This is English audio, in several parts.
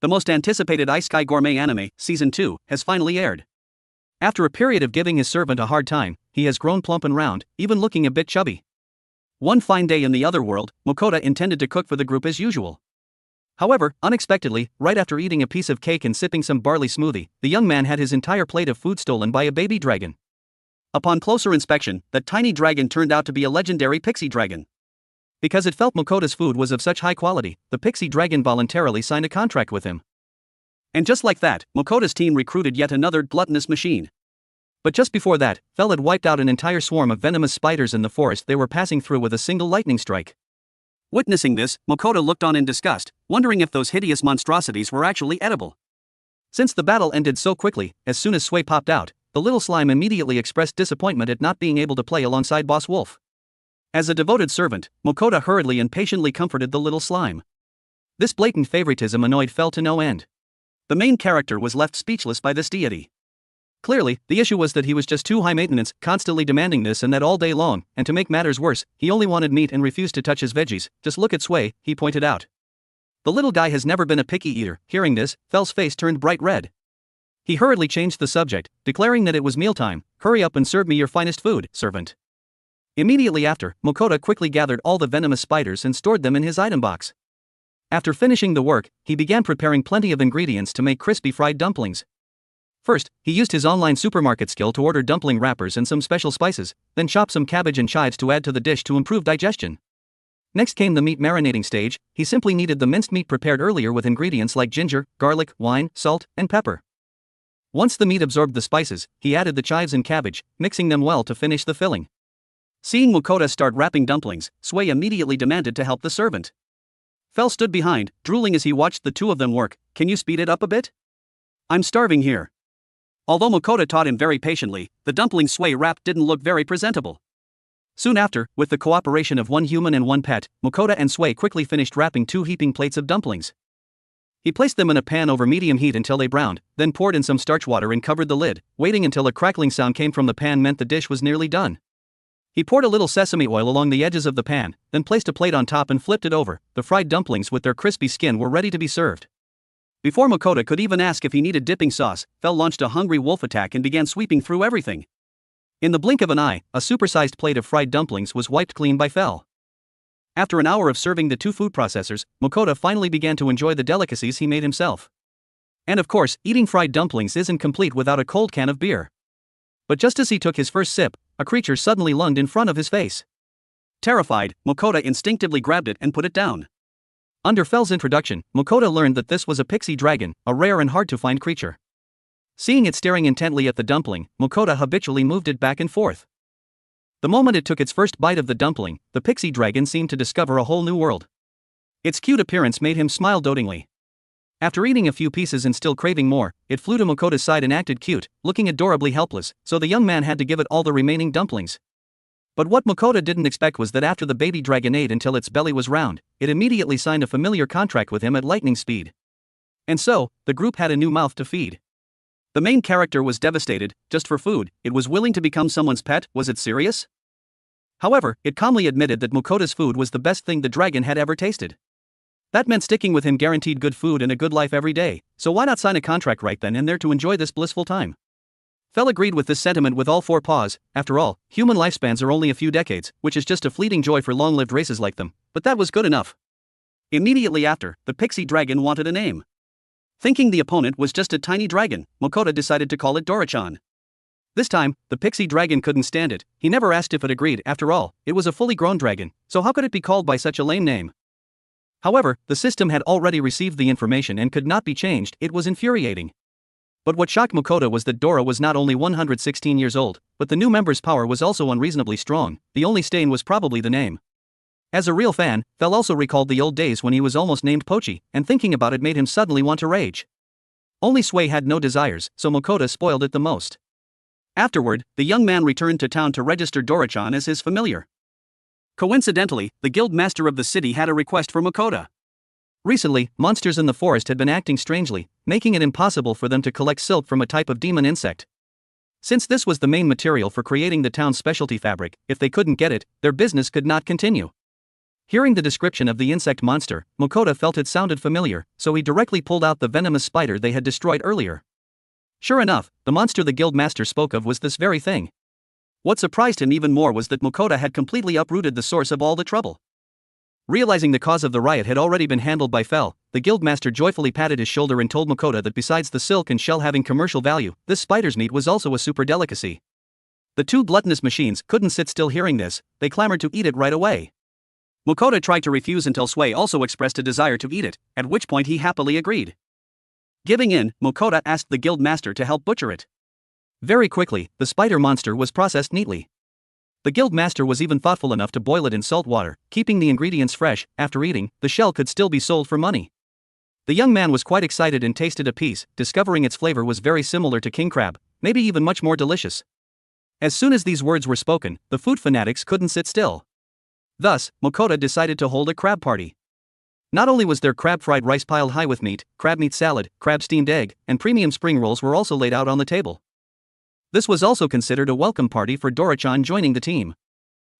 the most anticipated Isekai Gourmet anime, Season 2, has finally aired. After a period of giving his servant a hard time, he has grown plump and round, even looking a bit chubby. One fine day in the other world, Mukoda intended to cook for the group as usual. However, unexpectedly, right after eating a piece of cake and sipping some barley smoothie, the young man had his entire plate of food stolen by a baby dragon. Upon closer inspection, that tiny dragon turned out to be a legendary pixie dragon. Because it felt Mukoda's food was of such high quality, the pixie dragon voluntarily signed a contract with him. And just like that, Mukoda's team recruited yet another gluttonous machine. But just before that, Fel had wiped out an entire swarm of venomous spiders in the forest they were passing through with a single lightning strike. Witnessing this, Mukoda looked on in disgust, wondering if those hideous monstrosities were actually edible. Since the battle ended so quickly, as soon as Sway popped out, the little slime immediately expressed disappointment at not being able to play alongside Boss Wolf. As a devoted servant, Mukoda hurriedly and patiently comforted the little slime. This blatant favoritism annoyed Fel to no end. The main character was left speechless by this deity. Clearly, the issue was that he was just too high maintenance, constantly demanding this and that all day long, and to make matters worse, he only wanted meat and refused to touch his veggies. Just look at Sway, he pointed out. The little guy has never been a picky eater. Hearing this, Fel's face turned bright red. He hurriedly changed the subject, declaring that it was mealtime. Hurry up and serve me your finest food, servant. Immediately after, Mukoda quickly gathered all the venomous spiders and stored them in his item box. After finishing the work, he began preparing plenty of ingredients to make crispy fried dumplings. First, he used his online supermarket skill to order dumpling wrappers and some special spices, then chopped some cabbage and chives to add to the dish to improve digestion. Next came the meat marinating stage. He simply needed the minced meat prepared earlier with ingredients like ginger, garlic, wine, salt, and pepper. Once the meat absorbed the spices, he added the chives and cabbage, mixing them well to finish the filling. Seeing Mukoda start wrapping dumplings, Sway immediately demanded to help the servant. Fel stood behind, drooling as he watched the two of them work. Can you speed it up a bit? I'm starving here. Although Mukoda taught him very patiently, the dumpling Sway wrapped didn't look very presentable. Soon after, with the cooperation of one human and one pet, Mukoda and Sway quickly finished wrapping 2 heaping plates of dumplings. He placed them in a pan over medium heat until they browned, then poured in some starch water and covered the lid. Waiting until a crackling sound came from the pan meant the dish was nearly done. He poured a little sesame oil along the edges of the pan, then placed a plate on top and flipped it over. The fried dumplings with their crispy skin were ready to be served. Before Mukoda could even ask if he needed dipping sauce, Fel launched a hungry wolf attack and began sweeping through everything. In the blink of an eye, a supersized plate of fried dumplings was wiped clean by Fel. After an hour of serving the 2 food processors, Mukoda finally began to enjoy the delicacies he made himself. And of course, eating fried dumplings isn't complete without a cold can of beer. But just as he took his first sip, a creature suddenly lunged in front of his face. Terrified, Mukoda instinctively grabbed it and put it down. Under Fel's introduction, Mukoda learned that this was a pixie dragon, a rare and hard-to-find creature. Seeing it staring intently at the dumpling, Mukoda habitually moved it back and forth. The moment it took its first bite of the dumpling, the pixie dragon seemed to discover a whole new world. Its cute appearance made him smile dotingly. After eating a few pieces and still craving more, it flew to Mukoda's side and acted cute, looking adorably helpless, so the young man had to give it all the remaining dumplings. But what Mukoda didn't expect was that after the baby dragon ate until its belly was round, it immediately signed a familiar contract with him at lightning speed. And so, the group had a new mouth to feed. The main character was devastated. Just for food, it was willing to become someone's pet. Was it serious? However, it calmly admitted that Mukoda's food was the best thing the dragon had ever tasted. That meant sticking with him guaranteed good food and a good life every day, so why not sign a contract right then and there to enjoy this blissful time? Fel agreed with this sentiment with all 4 paws. After all, human lifespans are only a few decades, which is just a fleeting joy for long-lived races like them, but that was good enough. Immediately after, the pixie dragon wanted a name. Thinking the opponent was just a tiny dragon, Mukoda decided to call it Dora-chan. This time, the pixie dragon couldn't stand it. He never asked if it agreed. After all, it was a fully grown dragon, so how could it be called by such a lame name? However, the system had already received the information and could not be changed. It was infuriating. But what shocked Mukoda was that Dora was not only 116 years old, but the new member's power was also unreasonably strong. The only stain was probably the name. As a real fan, Fel also recalled the old days when he was almost named Pochi, and thinking about it made him suddenly want to rage. Only Sway had no desires, so Mukoda spoiled it the most. Afterward, the young man returned to town to register Dora-chan as his familiar. Coincidentally, the guild master of the city had a request for Mukoda. Recently, monsters in the forest had been acting strangely, making it impossible for them to collect silk from a type of demon insect. Since this was the main material for creating the town's specialty fabric, if they couldn't get it, their business could not continue. Hearing the description of the insect monster, Mukoda felt it sounded familiar, so he directly pulled out the venomous spider they had destroyed earlier. Sure enough, the monster the guildmaster spoke of was this very thing. What surprised him even more was that Mukoda had completely uprooted the source of all the trouble. Realizing the cause of the riot had already been handled by Fell, the guildmaster joyfully patted his shoulder and told Mukoda that besides the silk and shell having commercial value, this spider's meat was also a super delicacy. The two gluttonous machines couldn't sit still hearing this, they clamored to eat it right away. Mukoda tried to refuse until Sway also expressed a desire to eat it, at which point he happily agreed. Giving in, Mukoda asked the guildmaster to help butcher it. Very quickly, the spider monster was processed neatly. The guildmaster was even thoughtful enough to boil it in salt water, keeping the ingredients fresh. After eating, the shell could still be sold for money. The young man was quite excited and tasted a piece, discovering its flavor was very similar to king crab, maybe even much more delicious. As soon as these words were spoken, the food fanatics couldn't sit still. Thus, Mukoda decided to hold a crab party. Not only was there crab fried rice piled high with meat, crab meat salad, crab steamed egg, and premium spring rolls were also laid out on the table. This was also considered a welcome party for Dora-chan joining the team.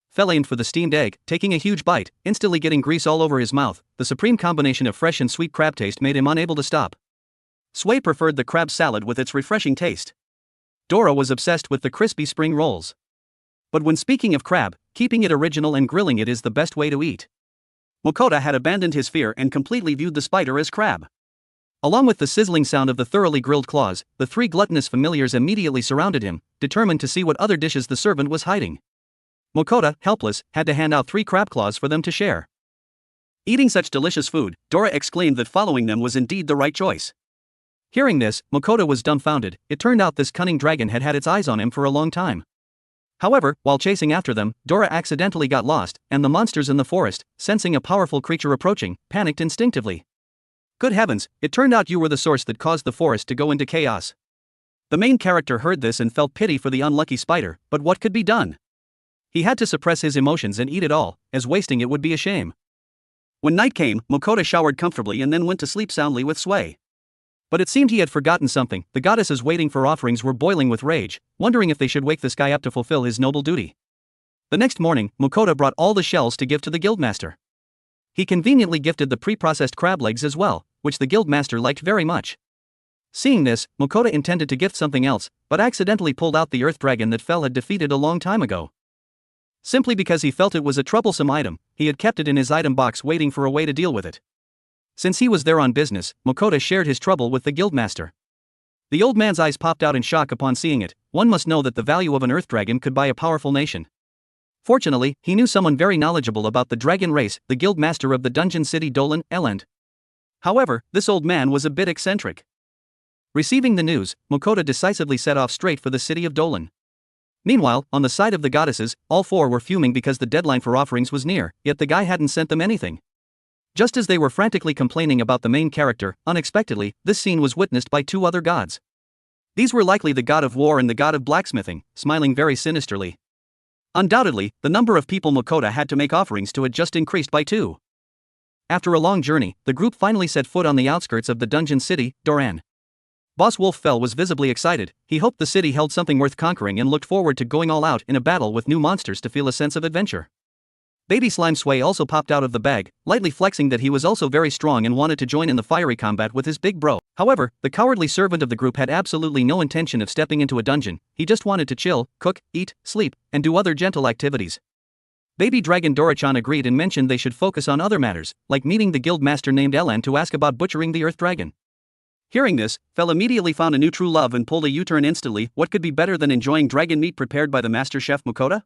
Fell aimed for the steamed egg, taking a huge bite, instantly getting grease all over his mouth. The supreme combination of fresh and sweet crab taste made him unable to stop. Sway preferred the crab salad with its refreshing taste. Dora was obsessed with the crispy spring rolls. But when speaking of crab, keeping it original and grilling it is the best way to eat. Mukoda had abandoned his fear and completely viewed the spider as crab. Along with the sizzling sound of the thoroughly grilled claws, the three gluttonous familiars immediately surrounded him, determined to see what other dishes the servant was hiding. Mukoda, helpless, had to hand out 3 crab claws for them to share. Eating such delicious food, Dora exclaimed that following them was indeed the right choice. Hearing this, Mukoda was dumbfounded. It turned out this cunning dragon had had its eyes on him for a long time. However, while chasing after them, Dora accidentally got lost, and the monsters in the forest, sensing a powerful creature approaching, panicked instinctively. Good heavens, it turned out you were the source that caused the forest to go into chaos. The main character heard this and felt pity for the unlucky spider, but what could be done? He had to suppress his emotions and eat it all, as wasting it would be a shame. When night came, Mukoda showered comfortably and then went to sleep soundly with Sway. But it seemed he had forgotten something. The goddesses waiting for offerings were boiling with rage, wondering if they should wake this guy up to fulfill his noble duty. The next morning, Mukoda brought all the shells to give to the guildmaster. He conveniently gifted the pre-processed crab legs as well, which the guildmaster liked very much. Seeing this, Mukoda intended to gift something else, but accidentally pulled out the earth dragon that Fell had defeated a long time ago. Simply because he felt it was a troublesome item, he had kept it in his item box waiting for a way to deal with it. Since he was there on business, Mukoda shared his trouble with the guildmaster. The old man's eyes popped out in shock upon seeing it. One must know that the value of an earth dragon could buy a powerful nation. Fortunately, he knew someone very knowledgeable about the dragon race, the guildmaster of the dungeon city Dolan, Elend. However, this old man was a bit eccentric. Receiving the news, Mukoda decisively set off straight for the city of Dolan. Meanwhile, on the side of the goddesses, all 4 were fuming because the deadline for offerings was near, yet the guy hadn't sent them anything. Just as they were frantically complaining about the main character, unexpectedly, this scene was witnessed by 2 other gods. These were likely the god of war and the god of blacksmithing, smiling very sinisterly. Undoubtedly, the number of people Mukoda had to make offerings to had just increased by 2. After a long journey, the group finally set foot on the outskirts of the dungeon city, Doran. Boss Wolf Fell was visibly excited. He hoped the city held something worth conquering and looked forward to going all out in a battle with new monsters to feel a sense of adventure. Baby Slime Sway also popped out of the bag, lightly flexing that he was also very strong and wanted to join in the fiery combat with his big bro. However, the cowardly servant of the group had absolutely no intention of stepping into a dungeon. He just wanted to chill, cook, eat, sleep, and do other gentle activities. Baby Dragon Dora-chan agreed and mentioned they should focus on other matters, like meeting the guild master named Elan to ask about butchering the earth dragon. Hearing this, Fell immediately found a new true love and pulled a U-turn instantly. What could be better than enjoying dragon meat prepared by the master chef Mukoda?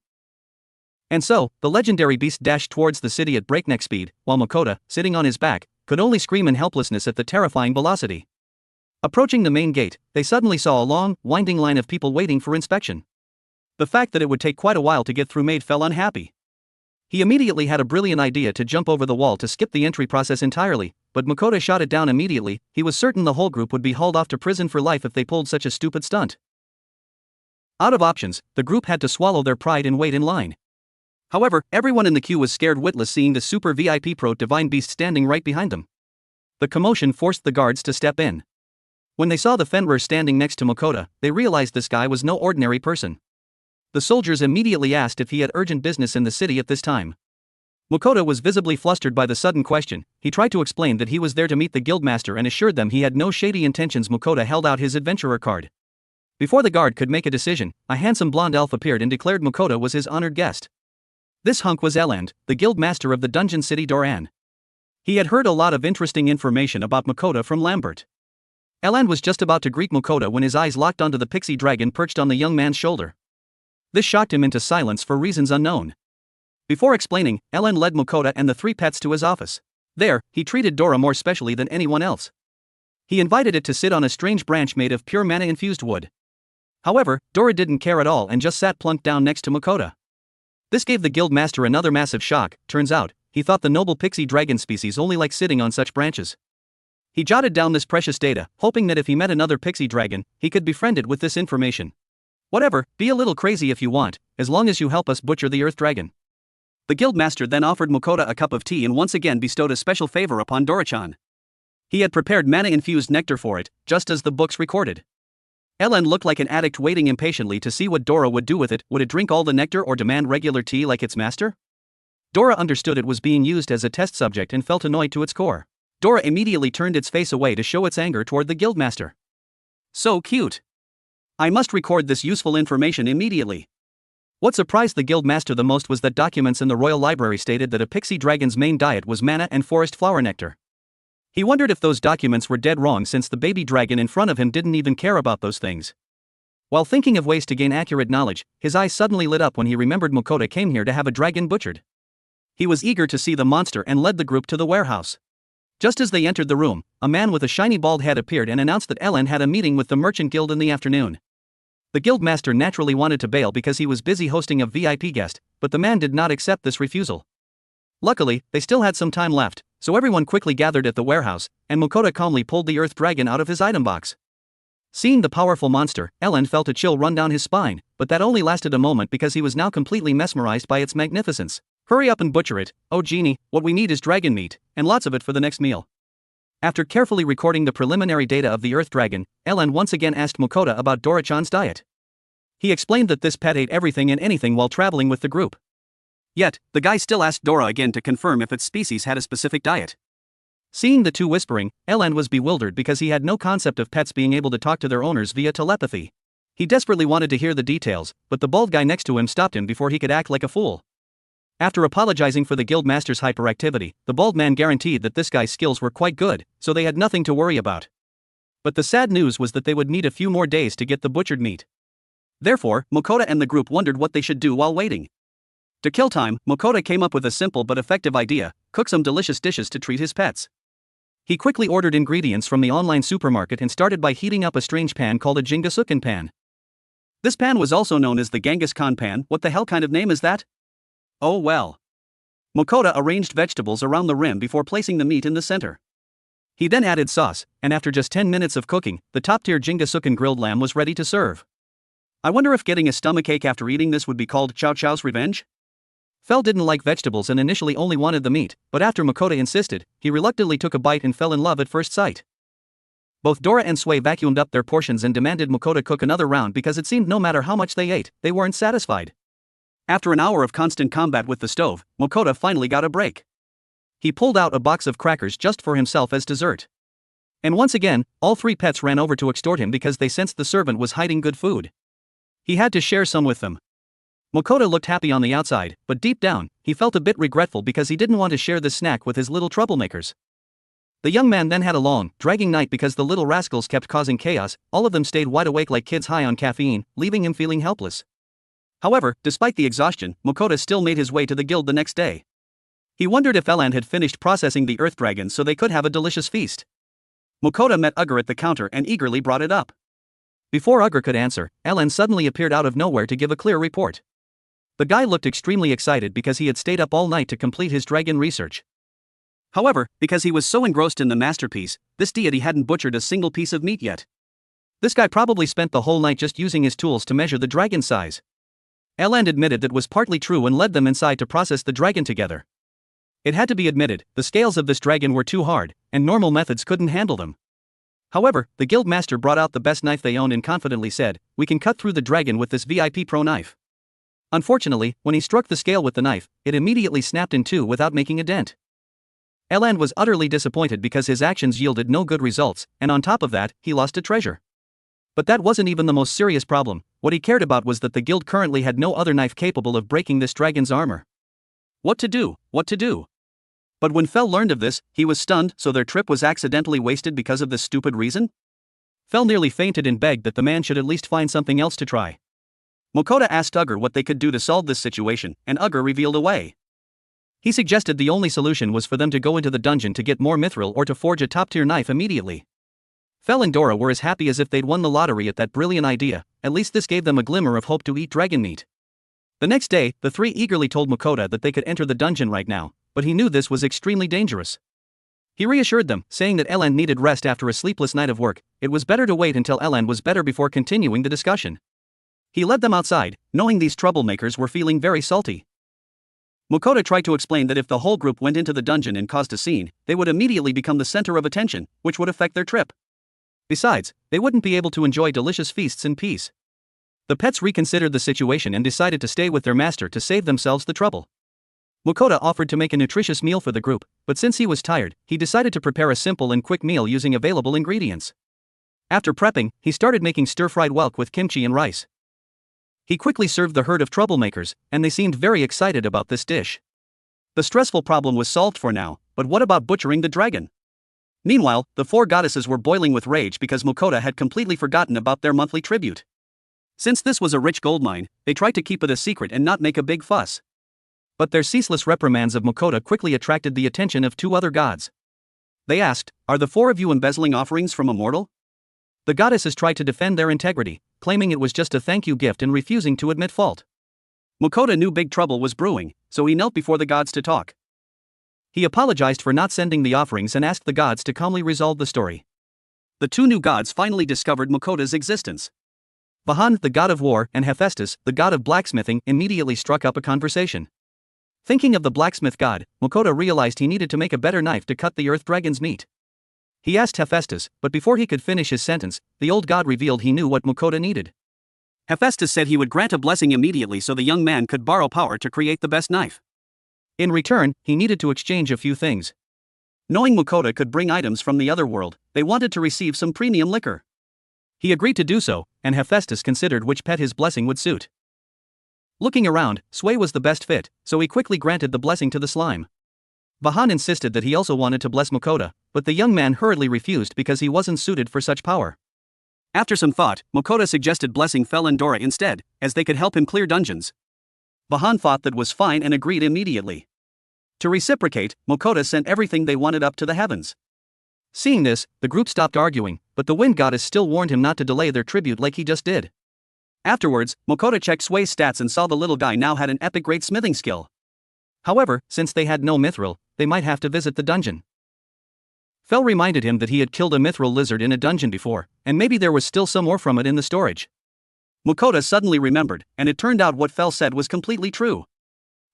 And so, the legendary beast dashed towards the city at breakneck speed, while Mukoda, sitting on his back, could only scream in helplessness at the terrifying velocity. Approaching the main gate, they suddenly saw a long, winding line of people waiting for inspection. The fact that it would take quite a while to get through made Fell unhappy. He immediately had a brilliant idea to jump over the wall to skip the entry process entirely, but Mukoda shot it down immediately. He was certain the whole group would be hauled off to prison for life if they pulled such a stupid stunt. Out of options, the group had to swallow their pride and wait in line. However, everyone in the queue was scared witless seeing the super VIP pro divine beast standing right behind them. The commotion forced the guards to step in. When they saw the Fenrir standing next to Mukoda, they realized this guy was no ordinary person. The soldiers immediately asked if he had urgent business in the city at this time. Mukoda was visibly flustered by the sudden question. He tried to explain that he was there to meet the guildmaster and assured them he had no shady intentions. Mukoda held out his adventurer card. Before the guard could make a decision, a handsome blonde elf appeared and declared Mukoda was his honored guest. This hunk was Eland, the guildmaster of the dungeon city Doran. He had heard a lot of interesting information about Mukoda from Lambert. Eland was just about to greet Mukoda when his eyes locked onto the pixie dragon perched on the young man's shoulder. This shocked him into silence for reasons unknown. Before explaining, Eland led Mukoda and the three pets to his office. There, he treated Dora more specially than anyone else. He invited it to sit on a strange branch made of pure mana-infused wood. However, Dora didn't care at all and just sat plunked down next to Mukoda. This gave the guildmaster another massive shock. Turns out, he thought the noble pixie dragon species only liked sitting on such branches. He jotted down this precious data, hoping that if he met another pixie dragon, he could befriend it with this information. Whatever, be a little crazy if you want, as long as you help us butcher the earth dragon. The guildmaster then offered Mukoda a cup of tea and once again bestowed a special favor upon Dora-chan. He had prepared mana-infused nectar for it, just as the books recorded. Ellen looked like an addict waiting impatiently to see what Dora would do with it. Would it drink all the nectar or demand regular tea like its master? Dora understood it was being used as a test subject and felt annoyed to its core. Dora immediately turned its face away to show its anger toward the guildmaster. So cute. I must record this useful information immediately. What surprised the guildmaster the most was that documents in the royal library stated that a pixie dragon's main diet was mana and forest flower nectar. He wondered if those documents were dead wrong since the baby dragon in front of him didn't even care about those things. While thinking of ways to gain accurate knowledge, his eyes suddenly lit up when he remembered Mukoda came here to have a dragon butchered. He was eager to see the monster and led the group to the warehouse. Just as they entered the room, a man with a shiny bald head appeared and announced that Ellen had a meeting with the merchant guild in the afternoon. The guildmaster naturally wanted to bail because he was busy hosting a VIP guest, but the man did not accept this refusal. Luckily, they still had some time left, so everyone quickly gathered at the warehouse, and Mukoda calmly pulled the earth dragon out of his item box. Seeing the powerful monster, Ellen felt a chill run down his spine, but that only lasted a moment because he was now completely mesmerized by its magnificence. Hurry up and butcher it, oh genie, what we need is dragon meat, and lots of it for the next meal. After carefully recording the preliminary data of the earth dragon, Ellen once again asked Mukoda about Dora-chan's diet. He explained that this pet ate everything and anything while traveling with the group. Yet, the guy still asked Dora again to confirm if its species had a specific diet. Seeing the two whispering, Ellen was bewildered because he had no concept of pets being able to talk to their owners via telepathy. He desperately wanted to hear the details, but the bald guy next to him stopped him before he could act like a fool. After apologizing for the guildmaster's hyperactivity, the bald man guaranteed that this guy's skills were quite good, so they had nothing to worry about. But the sad news was that they would need a few more days to get the butchered meat. Therefore, Mukoda and the group wondered what they should do while waiting. To kill time, Mukoda came up with a simple but effective idea: cook some delicious dishes to treat his pets. He quickly ordered ingredients from the online supermarket and started by heating up a strange pan called a Jingisukan pan. This pan was also known as the Genghis Khan pan. What the hell kind of name is that? Oh well. Mukoda arranged vegetables around the rim before placing the meat in the center. He then added sauce, and after just 10 minutes of cooking, the top-tier Jingisukan grilled lamb was ready to serve. I wonder if getting a stomachache after eating this would be called Chow Chow's revenge? Fel didn't like vegetables and initially only wanted the meat, but after Mukoda insisted, he reluctantly took a bite and fell in love at first sight. Both Dora and Sway vacuumed up their portions and demanded Mukoda cook another round because it seemed no matter how much they ate, they weren't satisfied. After an hour of constant combat with the stove, Mukoda finally got a break. He pulled out a box of crackers just for himself as dessert. And once again, all three pets ran over to extort him because they sensed the servant was hiding good food. He had to share some with them. Mukoda looked happy on the outside, but deep down, he felt a bit regretful because he didn't want to share this snack with his little troublemakers. The young man then had a long, dragging night because the little rascals kept causing chaos. All of them stayed wide awake like kids high on caffeine, leaving him feeling helpless. However, despite the exhaustion, Mukoda still made his way to the guild the next day. He wondered if Eland had finished processing the earth dragon so they could have a delicious feast. Mukoda met Ugger at the counter and eagerly brought it up. Before Ugger could answer, Eland suddenly appeared out of nowhere to give a clear report. The guy looked extremely excited because he had stayed up all night to complete his dragon research. However, because he was so engrossed in the masterpiece, this deity hadn't butchered a single piece of meat yet. This guy probably spent the whole night just using his tools to measure the dragon size. Eland admitted that was partly true and led them inside to process the dragon together. It had to be admitted, the scales of this dragon were too hard, and normal methods couldn't handle them. However, the guild master brought out the best knife they owned and confidently said, "We can cut through the dragon with this VIP pro knife." Unfortunately, when he struck the scale with the knife, it immediately snapped in two without making a dent. Eland was utterly disappointed because his actions yielded no good results, and on top of that, he lost a treasure. But that wasn't even the most serious problem. What he cared about was that the guild currently had no other knife capable of breaking this dragon's armor. What to do? What to do? But when Fel learned of this, he was stunned. So their trip was accidentally wasted because of this stupid reason? Fel nearly fainted and begged that the man should at least find something else to try. Mukoda asked Ugger what they could do to solve this situation, and Ugger revealed a way. He suggested the only solution was for them to go into the dungeon to get more mithril or to forge a top-tier knife immediately. Fel and Dora were as happy as if they'd won the lottery at that brilliant idea. At least this gave them a glimmer of hope to eat dragon meat. The next day, the three eagerly told Mukoda that they could enter the dungeon right now, but he knew this was extremely dangerous. He reassured them, saying that Eland needed rest after a sleepless night of work. It was better to wait until Eland was better before continuing the discussion. He led them outside, knowing these troublemakers were feeling very salty. Mukoda tried to explain that if the whole group went into the dungeon and caused a scene, they would immediately become the center of attention, which would affect their trip. Besides, they wouldn't be able to enjoy delicious feasts in peace. The pets reconsidered the situation and decided to stay with their master to save themselves the trouble. Mukoda offered to make a nutritious meal for the group, but since he was tired, he decided to prepare a simple and quick meal using available ingredients. After prepping, he started making stir-fried whelk with kimchi and rice. He quickly served the herd of troublemakers, and they seemed very excited about this dish. The stressful problem was solved for now, but what about butchering the dragon? Meanwhile, the four goddesses were boiling with rage because Mukoda had completely forgotten about their monthly tribute. Since this was a rich gold mine, they tried to keep it a secret and not make a big fuss. But their ceaseless reprimands of Mukoda quickly attracted the attention of two other gods. They asked, "Are the four of you embezzling offerings from a mortal?" The goddesses tried to defend their integrity, claiming it was just a thank you gift and refusing to admit fault. Mukoda knew big trouble was brewing, so he knelt before the gods to talk. He apologized for not sending the offerings and asked the gods to calmly resolve the story. The two new gods finally discovered Mukoda's existence. Vahan, the god of war, and Hephaestus, the god of blacksmithing, immediately struck up a conversation. Thinking of the blacksmith god, Mukoda realized he needed to make a better knife to cut the earth dragon's meat. He asked Hephaestus, but before he could finish his sentence, the old god revealed he knew what Mukoda needed. Hephaestus said he would grant a blessing immediately so the young man could borrow power to create the best knife. In return, he needed to exchange a few things. Knowing Mukoda could bring items from the other world, they wanted to receive some premium liquor. He agreed to do so, and Hephaestus considered which pet his blessing would suit. Looking around, Sway was the best fit, so he quickly granted the blessing to the slime. Vahan insisted that he also wanted to bless Mukoda, but the young man hurriedly refused because he wasn't suited for such power. After some thought, Mukoda suggested blessing Fel and Dora instead, as they could help him clear dungeons. Vahan thought that was fine and agreed immediately. To reciprocate, Mukoda sent everything they wanted up to the heavens. Seeing this, the group stopped arguing, but the wind goddess still warned him not to delay their tribute like he just did. Afterwards, Mukoda checked Sway's stats and saw the little guy now had an epic great smithing skill. However, since they had no mithril, they might have to visit the dungeon. Fel reminded him that he had killed a mithril lizard in a dungeon before, and maybe there was still some more from it in the storage. Mukoda suddenly remembered, and it turned out what Fel said was completely true.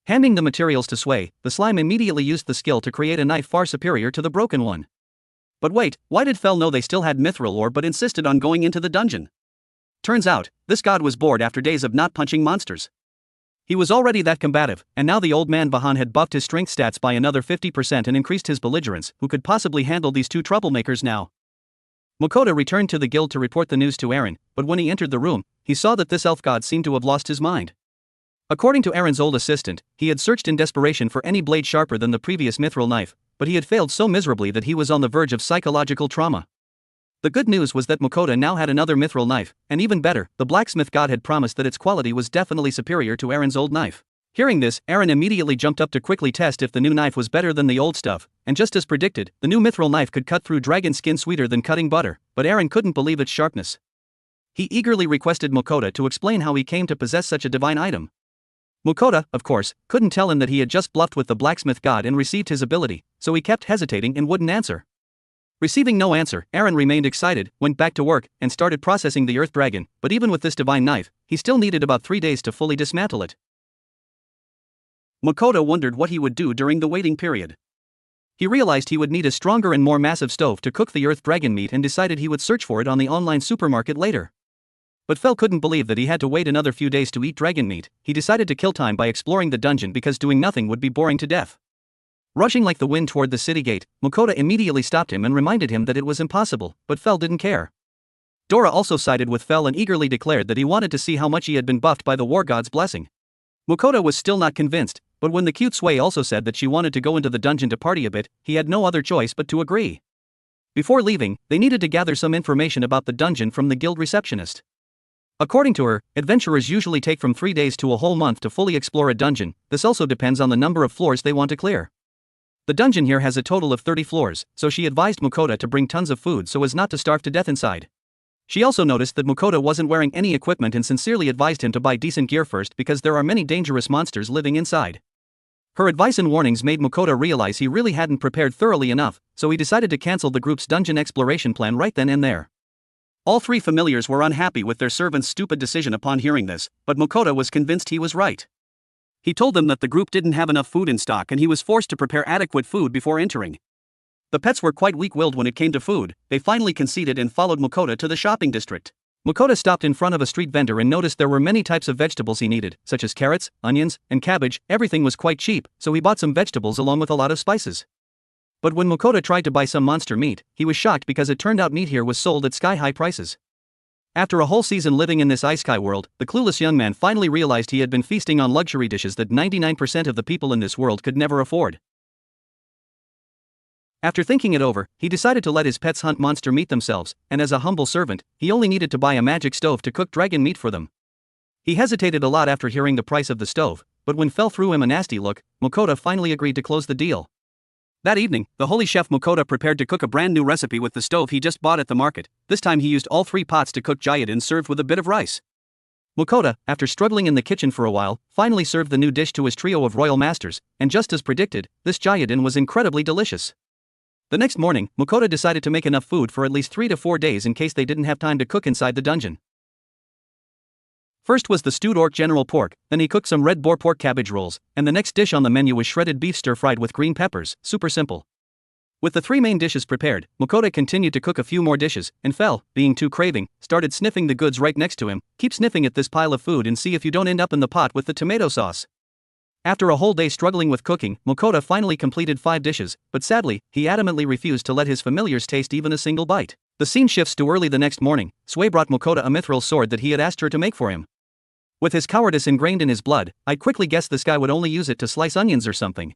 Handing the materials to Sway, the slime immediately used the skill to create a knife far superior to the broken one. But wait, why did Fel know they still had mithril ore but insisted on going into the dungeon? Turns out, this god was bored after days of not punching monsters. He was already that combative, and now the old man Vahan had buffed his strength stats by another 50% and increased his belligerence. Who could possibly handle these two troublemakers now? Mukoda returned to the guild to report the news to Aaron, but when he entered the room, he saw that this elf god seemed to have lost his mind. According to Aaron's old assistant, he had searched in desperation for any blade sharper than the previous mithril knife, but he had failed so miserably that he was on the verge of psychological trauma. The good news was that Mukoda now had another mithril knife, and even better, the blacksmith god had promised that its quality was definitely superior to Aaron's old knife. Hearing this, Aaron immediately jumped up to quickly test if the new knife was better than the old stuff, and just as predicted, the new mithril knife could cut through dragon skin sweeter than cutting butter, but Aaron couldn't believe its sharpness. He eagerly requested Mukoda to explain how he came to possess such a divine item. Mukoda, of course, couldn't tell him that he had just bluffed with the blacksmith god and received his ability, so he kept hesitating and wouldn't answer. Receiving no answer, Aaron remained excited, went back to work, and started processing the earth dragon, but even with this divine knife, he still needed about 3 days to fully dismantle it. Mukoda wondered what he would do during the waiting period. He realized he would need a stronger and more massive stove to cook the earth dragon meat and decided he would search for it on the online supermarket later. But Fel couldn't believe that he had to wait another few days to eat dragon meat. He decided to kill time by exploring the dungeon because doing nothing would be boring to death. Rushing like the wind toward the city gate, Mukoda immediately stopped him and reminded him that it was impossible, but Fel didn't care. Dora also sided with Fel and eagerly declared that he wanted to see how much he had been buffed by the war god's blessing. Mukoda was still not convinced, but when the cute Sui also said that she wanted to go into the dungeon to party a bit, he had no other choice but to agree. Before leaving, they needed to gather some information about the dungeon from the guild receptionist. According to her, adventurers usually take from 3 days to a whole month to fully explore a dungeon. This also depends on the number of floors they want to clear. The dungeon here has a total of 30 floors, so she advised Mukoda to bring tons of food so as not to starve to death inside. She also noticed that Mukoda wasn't wearing any equipment and sincerely advised him to buy decent gear first because there are many dangerous monsters living inside. Her advice and warnings made Mukoda realize he really hadn't prepared thoroughly enough, so he decided to cancel the group's dungeon exploration plan right then and there. All three familiars were unhappy with their servant's stupid decision upon hearing this, but Mukoda was convinced he was right. He told them that the group didn't have enough food in stock and he was forced to prepare adequate food before entering. The pets were quite weak-willed when it came to food. They finally conceded and followed Mukoda to the shopping district. Mukoda stopped in front of a street vendor and noticed there were many types of vegetables he needed, such as carrots, onions, and cabbage. Everything was quite cheap, so he bought some vegetables along with a lot of spices. But when Mukoda tried to buy some monster meat, he was shocked because it turned out meat here was sold at sky-high prices. After a whole season living in this isekai world, the clueless young man finally realized he had been feasting on luxury dishes that 99% of the people in this world could never afford. After thinking it over, he decided to let his pets hunt monster meat themselves, and as a humble servant, he only needed to buy a magic stove to cook dragon meat for them. He hesitated a lot after hearing the price of the stove, but when Fel threw him a nasty look, Mukoda finally agreed to close the deal. That evening, the holy chef Mukoda prepared to cook a brand new recipe with the stove he just bought at the market. This time he used all 3 pots to cook gyudon served with a bit of rice. Mukoda, after struggling in the kitchen for a while, finally served the new dish to his trio of royal masters, and just as predicted, this gyudon was incredibly delicious. The next morning, Mukoda decided to make enough food for at least 3 to 4 days in case they didn't have time to cook inside the dungeon. First was the stewed orc general pork, then he cooked some red boar pork cabbage rolls, and the next dish on the menu was shredded beef stir-fried with green peppers. Super simple. With the 3 main dishes prepared, Mukoda continued to cook a few more dishes, and Fel, being too craving, started sniffing the goods right next to him. Keep sniffing at this pile of food and see if you don't end up in the pot with the tomato sauce. After a whole day struggling with cooking, Mukoda finally completed 5 dishes, but sadly, he adamantly refused to let his familiars taste even a single bite. The scene shifts to early the next morning. Sui brought Mukoda a mithril sword that he had asked her to make for him. With his cowardice ingrained in his blood, I quickly guessed this guy would only use it to slice onions or something.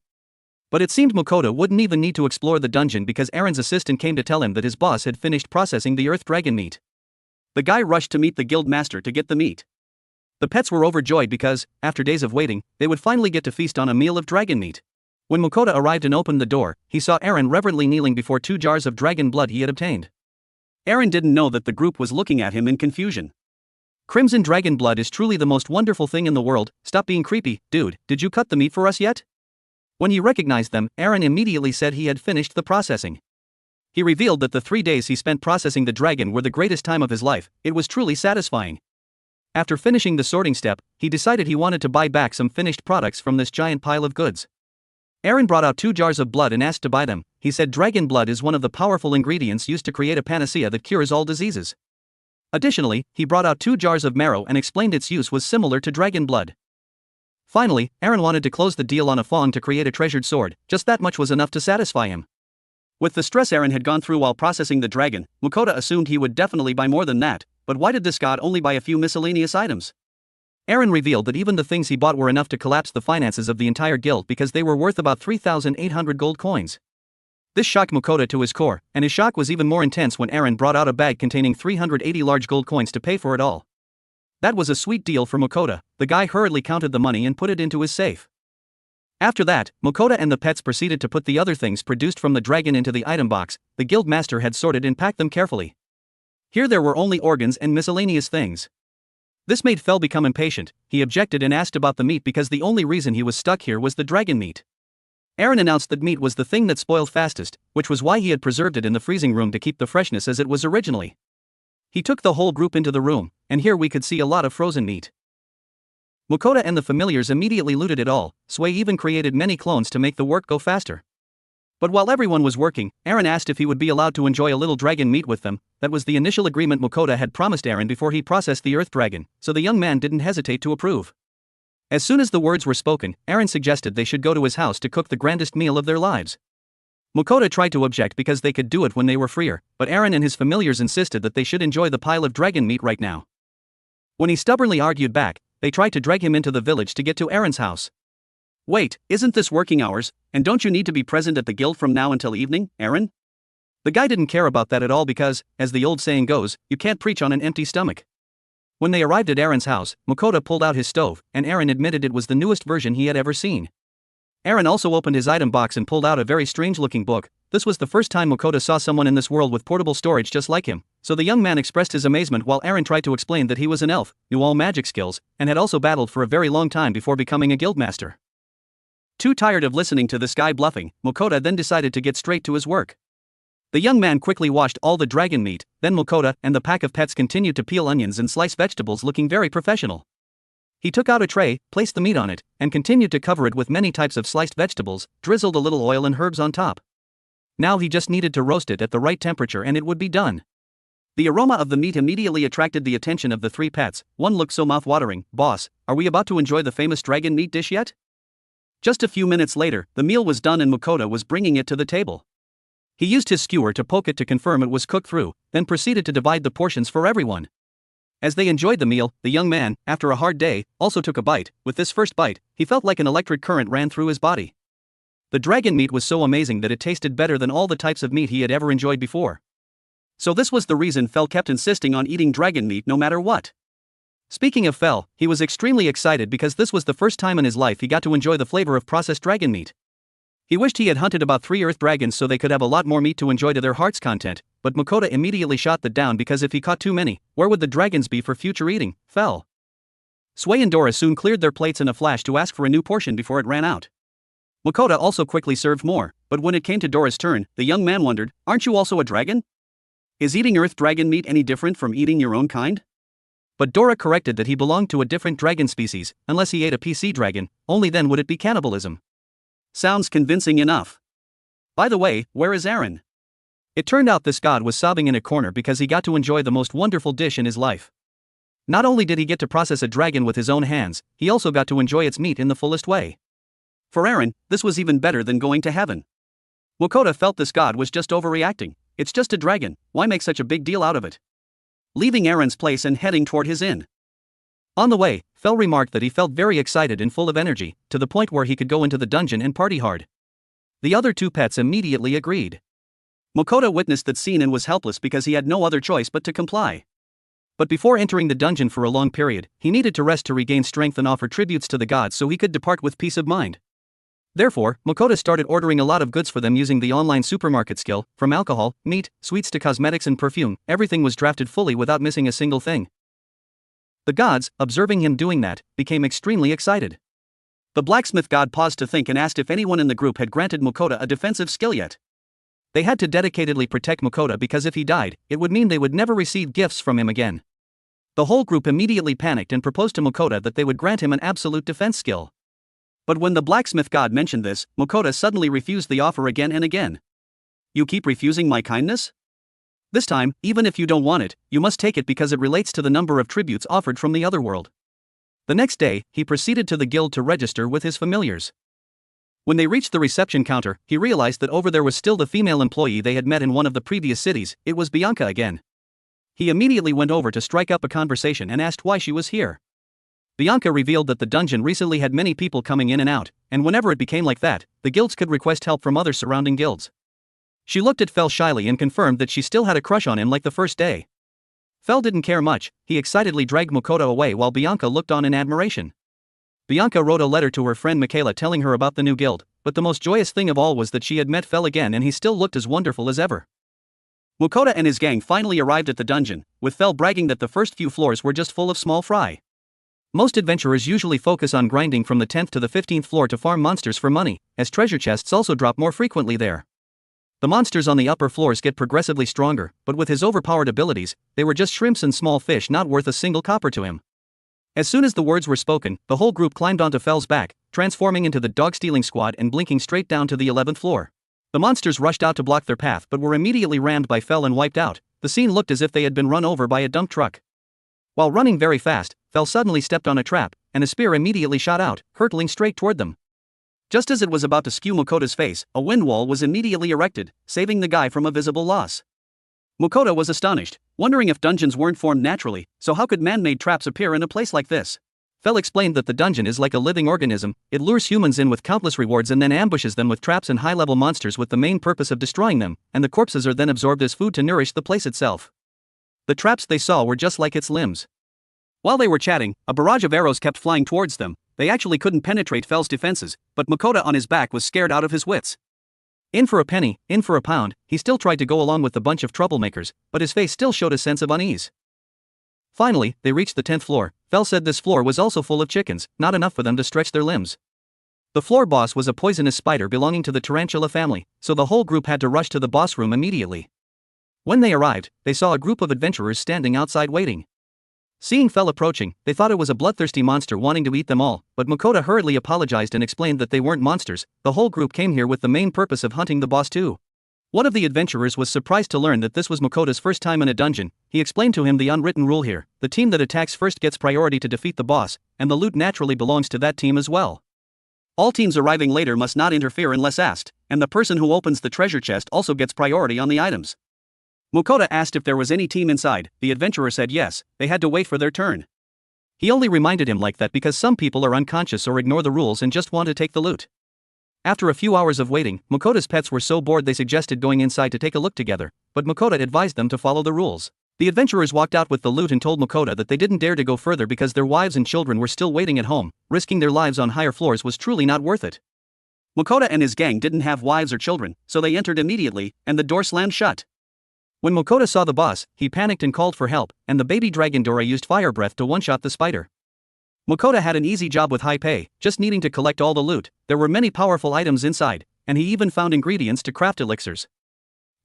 But it seemed Mukoda wouldn't even need to explore the dungeon because Aaron's assistant came to tell him that his boss had finished processing the earth dragon meat. The guy rushed to meet the guild master to get the meat. The pets were overjoyed because, after days of waiting, they would finally get to feast on a meal of dragon meat. When Mukoda arrived and opened the door, he saw Aaron reverently kneeling before 2 jars of dragon blood he had obtained. Aaron didn't know that the group was looking at him in confusion. Crimson dragon blood is truly the most wonderful thing in the world. Stop being creepy, dude. Did you cut the meat for us yet? When he recognized them, Aaron immediately said he had finished the processing. He revealed that the 3 days he spent processing the dragon were the greatest time of his life. It was truly satisfying. After finishing the sorting step, he decided he wanted to buy back some finished products from this giant pile of goods. Aaron brought out 2 jars of blood and asked to buy them. He said dragon blood is one of the powerful ingredients used to create a panacea that cures all diseases. Additionally, he brought out 2 jars of marrow and explained its use was similar to dragon blood. Finally, Aaron wanted to close the deal on a fawn to create a treasured sword. Just that much was enough to satisfy him. With the stress Aaron had gone through while processing the dragon, Mukoda assumed he would definitely buy more than that, but why did this god only buy a few miscellaneous items? Aaron revealed that even the things he bought were enough to collapse the finances of the entire guild because they were worth about 3,800 gold coins. This shocked Mukoda to his core, and his shock was even more intense when Aaron brought out a bag containing 380 large gold coins to pay for it all. That was a sweet deal for Mukoda. The guy hurriedly counted the money and put it into his safe. After that, Mukoda and the pets proceeded to put the other things produced from the dragon into the item box. The guild master had sorted and packed them carefully. Here there were only organs and miscellaneous things. This made Fel become impatient. He objected and asked about the meat because the only reason he was stuck here was the dragon meat. Aaron announced that meat was the thing that spoiled fastest, which was why he had preserved it in the freezing room to keep the freshness as it was originally. He took the whole group into the room, and here we could see a lot of frozen meat. Mukoda and the familiars immediately looted it all. Sui even created many clones to make the work go faster. But while everyone was working, Aaron asked if he would be allowed to enjoy a little dragon meat with them. That was the initial agreement Mukoda had promised Aaron before he processed the earth dragon, so the young man didn't hesitate to approve. As soon as the words were spoken, Aaron suggested they should go to his house to cook the grandest meal of their lives. Mukoda tried to object because they could do it when they were freer, but Aaron and his familiars insisted that they should enjoy the pile of dragon meat right now. When he stubbornly argued back, they tried to drag him into the village to get to Aaron's house. "Wait, isn't this working hours, and don't you need to be present at the guild from now until evening, Aaron?" The guy didn't care about that at all because, as the old saying goes, you can't preach on an empty stomach. When they arrived at Aaron's house, Mukoda pulled out his stove, and Aaron admitted it was the newest version he had ever seen. Aaron also opened his item box and pulled out a very strange-looking book. This was the first time Mukoda saw someone in this world with portable storage just like him, so the young man expressed his amazement while Aaron tried to explain that he was an elf, knew all magic skills, and had also battled for a very long time before becoming a guildmaster. Too tired of listening to this guy bluffing, Mukoda then decided to get straight to his work. The young man quickly washed all the dragon meat, then Mukoda and the pack of pets continued to peel onions and slice vegetables looking very professional. He took out a tray, placed the meat on it, and continued to cover it with many types of sliced vegetables, drizzled a little oil and herbs on top. Now he just needed to roast it at the right temperature and it would be done. The aroma of the meat immediately attracted the attention of the three pets. One looked so mouth-watering. "Boss, are we about to enjoy the famous dragon meat dish yet?" Just a few minutes later, the meal was done and Mukoda was bringing it to the table. He used his skewer to poke it to confirm it was cooked through, then proceeded to divide the portions for everyone. As they enjoyed the meal, the young man, after a hard day, also took a bite. With this first bite, he felt like an electric current ran through his body. The dragon meat was so amazing that it tasted better than all the types of meat he had ever enjoyed before. So this was the reason Fel kept insisting on eating dragon meat no matter what. Speaking of Fel, he was extremely excited because this was the first time in his life he got to enjoy the flavor of processed dragon meat. He wished he had hunted about 3 earth dragons so they could have a lot more meat to enjoy to their heart's content, but Mukoda immediately shot that down because if he caught too many, where would the dragons be for future eating? Fel. Sway and Dora soon cleared their plates in a flash to ask for a new portion before it ran out. Mukoda also quickly served more, but when it came to Dora's turn, the young man wondered, "Aren't you also a dragon? Is eating earth dragon meat any different from eating your own kind?" But Dora corrected that he belonged to a different dragon species. Unless he ate a PC dragon, only then would it be cannibalism. Sounds convincing enough. By the way, where is Aaron? It turned out this god was sobbing in a corner because he got to enjoy the most wonderful dish in his life. Not only did he get to process a dragon with his own hands, he also got to enjoy its meat in the fullest way. For Aaron, this was even better than going to heaven. Mukoda felt this god was just overreacting. It's just a dragon, why make such a big deal out of it? Leaving Aaron's place and heading toward his inn. On the way, Fel remarked that he felt very excited and full of energy, to the point where he could go into the dungeon and party hard. The other two pets immediately agreed. Mukoda witnessed that scene and was helpless because he had no other choice but to comply. But before entering the dungeon for a long period, he needed to rest to regain strength and offer tributes to the gods so he could depart with peace of mind. Therefore, Mukoda started ordering a lot of goods for them using the online supermarket skill. From alcohol, meat, sweets to cosmetics and perfume, everything was drafted fully without missing a single thing. The gods, observing him doing that, became extremely excited. The blacksmith god paused to think and asked if anyone in the group had granted Mukoda a defensive skill yet. They had to dedicatedly protect Mukoda because if he died, it would mean they would never receive gifts from him again. The whole group immediately panicked and proposed to Mukoda that they would grant him an absolute defense skill. But when the blacksmith god mentioned this, Mukoda suddenly refused the offer again and again. "You keep refusing my kindness? This time, even if you don't want it, you must take it because it relates to the number of tributes offered from the other world." The next day, he proceeded to the guild to register with his familiars. When they reached the reception counter, he realized that over there was still the female employee they had met in one of the previous cities. It was Bianca again. He immediately went over to strike up a conversation and asked why she was here. Bianca revealed that the dungeon recently had many people coming in and out, and whenever it became like that, the guilds could request help from other surrounding guilds. She looked at Fel shyly and confirmed that she still had a crush on him like the first day. Fel didn't care much, he excitedly dragged Mukoda away while Bianca looked on in admiration. Bianca wrote a letter to her friend Michaela telling her about the new guild, but the most joyous thing of all was that she had met Fel again and he still looked as wonderful as ever. Mukoda and his gang finally arrived at the dungeon, with Fel bragging that the first few floors were just full of small fry. Most adventurers usually focus on grinding from the 10th to the 15th floor to farm monsters for money, as treasure chests also drop more frequently there. The monsters on the upper floors get progressively stronger, but with his overpowered abilities, they were just shrimps and small fish not worth a single copper to him. As soon as the words were spoken, the whole group climbed onto Fel's back, transforming into the dog-stealing squad and blinking straight down to the 11th floor. The monsters rushed out to block their path but were immediately rammed by Fel and wiped out. The scene looked as if they had been run over by a dump truck. While running very fast, Fel suddenly stepped on a trap, and a spear immediately shot out, hurtling straight toward them. Just as it was about to skew Mukoda's face, a wind wall was immediately erected, saving the guy from a visible loss. Mukoda was astonished, wondering if dungeons weren't formed naturally, so how could man-made traps appear in a place like this? Fel explained that the dungeon is like a living organism. It lures humans in with countless rewards and then ambushes them with traps and high-level monsters with the main purpose of destroying them, and the corpses are then absorbed as food to nourish the place itself. The traps they saw were just like its limbs. While they were chatting, a barrage of arrows kept flying towards them. They actually couldn't penetrate Fel's defenses, but Mukoda on his back was scared out of his wits. In for a penny, in for a pound, he still tried to go along with the bunch of troublemakers, but his face still showed a sense of unease. Finally, they reached the 10th floor. Fel said this floor was also full of chickens, not enough for them to stretch their limbs. The floor boss was a poisonous spider belonging to the tarantula family, so the whole group had to rush to the boss room immediately. When they arrived, they saw a group of adventurers standing outside waiting. Seeing Fel approaching, they thought it was a bloodthirsty monster wanting to eat them all, but Mukoda hurriedly apologized and explained that they weren't monsters. The whole group came here with the main purpose of hunting the boss too. One of the adventurers was surprised to learn that this was Mukoda's first time in a dungeon. He explained to him the unwritten rule here: the team that attacks first gets priority to defeat the boss, and the loot naturally belongs to that team as well. All teams arriving later must not interfere unless asked, and the person who opens the treasure chest also gets priority on the items. Mukoda asked if there was any team inside. The adventurer said yes, they had to wait for their turn. He only reminded him like that because some people are unconscious or ignore the rules and just want to take the loot. After a few hours of waiting, Mukoda's pets were so bored they suggested going inside to take a look together, but Mukoda advised them to follow the rules. The adventurers walked out with the loot and told Mukoda that they didn't dare to go further because their wives and children were still waiting at home. Risking their lives on higher floors was truly not worth it. Mukoda and his gang didn't have wives or children, so they entered immediately, and the door slammed shut. When Mukoda saw the boss, he panicked and called for help, and the baby dragon Dora used fire breath to one-shot the spider. Mukoda had an easy job with high pay, just needing to collect all the loot. There were many powerful items inside, and he even found ingredients to craft elixirs.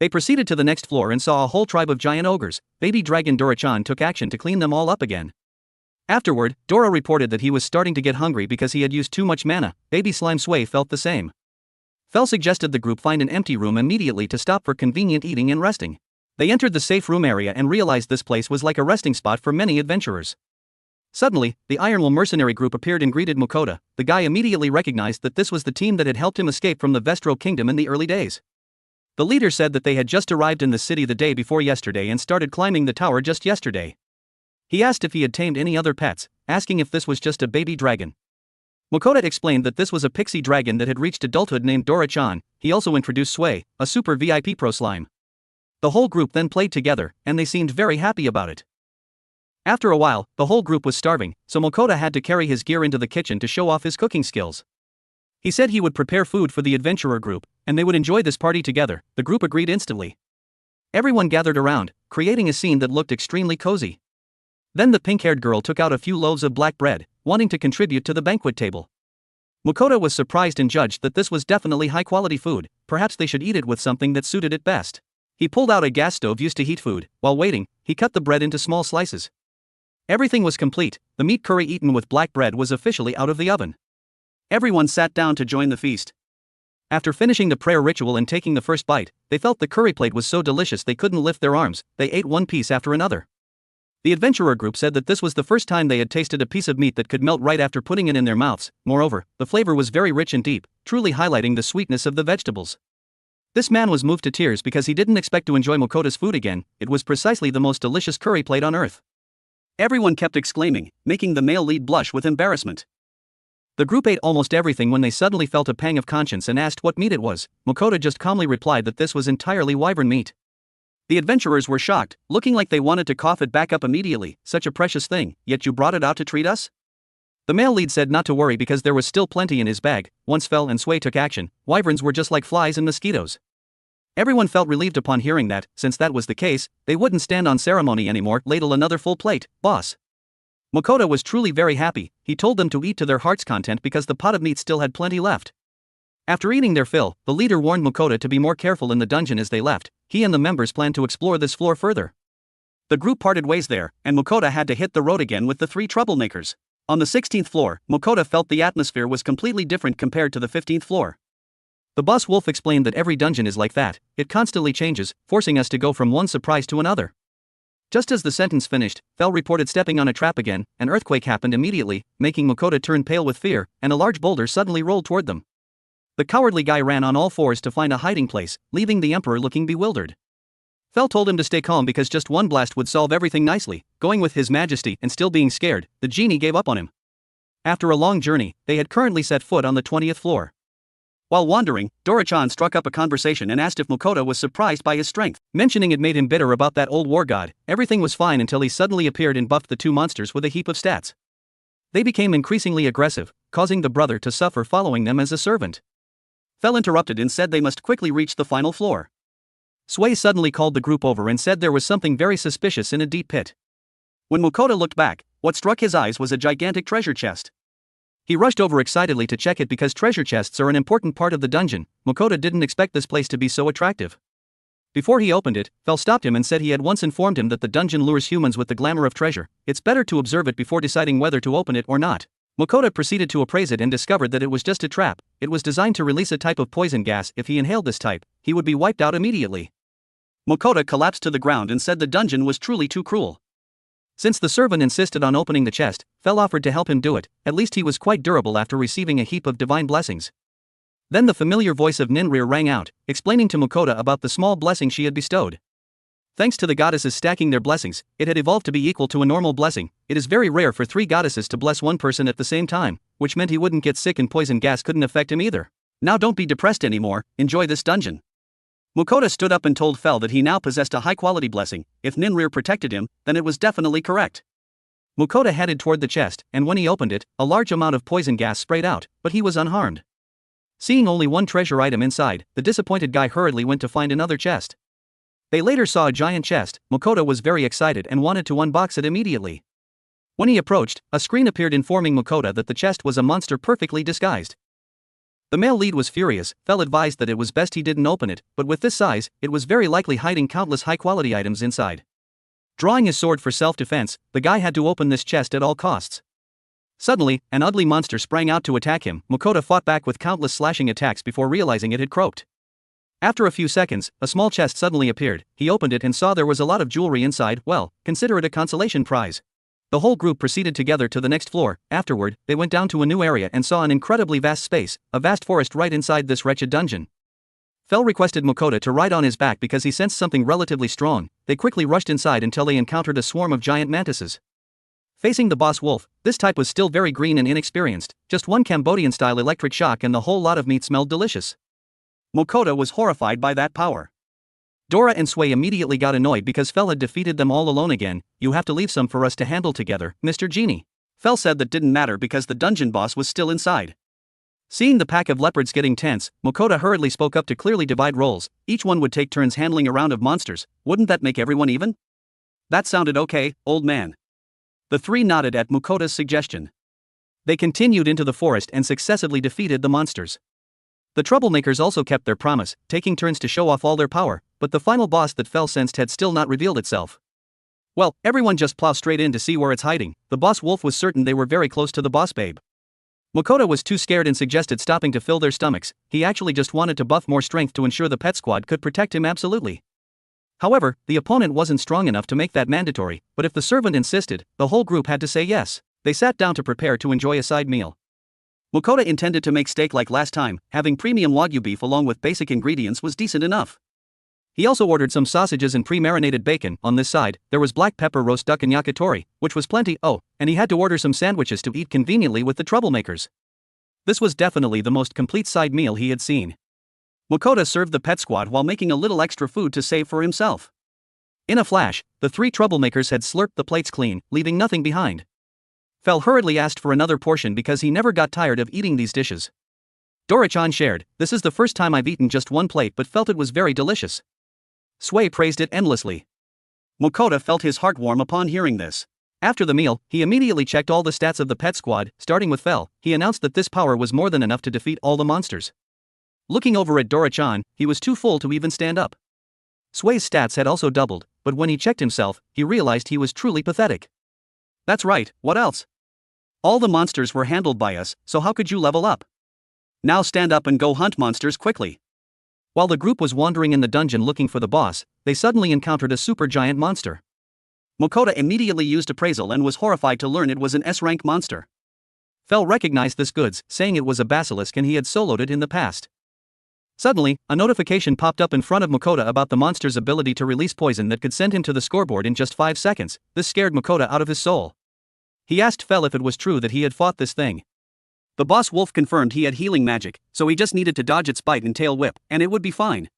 They proceeded to the next floor and saw a whole tribe of giant ogres. Baby dragon Dora-chan took action to clean them all up again. Afterward, Dora reported that he was starting to get hungry because he had used too much mana. Baby slime Sway felt the same. Fel suggested the group find an empty room immediately to stop for convenient eating and resting. They entered the safe room area and realized this place was like a resting spot for many adventurers. Suddenly, the Ironwool mercenary group appeared and greeted Mukoda. The guy immediately recognized that this was the team that had helped him escape from the Vestro Kingdom in the early days. The leader said that they had just arrived in the city the day before yesterday and started climbing the tower just yesterday. He asked if he had tamed any other pets, asking if this was just a baby dragon. Mukoda explained that this was a pixie dragon that had reached adulthood named Dora-chan. He also introduced Sway, a super VIP pro slime. The whole group then played together, and they seemed very happy about it. After a while, the whole group was starving, so Mukoda had to carry his gear into the kitchen to show off his cooking skills. He said he would prepare food for the adventurer group, and they would enjoy this party together. The group agreed instantly. Everyone gathered around, creating a scene that looked extremely cozy. Then the pink-haired girl took out a few loaves of black bread, wanting to contribute to the banquet table. Mukoda was surprised and judged that this was definitely high-quality food. Perhaps they should eat it with something that suited it best. He pulled out a gas stove used to heat food. While waiting, he cut the bread into small slices. Everything was complete. The meat curry eaten with black bread was officially out of the oven. Everyone sat down to join the feast. After finishing the prayer ritual and taking the first bite, they felt the curry plate was so delicious they couldn't lift their arms. They ate one piece after another. The adventurer group said that this was the first time they had tasted a piece of meat that could melt right after putting it in their mouths. Moreover, the flavor was very rich and deep, truly highlighting the sweetness of the vegetables. This man was moved to tears because he didn't expect to enjoy Mukoda's food again. It was precisely the most delicious curry plate on earth. Everyone kept exclaiming, making the male lead blush with embarrassment. The group ate almost everything when they suddenly felt a pang of conscience and asked what meat it was. Mukoda just calmly replied that this was entirely wyvern meat. The adventurers were shocked, looking like they wanted to cough it back up immediately. Such a precious thing, yet you brought it out to treat us? The male lead said not to worry because there was still plenty in his bag. Once Fel and Sway took action, wyverns were just like flies and mosquitoes. Everyone felt relieved upon hearing that. Since that was the case, they wouldn't stand on ceremony anymore. Ladle another full plate, boss. Mukoda was truly very happy. He told them to eat to their heart's content because the pot of meat still had plenty left. After eating their fill, the leader warned Mukoda to be more careful in the dungeon as they left. He and the members planned to explore this floor further. The group parted ways there, and Mukoda had to hit the road again with the three troublemakers. On the 16th floor, Mukoda felt the atmosphere was completely different compared to the 15th floor. The boss wolf explained that every dungeon is like that, it constantly changes, forcing us to go from one surprise to another. Just as the sentence finished, Fel reported stepping on a trap again. An earthquake happened immediately, making Mukoda turn pale with fear, and a large boulder suddenly rolled toward them. The cowardly guy ran on all fours to find a hiding place, leaving the emperor looking bewildered. Fel told him to stay calm because just one blast would solve everything nicely. Going with his majesty and still being scared, the genie gave up on him. After a long journey, they had currently set foot on the 20th floor. While wandering, Dora-chan struck up a conversation and asked if Mukoda was surprised by his strength. Mentioning it made him bitter about that old war god. Everything was fine until he suddenly appeared and buffed the two monsters with a heap of stats. They became increasingly aggressive, causing the brother to suffer following them as a servant. Fel interrupted and said they must quickly reach the final floor. Sway suddenly called the group over and said there was something very suspicious in a deep pit. When Mukoda looked back, what struck his eyes was a gigantic treasure chest. He rushed over excitedly to check it because treasure chests are an important part of the dungeon. Mukoda didn't expect this place to be so attractive. Before he opened it, Fel stopped him and said he had once informed him that the dungeon lures humans with the glamour of treasure. It's better to observe it before deciding whether to open it or not. Mukoda proceeded to appraise it and discovered that it was just a trap. It was designed to release a type of poison gas. If he inhaled this type, he would be wiped out immediately. Mukoda collapsed to the ground and said the dungeon was truly too cruel. Since the servant insisted on opening the chest, Fel offered to help him do it. At least he was quite durable after receiving a heap of divine blessings. Then the familiar voice of Ninrir rang out, explaining to Mukoda about the small blessing she had bestowed. Thanks to the goddesses stacking their blessings, it had evolved to be equal to a normal blessing. It is very rare for 3 goddesses to bless one person at the same time, which meant he wouldn't get sick and poison gas couldn't affect him either. Now don't be depressed anymore, enjoy this dungeon. Mukoda stood up and told Fel that he now possessed a high-quality blessing. If Ninrir protected him, then it was definitely correct. Mukoda headed toward the chest, and when he opened it, a large amount of poison gas sprayed out, but he was unharmed. Seeing only one treasure item inside, the disappointed guy hurriedly went to find another chest. They later saw a giant chest. Mukoda was very excited and wanted to unbox it immediately. When he approached, a screen appeared informing Mukoda that the chest was a monster perfectly disguised. The male lead was furious. Fel advised that it was best he didn't open it, but with this size, it was very likely hiding countless high-quality items inside. Drawing his sword for self-defense, the guy had to open this chest at all costs. Suddenly, an ugly monster sprang out to attack him. Mukoda fought back with countless slashing attacks before realizing it had croaked. After a few seconds, a small chest suddenly appeared. He opened it and saw there was a lot of jewelry inside. Well, consider it a consolation prize. The whole group proceeded together to the next floor. Afterward, they went down to a new area and saw an incredibly vast space, a vast forest right inside this wretched dungeon. Fel requested Mukoda to ride on his back because he sensed something relatively strong. They quickly rushed inside until they encountered a swarm of giant mantises. Facing the boss wolf, this type was still very green and inexperienced. Just one Cambodian-style electric shock and the whole lot of meat smelled delicious. Mukoda was horrified by that power. Dora and Sway immediately got annoyed because Fel had defeated them all alone again. You have to leave some for us to handle together, Mr. Genie. Fel said that didn't matter because the dungeon boss was still inside. Seeing the pack of leopards getting tense, Mukoda hurriedly spoke up to clearly divide roles. Each one would take turns handling a round of monsters. Wouldn't that make everyone even? That sounded okay, old man. The 3 nodded at Mukoda's suggestion. They continued into the forest and successively defeated the monsters. The troublemakers also kept their promise, taking turns to show off all their power, but the final boss that Fel sensed had still not revealed itself. Well, everyone just plow straight in to see where it's hiding. The boss wolf was certain they were very close to the boss babe. Mukoda was too scared and suggested stopping to fill their stomachs. He actually just wanted to buff more strength to ensure the pet squad could protect him absolutely. However, the opponent wasn't strong enough to make that mandatory, but if the servant insisted, the whole group had to say yes. They sat down to prepare to enjoy a side meal. Mukoda intended to make steak like last time. Having premium Wagyu beef along with basic ingredients was decent enough. He also ordered some sausages and pre-marinated bacon. On this side, there was black pepper roast duck and yakitori, which was plenty. Oh, and he had to order some sandwiches to eat conveniently with the troublemakers. This was definitely the most complete side meal he had seen. Mukoda served the pet squad while making a little extra food to save for himself. In a flash, the 3 troublemakers had slurped the plates clean, leaving nothing behind. Fel hurriedly asked for another portion because he never got tired of eating these dishes. Dora-chan shared, this is the first time I've eaten just one plate but felt it was very delicious. Sway praised it endlessly. Mukoda felt his heart warm upon hearing this. After the meal, he immediately checked all the stats of the pet squad. Starting with Fel, he announced that this power was more than enough to defeat all the monsters. Looking over at Dora-chan, he was too full to even stand up. Sway's stats had also doubled, but when he checked himself, he realized he was truly pathetic. That's right, what else? All the monsters were handled by us, so how could you level up? Now stand up and go hunt monsters quickly. While the group was wandering in the dungeon looking for the boss, they suddenly encountered a supergiant monster. Mukoda immediately used appraisal and was horrified to learn it was an S-rank monster. Fel recognized this goods, saying it was a basilisk and he had soloed it in the past. Suddenly, a notification popped up in front of Mukoda about the monster's ability to release poison that could send him to the scoreboard in just 5 seconds. This scared Mukoda out of his soul. He asked Fel if it was true that he had fought this thing. The boss wolf confirmed he had healing magic, so he just needed to dodge its bite and tail whip, and it would be fine.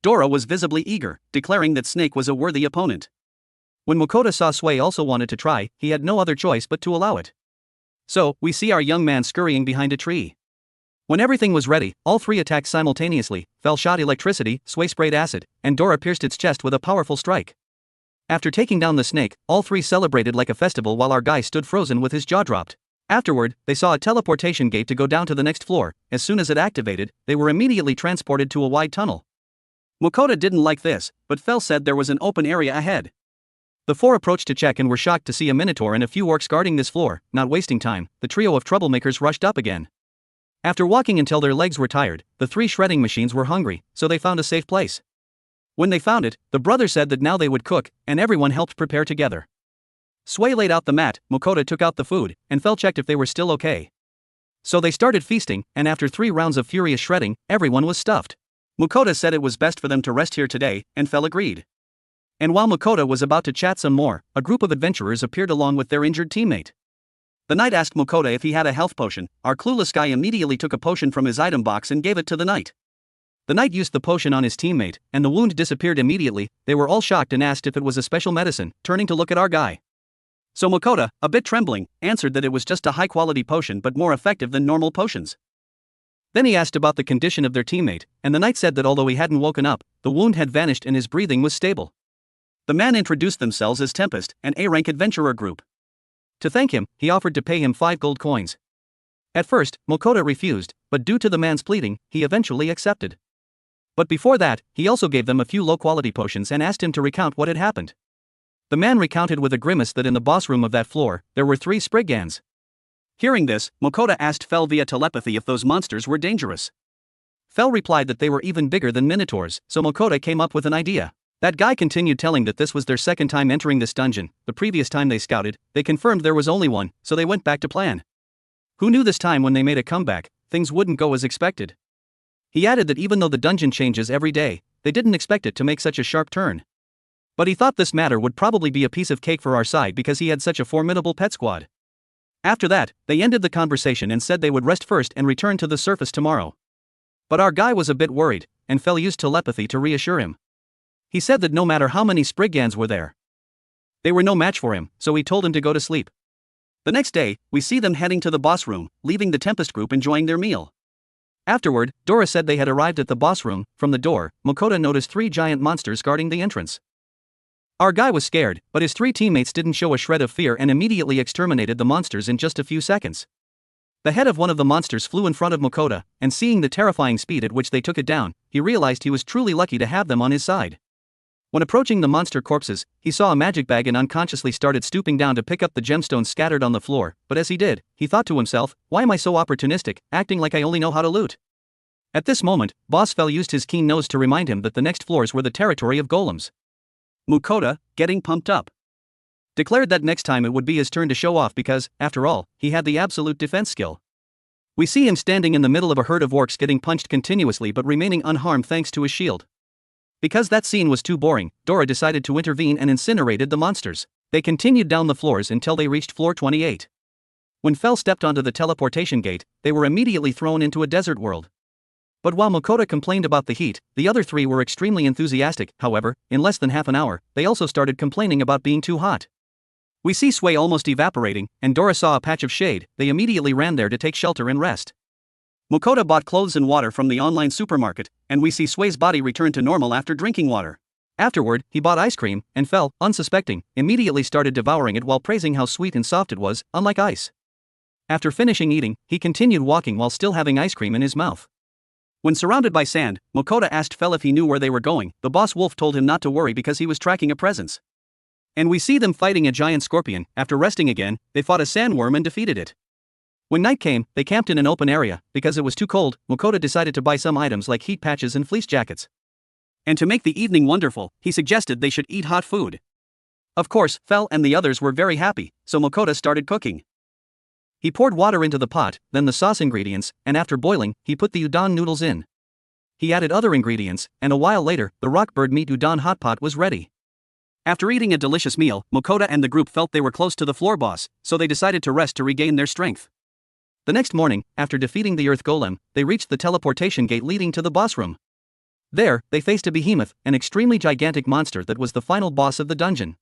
Dora was visibly eager, declaring that Snake was a worthy opponent. When Mukoda saw Sway also wanted to try, he had no other choice but to allow it. So, we see our young man scurrying behind a tree. When everything was ready, all three attacked simultaneously. Fel shot electricity, Sway sprayed acid, and Dora pierced its chest with a powerful strike. After taking down the snake, all three celebrated like a festival while our guy stood frozen with his jaw dropped. Afterward, they saw a teleportation gate to go down to the next floor. As soon as it activated, they were immediately transported to a wide tunnel. Mukoda didn't like this, but Fel said there was an open area ahead. The four approached to check and were shocked to see a minotaur and a few orcs guarding this floor. Not wasting time, the trio of troublemakers rushed up again. After walking until their legs were tired, the three shredding machines were hungry, so they found a safe place. When they found it, the brothers said that now they would cook, and everyone helped prepare together. Sway laid out the mat, Mukoda took out the food, and Fel checked if they were still okay. So they started feasting, and after 3 rounds of furious shredding, everyone was stuffed. Mukoda said it was best for them to rest here today, and Fel agreed. And while Mukoda was about to chat some more, a group of adventurers appeared along with their injured teammate. The knight asked Mukoda if he had a health potion. Our clueless guy immediately took a potion from his item box and gave it to the knight. The knight used the potion on his teammate, and the wound disappeared immediately. They were all shocked and asked if it was a special medicine, turning to look at our guy. So Mukoda, a bit trembling, answered that it was just a high-quality potion but more effective than normal potions. Then he asked about the condition of their teammate, and the knight said that although he hadn't woken up, the wound had vanished and his breathing was stable. The man introduced themselves as Tempest, an A-rank adventurer group. To thank him, he offered to pay him 5 gold coins. At first, Mukoda refused, but due to the man's pleading, he eventually accepted. But before that, he also gave them a few low-quality potions and asked him to recount what had happened. The man recounted with a grimace that in the boss room of that floor, there were 3 Spriggans. Hearing this, Mukoda asked Fel via telepathy if those monsters were dangerous. Fel replied that they were even bigger than minotaurs, so Mukoda came up with an idea. That guy continued telling that this was their second time entering this dungeon. The previous time they scouted, they confirmed there was only one, so they went back to plan. Who knew this time when they made a comeback, things wouldn't go as expected. He added that even though the dungeon changes every day, they didn't expect it to make such a sharp turn. But he thought this matter would probably be a piece of cake for our side because he had such a formidable pet squad. After that, they ended the conversation and said they would rest first and return to the surface tomorrow. But our guy was a bit worried, and Fel used telepathy to reassure him. He said that no matter how many Spriggans were there, they were no match for him, so he told him to go to sleep. The next day, we see them heading to the boss room, leaving the Tempest group enjoying their meal. Afterward, Dora said they had arrived at the boss room. From the door, Mukoda noticed 3 giant monsters guarding the entrance. Our guy was scared, but his 3 teammates didn't show a shred of fear and immediately exterminated the monsters in just a few seconds. The head of one of the monsters flew in front of Mukoda, and seeing the terrifying speed at which they took it down, he realized he was truly lucky to have them on his side. When approaching the monster corpses, he saw a magic bag and unconsciously started stooping down to pick up the gemstones scattered on the floor, but as he did, he thought to himself, why am I so opportunistic, acting like I only know how to loot? At this moment, Boss Fel used his keen nose to remind him that the next floors were the territory of golems. Mukoda, getting pumped up, declared that next time it would be his turn to show off because, after all, he had the absolute defense skill. We see him standing in the middle of a herd of orcs getting punched continuously but remaining unharmed thanks to his shield. Because that scene was too boring, Dora decided to intervene and incinerated the monsters. They continued down the floors until they reached floor 28. When Fel stepped onto the teleportation gate, they were immediately thrown into a desert world. But while Mukoda complained about the heat, the other 3 were extremely enthusiastic. However, in less than half an hour, they also started complaining about being too hot. We see Sway almost evaporating, and Dora saw a patch of shade. They immediately ran there to take shelter and rest. Mukoda bought clothes and water from the online supermarket, and we see Sway's body return to normal after drinking water. Afterward, he bought ice cream, and Fel, unsuspecting, immediately started devouring it while praising how sweet and soft it was, unlike ice. After finishing eating, he continued walking while still having ice cream in his mouth. When surrounded by sand, Mukoda asked Fel if he knew where they were going. The boss wolf told him not to worry because he was tracking a presence. And we see them fighting a giant scorpion. After resting again, they fought a sandworm and defeated it. When night came, they camped in an open area. Because it was too cold, Mukoda decided to buy some items like heat patches and fleece jackets. And to make the evening wonderful, he suggested they should eat hot food. Of course, Fel and the others were very happy, so Mukoda started cooking. He poured water into the pot, then the sauce ingredients, and after boiling, he put the udon noodles in. He added other ingredients, and a while later, the rockbird meat udon hot pot was ready. After eating a delicious meal, Mukoda and the group felt they were close to the floor boss, so they decided to rest to regain their strength. The next morning, after defeating the earth golem, they reached the teleportation gate leading to the boss room. There, they faced a behemoth, an extremely gigantic monster that was the final boss of the dungeon.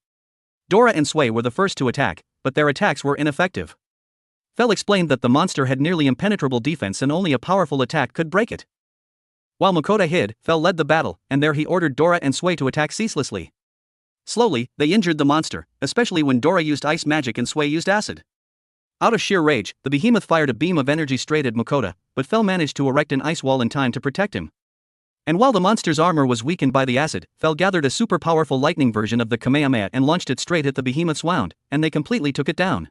Dora and Sway were the first to attack, but their attacks were ineffective. Fel explained that the monster had nearly impenetrable defense and only a powerful attack could break it. While Mukoda hid, Fel led the battle, and there he ordered Dora and Sway to attack ceaselessly. Slowly, they injured the monster, especially when Dora used ice magic and Sway used acid. Out of sheer rage, the behemoth fired a beam of energy straight at Mukoda, but Fel managed to erect an ice wall in time to protect him. And while the monster's armor was weakened by the acid, Fel gathered a super powerful lightning version of the Kamehameha and launched it straight at the behemoth's wound, and they completely took it down.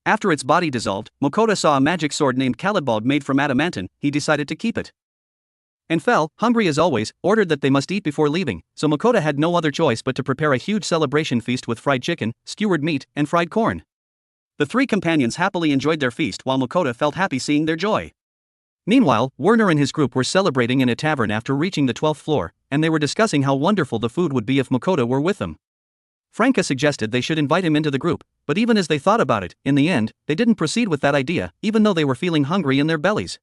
After its body dissolved, Mukoda saw a magic sword named Kalidbald made from adamantine. He decided to keep it. And Fel, hungry as always, ordered that they must eat before leaving, so Mukoda had no other choice but to prepare a huge celebration feast with fried chicken, skewered meat, and fried corn. The three companions happily enjoyed their feast while Mukoda felt happy seeing their joy. Meanwhile, Werner and his group were celebrating in a tavern after reaching the 12th floor, and they were discussing how wonderful the food would be if Mukoda were with them. Franca suggested they should invite him into the group, but even as they thought about it, in the end, they didn't proceed with that idea, even though they were feeling hungry in their bellies.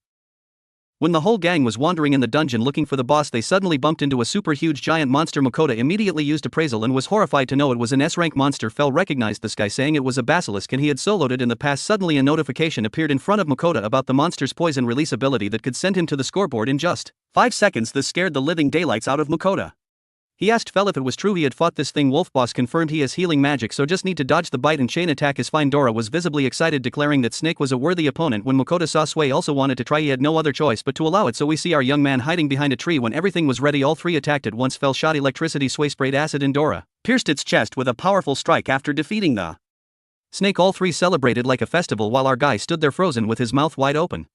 When the whole gang was wandering in the dungeon looking for the boss, they suddenly bumped into a super huge giant monster. Mukoda immediately used appraisal and was horrified to know it was an S-rank monster. Fel recognized this guy, saying it was a basilisk and he had soloed it in the past. Suddenly a notification appeared in front of Mukoda about the monster's poison release ability that could send him to the scoreboard in just 5 seconds. This scared the living daylights out of Mukoda. He asked Fel if it was true he had fought this thing. Wolf Boss confirmed he has healing magic, so just need to dodge the bite and chain attack is fine. Dora was visibly excited, declaring that Snake was a worthy opponent. When Mukoda saw Sway also wanted to try, he had no other choice but to allow it, so we see our young man hiding behind a tree. When everything was ready, all three attacked at once. Fel shot electricity, Sway sprayed acid, and Dora pierced its chest with a powerful strike after defeating the Snake. All three celebrated like a festival while our guy stood there frozen with his mouth wide open.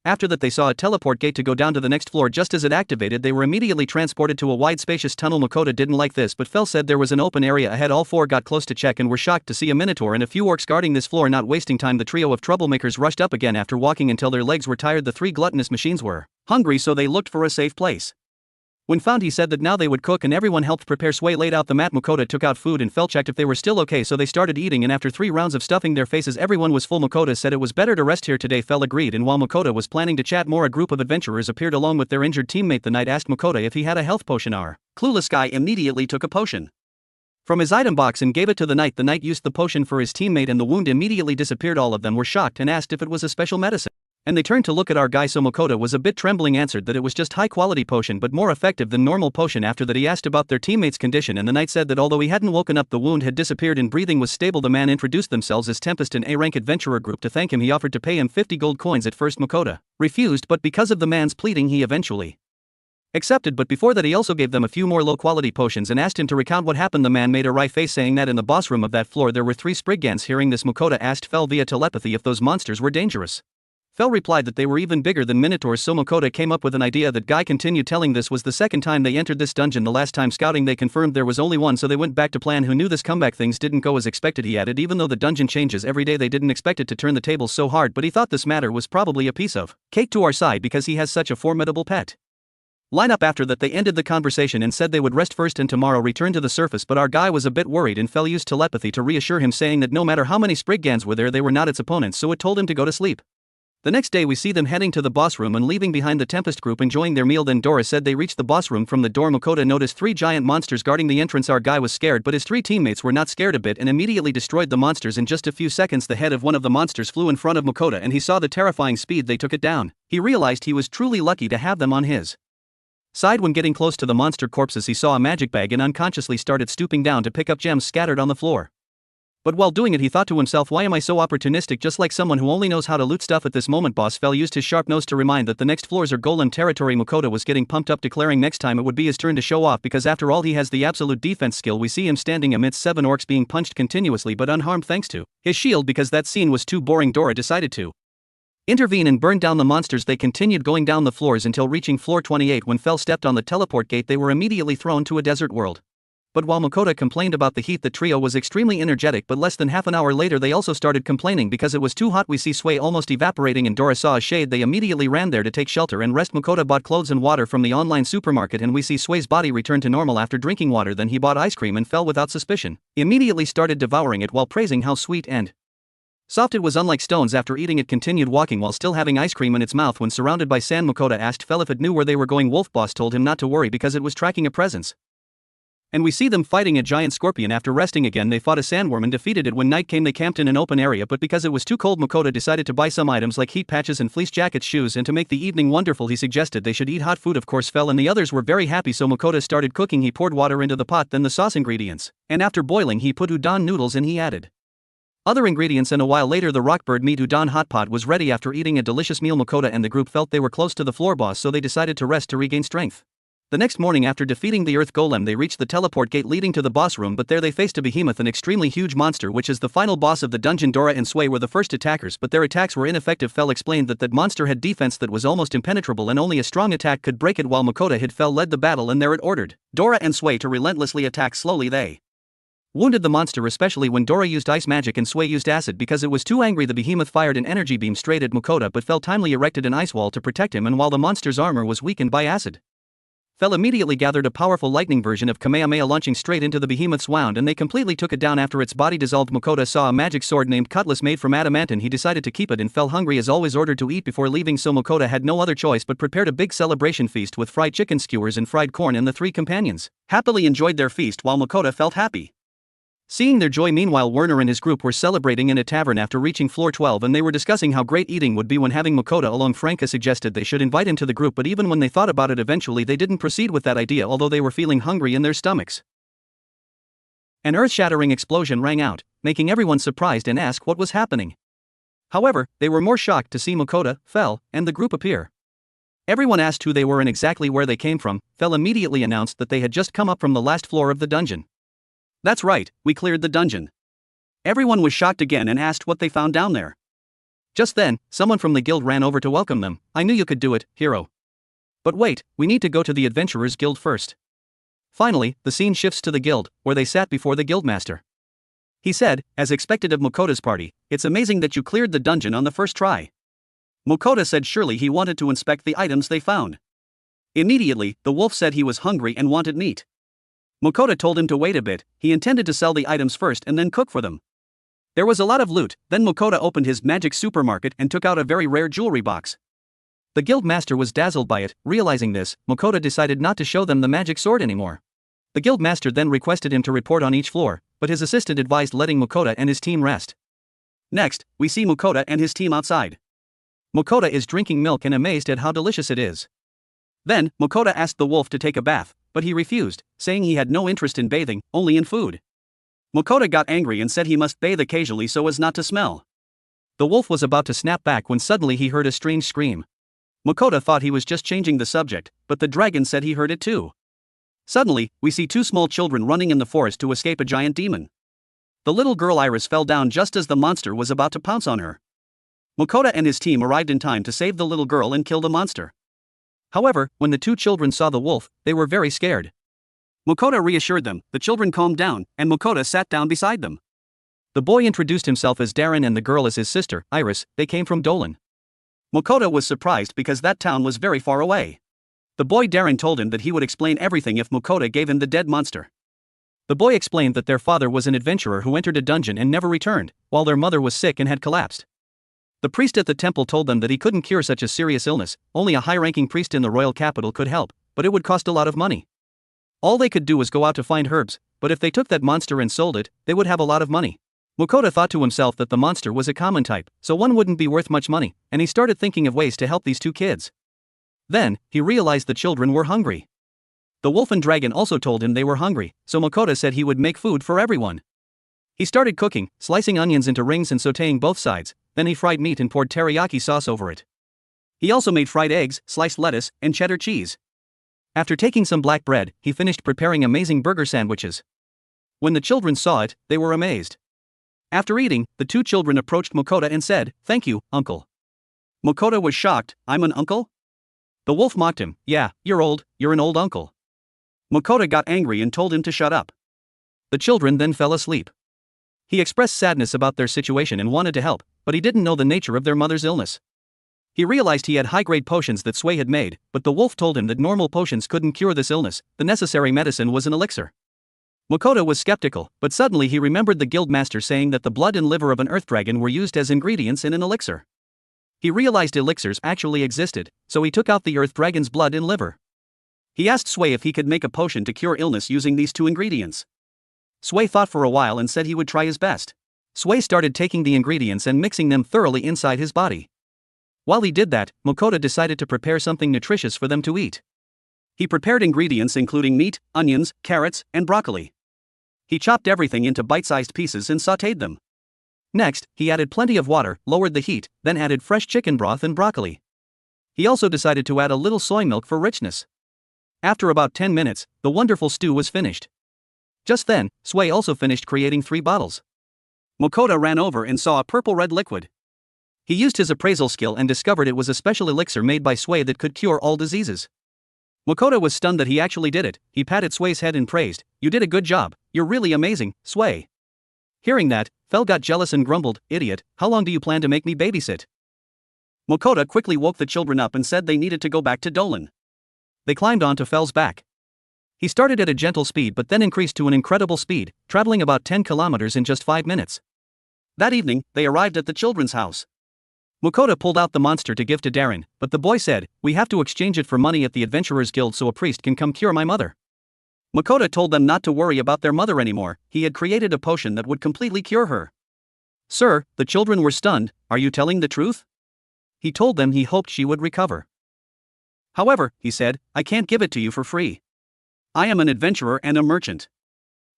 After that, they saw a teleport gate to go down to the next floor. Just as it activated, they were immediately transported to a wide spacious tunnel. Mukoda didn't like this, but Fel said there was an open area ahead. All four got close to check and were shocked to see a minotaur and a few orcs guarding this floor. Not wasting time, the trio of troublemakers rushed up again. After walking until their legs were tired, the three gluttonous machines were hungry, so they looked for a safe place. When found, he said that now they would cook, and everyone helped prepare. Sway laid out the mat. Mukoda took out food and Fel checked if they were still okay, so they started eating, and after 3 rounds of stuffing their faces, everyone was full. Mukoda said it was better to rest here today. Fel agreed, and while Mukoda was planning to chat more, a group of adventurers appeared along with their injured teammate. The knight asked Mukoda if he had a health potion. Our clueless guy immediately took a potion from his item box and gave it to the knight. The knight used the potion for his teammate and the wound immediately disappeared. All of them were shocked and asked if it was a special medicine. And they turned to look at our guy, so Mukoda was a bit trembling, answered that it was just high quality potion but more effective than normal potion. After that, he asked about their teammate's condition, and the knight said that although he hadn't woken up, the wound had disappeared and breathing was stable. The man introduced themselves as Tempest, an A-rank adventurer group. To thank him, he offered to pay him 50 gold coins. At first Mukoda refused, but because of the man's pleading he eventually accepted. But before that, he also gave them a few more low quality potions and asked him to recount what happened. The man made a wry face, saying that in the boss room of that floor there were 3 Spriggans. Hearing this, Mukoda asked Fel via telepathy if those monsters were dangerous. Fel replied that they were even bigger than minotaurs, so Mukoda came up with an idea. That guy continued telling this was the second time they entered this dungeon. The last time scouting they confirmed there was only one, so they went back to plan. Who knew this comeback? Things didn't go as expected, he added. Even though the dungeon changes every day, they didn't expect it to turn the tables so hard, but he thought this matter was probably a piece of cake to our side because he has such a formidable pet lineup. After that, they ended the conversation and said they would rest first and tomorrow return to the surface, but our guy was a bit worried and Fel used telepathy to reassure him, saying that no matter how many Spriggans were there, they were not its opponents, so it told him to go to sleep. The next day we see them heading to the boss room and leaving behind the Tempest group enjoying their meal. Then Dora said they reached the boss room. From the door, Mukoda noticed 3 giant monsters guarding the entrance. Our guy was scared, but his 3 teammates were not scared a bit and immediately destroyed the monsters. In just a few seconds, the head of one of the monsters flew in front of Mukoda and he saw the terrifying speed they took it down. He realized he was truly lucky to have them on his side. When getting close to the monster corpses, he saw a magic bag and unconsciously started stooping down to pick up gems scattered on the floor. But while doing it, he thought to himself, why am I so opportunistic, just like someone who only knows how to loot stuff. At this moment, Boss Fel used his sharp nose to remind that the next floors are golem territory. Mukoda was getting pumped up, declaring next time it would be his turn to show off, because after all he has the absolute defense skill. We see him standing amidst 7 orcs being punched continuously but unharmed thanks to his shield. Because that scene was too boring, Dora decided to intervene and burn down the monsters. They continued going down the floors until reaching floor 28. When Fell stepped on the teleport gate, they were immediately thrown to a desert world. But while Mukoda complained about the heat, the trio was extremely energetic. But less than half an hour later they also started complaining because it was too hot. We see Sway almost evaporating and Dora saw a shade. They immediately ran there to take shelter and rest. Mukoda bought clothes and water from the online supermarket, and we see Sway's body return to normal after drinking water. Then he bought ice cream and Fell, without suspicion, immediately started devouring it while praising how sweet and soft it was. Unlike stones, after eating it continued walking while still having ice cream in its mouth. When surrounded by sand, Mukoda asked Fell if it knew where they were going. Wolf Boss told him not to worry because it was tracking a presence. And we see them fighting a giant scorpion. After resting again, they fought a sandworm and defeated it. When night came they camped in an open area, but because it was too cold, Mukoda decided to buy some items like heat patches and fleece jackets, shoes, and to make the evening wonderful he suggested they should eat hot food. Of course Fell and the others were very happy, so Mukoda started cooking. He poured water into the pot, then the sauce ingredients, and after boiling he put udon noodles in. He added other ingredients, and a while later the rockbird meat udon hot pot was ready. After eating a delicious meal, Mukoda and the group felt they were close to the floor boss, so they decided to rest to regain strength. The next morning, after defeating the earth golem, they reached the teleport gate leading to the boss room, but there they faced a behemoth, an extremely huge monster which is the final boss of the dungeon. Dora and Sway were the first attackers, but their attacks were ineffective. Fell explained that monster had defense that was almost impenetrable and only a strong attack could break it. While Mukoda hid, Fell led the battle, and there it ordered Dora and Sway to relentlessly attack. Slowly they wounded the monster, especially when Dora used ice magic and Sway used acid. Because it was too angry, the behemoth fired an energy beam straight at Mukoda, but Fell timely erected an ice wall to protect him, and while the monster's armor was weakened by acid, Fell immediately gathered a powerful lightning version of Kamehameha, launching straight into the behemoth's wound, and they completely took it down. After its body dissolved, Mukoda saw a magic sword named Cutlass made from adamantine. He decided to keep it, and Fell, hungry as always, ordered to eat before leaving, so Mukoda had no other choice but prepared a big celebration feast with fried chicken skewers and fried corn, and the three companions happily enjoyed their feast while Mukoda felt happy seeing their joy. Meanwhile, Werner and his group were celebrating in a tavern after reaching floor 12, and they were discussing how great eating would be when having Mukoda along. Franca suggested they should invite him to the group, but even when they thought about it, eventually they didn't proceed with that idea, although they were feeling hungry in their stomachs. An earth-shattering explosion rang out, making everyone surprised and ask what was happening. However, they were more shocked to see Mukoda, Fell, and the group appear. Everyone asked who they were and exactly where they came from. Fell immediately announced that they had just come up from the last floor of the dungeon. That's right, we cleared the dungeon. Everyone was shocked again and asked what they found down there. Just then, someone from the guild ran over to welcome them. I knew you could do it, hero. But wait, we need to go to the Adventurers Guild first. Finally, the scene shifts to the guild, where they sat before the guildmaster. He said, as expected of Mukoda's party, it's amazing that you cleared the dungeon on the first try. Mukoda said surely he wanted to inspect the items they found. Immediately, the wolf said he was hungry and wanted meat. Mukoda told him to wait a bit. He intended to sell the items first and then cook for them. There was a lot of loot. Then Mukoda opened his magic supermarket and took out a very rare jewelry box. The guild master was dazzled by it. Realizing this, Mukoda decided not to show them the magic sword anymore. The guild master then requested him to report on each floor, but his assistant advised letting Mukoda and his team rest. Next, we see Mukoda and his team outside. Mukoda is drinking milk and amazed at how delicious it is. Then, Mukoda asked the wolf to take a bath, but he refused, saying he had no interest in bathing, only in food. Mukoda got angry and said he must bathe occasionally so as not to smell. The wolf was about to snap back when suddenly he heard a strange scream. Mukoda thought he was just changing the subject, but the dragon said he heard it too. Suddenly, we see two small children running in the forest to escape a giant demon. The little girl Iris fell down just as the monster was about to pounce on her. Mukoda and his team arrived in time to save the little girl and kill the monster. However, when the two children saw the wolf, they were very scared. Mukoda reassured them, the children calmed down, and Mukoda sat down beside them. The boy introduced himself as Darren and the girl as his sister, Iris. They came from Dolan. Mukoda was surprised because that town was very far away. The boy Darren told him that he would explain everything if Mukoda gave him the dead monster. The boy explained that their father was an adventurer who entered a dungeon and never returned, while their mother was sick and had collapsed. The priest at the temple told them that he couldn't cure such a serious illness, only a high-ranking priest in the royal capital could help, but it would cost a lot of money. All they could do was go out to find herbs, but if they took that monster and sold it, they would have a lot of money. Mukoda thought to himself that the monster was a common type, so one wouldn't be worth much money, and he started thinking of ways to help these two kids. Then, he realized the children were hungry. The wolf and dragon also told him they were hungry, so Mukoda said he would make food for everyone. He started cooking, slicing onions into rings and sautéing both sides, then he fried meat and poured teriyaki sauce over it. He also made fried eggs, sliced lettuce, and cheddar cheese. After taking some black bread, he finished preparing amazing burger sandwiches. When the children saw it, they were amazed. After eating, the two children approached Mukoda and said, "Thank you, uncle." Mukoda was shocked. I'm an uncle? The wolf mocked him. Yeah, you're old, you're an old uncle. Mukoda got angry and told him to shut up. The children then fell asleep. He expressed sadness about their situation and wanted to help, but he didn't know the nature of their mother's illness. He realized he had high-grade potions that Sui had made, but the wolf told him that normal potions couldn't cure this illness, the necessary medicine was an elixir. Mukoda was skeptical, but suddenly he remembered the guild master saying that the blood and liver of an earth dragon were used as ingredients in an elixir. He realized elixirs actually existed, so he took out the earth dragon's blood and liver. He asked Sui if he could make a potion to cure illness using these two ingredients. Sui thought for a while and said he would try his best. Sui started taking the ingredients and mixing them thoroughly inside his body. While he did that, Mukoda decided to prepare something nutritious for them to eat. He prepared ingredients including meat, onions, carrots, and broccoli. He chopped everything into bite-sized pieces and sautéed them. Next, he added plenty of water, lowered the heat, then added fresh chicken broth and broccoli. He also decided to add a little soy milk for richness. After about 10 minutes, the wonderful stew was finished. Just then, Sui also finished creating 3 bottles. Mukoda ran over and saw a purple-red liquid. He used his appraisal skill and discovered it was a special elixir made by Sui that could cure all diseases. Mukoda was stunned that he actually did it. He patted Sui's head and praised, "You did a good job, you're really amazing, Sui." Hearing that, Fel got jealous and grumbled, "Idiot, how long do you plan to make me babysit?" Mukoda quickly woke the children up and said they needed to go back to Dolan. They climbed onto Fel's back. He started at a gentle speed but then increased to an incredible speed, traveling about 10 kilometers in just 5 minutes. That evening, they arrived at the children's house. Mukoda pulled out the monster to give to Darren, but the boy said, "We have to exchange it for money at the Adventurers Guild so a priest can come cure my mother." Mukoda told them not to worry about their mother anymore, he had created a potion that would completely cure her. "Sir," the children were stunned, "are you telling the truth?" He told them he hoped she would recover. "However," he said, "I can't give it to you for free. I am an adventurer and a merchant.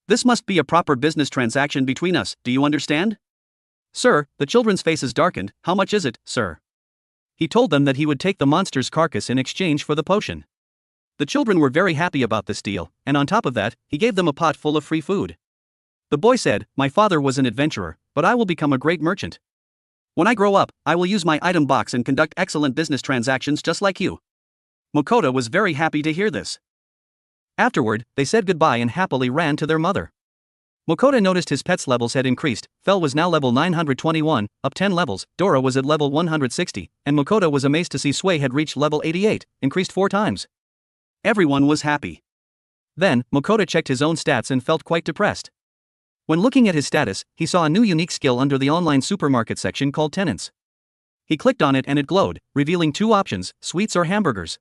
This must be a proper business transaction between us, do you understand?" "Sir," the children's faces darkened, "how much is it, sir?" He told them that he would take the monster's carcass in exchange for the potion. The children were very happy about this deal, and on top of that, he gave them a pot full of free food. The boy said, "My father was an adventurer, but I will become a great merchant. When I grow up, I will use my item box and conduct excellent business transactions just like you." Mukoda was very happy to hear this. Afterward, they said goodbye and happily ran to their mother. Mukoda noticed his pet's levels had increased. Fel was now level 921, up 10 levels, Dora was at level 160, and Mukoda was amazed to see Sui had reached level 88, increased 4 times. Everyone was happy. Then, Mukoda checked his own stats and felt quite depressed. When looking at his status, he saw a new unique skill under the online supermarket section called Tenants. He clicked on it and it glowed, revealing 2 options, sweets or hamburgers.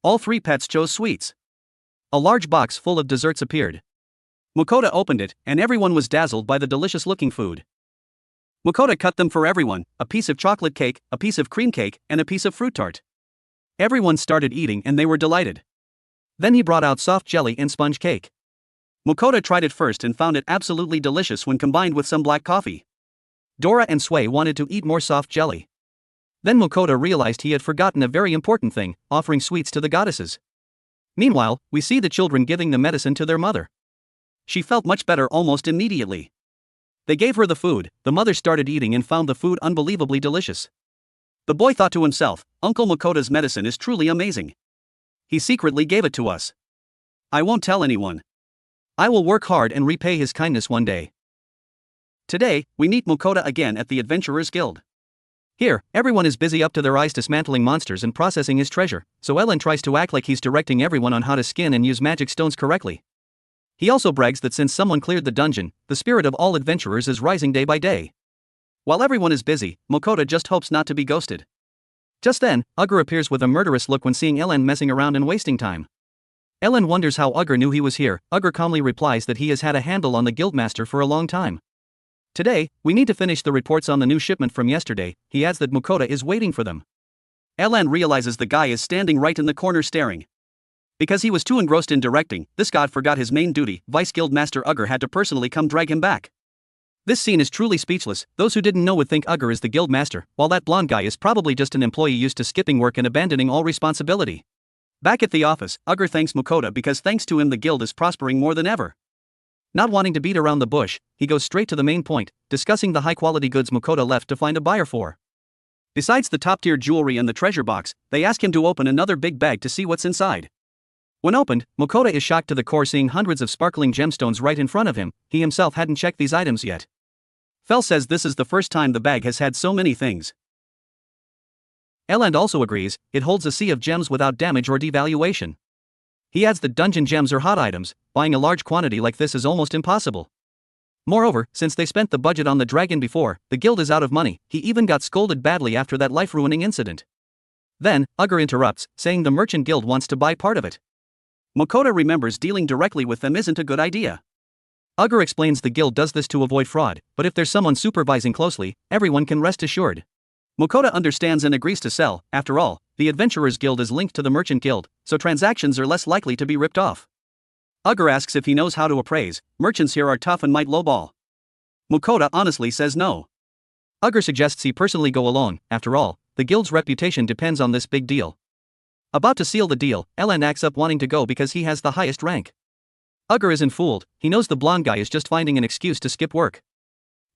All 3 pets chose sweets. A large box full of desserts appeared. Mukoda opened it, and everyone was dazzled by the delicious-looking food. Mukoda cut them for everyone, a piece of chocolate cake, a piece of cream cake, and a piece of fruit tart. Everyone started eating and they were delighted. Then he brought out soft jelly and sponge cake. Mukoda tried it first and found it absolutely delicious when combined with some black coffee. Dora and Sui wanted to eat more soft jelly. Then Mukoda realized he had forgotten a very important thing, offering sweets to the goddesses. Meanwhile, we see the children giving the medicine to their mother. She felt much better almost immediately. They gave her the food, the mother started eating and found the food unbelievably delicious. The boy thought to himself, "Uncle Mukoda's medicine is truly amazing. He secretly gave it to us. I won't tell anyone. I will work hard and repay his kindness one day." Today, we meet Mukoda again at the Adventurers Guild. Here, everyone is busy up to their eyes dismantling monsters and processing his treasure, so Ellen tries to act like he's directing everyone on how to skin and use magic stones correctly. He also brags that since someone cleared the dungeon, the spirit of all adventurers is rising day by day. While everyone is busy, Mukoda just hopes not to be ghosted. Just then, Ugger appears with a murderous look when seeing Ellen messing around and wasting time. Ellen wonders how Ugger knew he was here. Ugger calmly replies that he has had a handle on the guildmaster for a long time. Today, we need to finish the reports on the new shipment from yesterday. He adds that Mukoda is waiting for them. Ellen realizes the guy is standing right in the corner staring. Because he was too engrossed in directing, this god forgot his main duty. Vice Guildmaster Ugger had to personally come drag him back. This scene is truly speechless. Those who didn't know would think Ugger is the guildmaster, while that blonde guy is probably just an employee used to skipping work and abandoning all responsibility. Back at the office, Ugger thanks Mukoda because thanks to him the guild is prospering more than ever. Not wanting to beat around the bush, he goes straight to the main point, discussing the high-quality goods Mukoda left to find a buyer for. Besides the top-tier jewelry and the treasure box, they ask him to open another big bag to see what's inside. When opened, Mukoda is shocked to the core seeing hundreds of sparkling gemstones right in front of him. He himself hadn't checked these items yet. Fel says this is the first time the bag has had so many things. Eland also agrees, it holds a sea of gems without damage or devaluation. He adds that dungeon gems are hot items, buying a large quantity like this is almost impossible. Moreover, since they spent the budget on the dragon before, the guild is out of money. He even got scolded badly after that life-ruining incident. Then, Ugger interrupts, saying the merchant guild wants to buy part of it. Mukoda remembers dealing directly with them isn't a good idea. Ugger explains the guild does this to avoid fraud, but if there's someone supervising closely, everyone can rest assured. Mukoda understands and agrees to sell. After all, the Adventurers Guild is linked to the Merchant Guild, so transactions are less likely to be ripped off. Ugger asks if he knows how to appraise. Merchants here are tough and might lowball. Mukoda honestly says no. Ugger suggests he personally go alone. After all, the guild's reputation depends on this big deal. About to seal the deal, Elan acts up wanting to go because he has the highest rank. Ugger isn't fooled. He knows the blonde guy is just finding an excuse to skip work.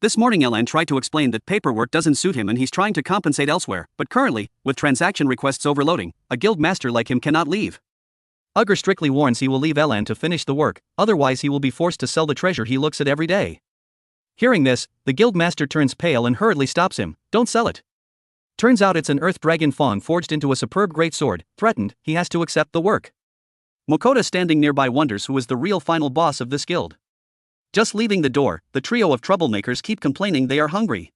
This morning Elan tried to explain that paperwork doesn't suit him and he's trying to compensate elsewhere, but currently, with transaction requests overloading, a guild master like him cannot leave. Ugger strictly warns he will leave Elan to finish the work, otherwise he will be forced to sell the treasure he looks at every day. Hearing this, the guild master turns pale and hurriedly stops him. Don't sell it. Turns out it's an earth dragon fawn forged into a superb great sword. Threatened, he has to accept the work. Mukoda standing nearby wonders who is the real final boss of this guild. Just leaving the door, the trio of troublemakers keep complaining they are hungry.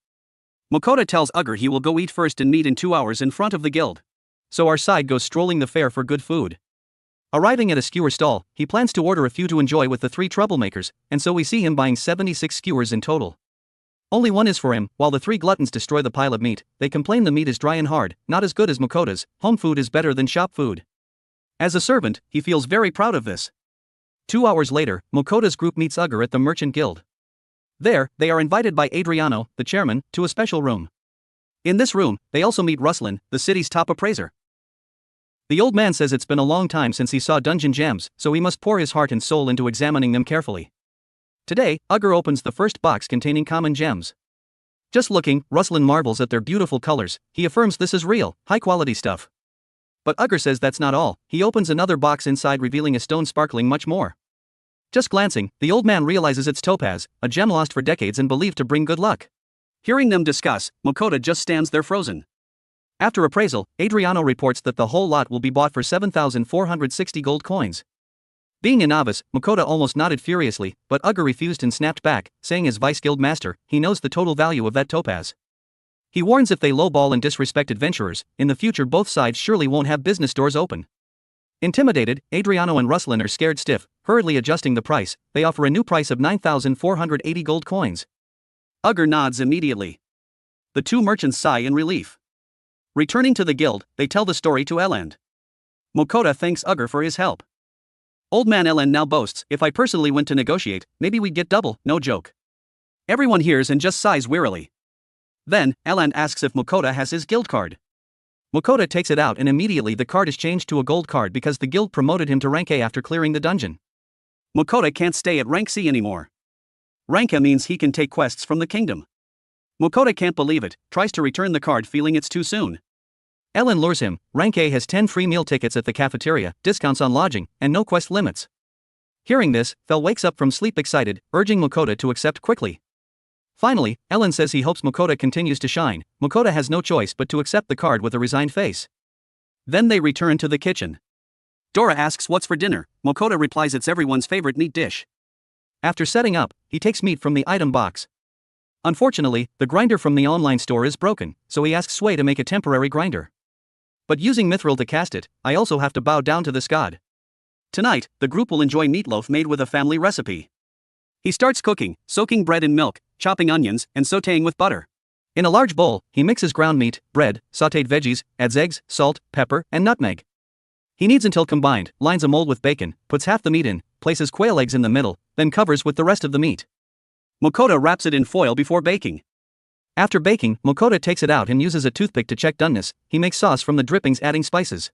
Mukoda tells Ugger he will go eat first and meet in 2 hours in front of the guild. So our side goes strolling the fair for good food. Arriving at a skewer stall, he plans to order a few to enjoy with the 3 troublemakers, and so we see him buying 76 skewers in total. Only one is for him. While the 3 gluttons destroy the pile of meat, they complain the meat is dry and hard, not as good as Mukoda's. Home food is better than shop food. As a servant, he feels very proud of this. 2 hours later, Mukoda's group meets Ugger at the Merchant Guild. There, they are invited by Adriano, the chairman, to a special room. In this room, they also meet Ruslan, the city's top appraiser. The old man says it's been a long time since he saw dungeon gems, so he must pour his heart and soul into examining them carefully. Today, Ugger opens the first box containing common gems. Just looking, Ruslan marvels at their beautiful colors. He affirms this is real, high-quality stuff. But Ugger says that's not all. He opens another box inside revealing a stone sparkling much more. Just glancing, the old man realizes it's topaz, a gem lost for decades and believed to bring good luck. Hearing them discuss, Mukoda just stands there frozen. After appraisal, Adriano reports that the whole lot will be bought for 7,460 gold coins. Being a novice, Mukoda almost nodded furiously, but Ugger refused and snapped back, saying as vice guild master, he knows the total value of that topaz. He warns if they lowball and disrespect adventurers, in the future both sides surely won't have business doors open. Intimidated, Adriano and Ruslan are scared stiff, hurriedly adjusting the price. They offer a new price of 9,480 gold coins. Ugger nods immediately. The 2 merchants sigh in relief. Returning to the guild, they tell the story to Eland. Mukoda thanks Ugger for his help. Old man Eland now boasts, if I personally went to negotiate, maybe we'd get double, no joke. Everyone hears and just sighs wearily. Then, Eland asks if Mukoda has his guild card. Mukoda takes it out and immediately the card is changed to a gold card because the guild promoted him to rank A after clearing the dungeon. Mukoda can't stay at rank C anymore. Rank A means he can take quests from the kingdom. Mukoda can't believe it, tries to return the card feeling it's too soon. Ellen lures him. Rank A has 10 free meal tickets at the cafeteria, discounts on lodging, and no quest limits. Hearing this, Fel wakes up from sleep excited, urging Mukoda to accept quickly. Finally, Ellen says he hopes Mukoda continues to shine. Mukoda has no choice but to accept the card with a resigned face. Then they return to the kitchen. Dora asks what's for dinner. Mukoda replies it's everyone's favorite meat dish. After setting up, he takes meat from the item box. Unfortunately, the grinder from the online store is broken, so he asks Sway to make a temporary grinder. But using mithril to cast it, I also have to bow down to this god. Tonight, the group will enjoy meatloaf made with a family recipe. He starts cooking, soaking bread in milk, chopping onions, and sautéing with butter. In a large bowl, he mixes ground meat, bread, sautéed veggies, adds eggs, salt, pepper, and nutmeg. He kneads until combined, lines a mold with bacon, puts half the meat in, places quail eggs in the middle, then covers with the rest of the meat. Mukoda wraps it in foil before baking. After baking, Mukoda takes it out and uses a toothpick to check doneness. He makes sauce from the drippings adding spices.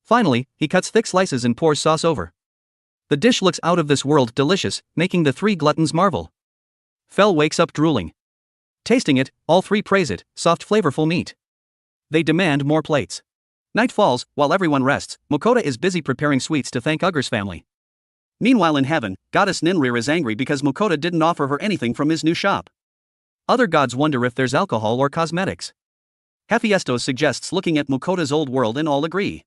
Finally, he cuts thick slices and pours sauce over. The dish looks out of this world delicious, making the 3 gluttons marvel. Fel wakes up drooling. Tasting it, all 3 praise it, soft flavorful meat. They demand more plates. Night falls, while everyone rests, Mukoda is busy preparing sweets to thank Ugger's family. Meanwhile in heaven, goddess Ninrir is angry because Mukoda didn't offer her anything from his new shop. Other gods wonder if there's alcohol or cosmetics. Hephaestus suggests looking at Mukoda's old world and all agree.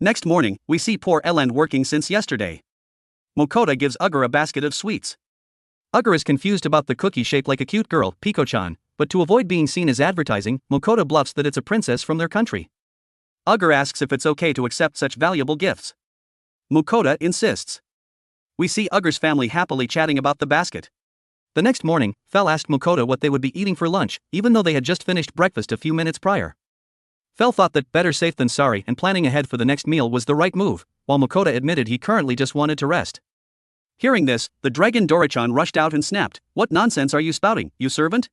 Next morning, we see poor Elend working since yesterday. Mukoda gives Ugger a basket of sweets. Ugger is confused about the cookie shaped like a cute girl, Piko-chan, but to avoid being seen as advertising, Mukoda bluffs that it's a princess from their country. Ugger asks if it's okay to accept such valuable gifts. Mukoda insists. We see Ugger's family happily chatting about the basket. The next morning, Fel asked Mukoda what they would be eating for lunch, even though they had just finished breakfast a few minutes prior. Fel thought that better safe than sorry and planning ahead for the next meal was the right move, while Mukoda admitted he currently just wanted to rest. Hearing this, the dragon Dorichan rushed out and snapped, "What nonsense are you spouting, you servant?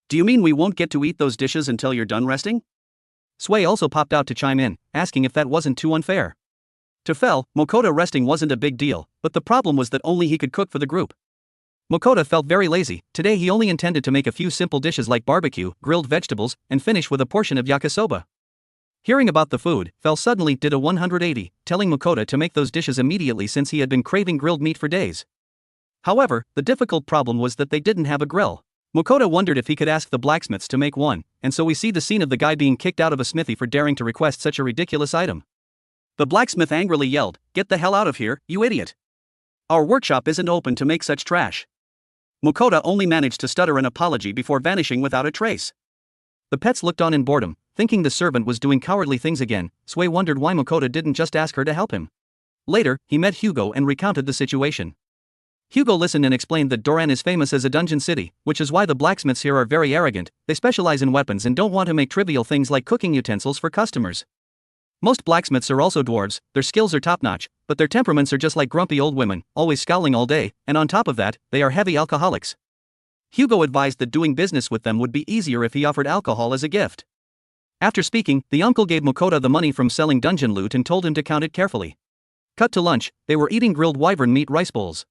Do you mean we won't get to eat those dishes until you're done resting?" Sway also popped out to chime in, asking if that wasn't too unfair. To Fel, Mukoda resting wasn't a big deal, but the problem was that only he could cook for the group. Mukoda felt very lazy. Today he only intended to make a few simple dishes like barbecue, grilled vegetables, and finish with a portion of yakisoba. Hearing about the food, Fel suddenly did a 180, telling Mukoda to make those dishes immediately since he had been craving grilled meat for days. However, the difficult problem was that they didn't have a grill. Mukoda wondered if he could ask the blacksmiths to make one, and so we see the scene of the guy being kicked out of a smithy for daring to request such a ridiculous item. The blacksmith angrily yelled, "Get the hell out of here, you idiot! Our workshop isn't open to make such trash." Mukoda only managed to stutter an apology before vanishing without a trace. The pets looked on in boredom, thinking the servant was doing cowardly things again. Sway wondered why Mukoda didn't just ask her to help him. Later, he met Hugo and recounted the situation. Hugo listened and explained that Doran is famous as a dungeon city, which is why the blacksmiths here are very arrogant. They specialize in weapons and don't want to make trivial things like cooking utensils for customers. Most blacksmiths are also dwarves, their skills are top-notch, but their temperaments are just like grumpy old women, always scowling all day, and on top of that, they are heavy alcoholics. Hugo advised that doing business with them would be easier if he offered alcohol as a gift. After speaking, the uncle gave Mukoda the money from selling dungeon loot and told him to count it carefully. Cut to lunch, they were eating grilled wyvern meat rice bowls.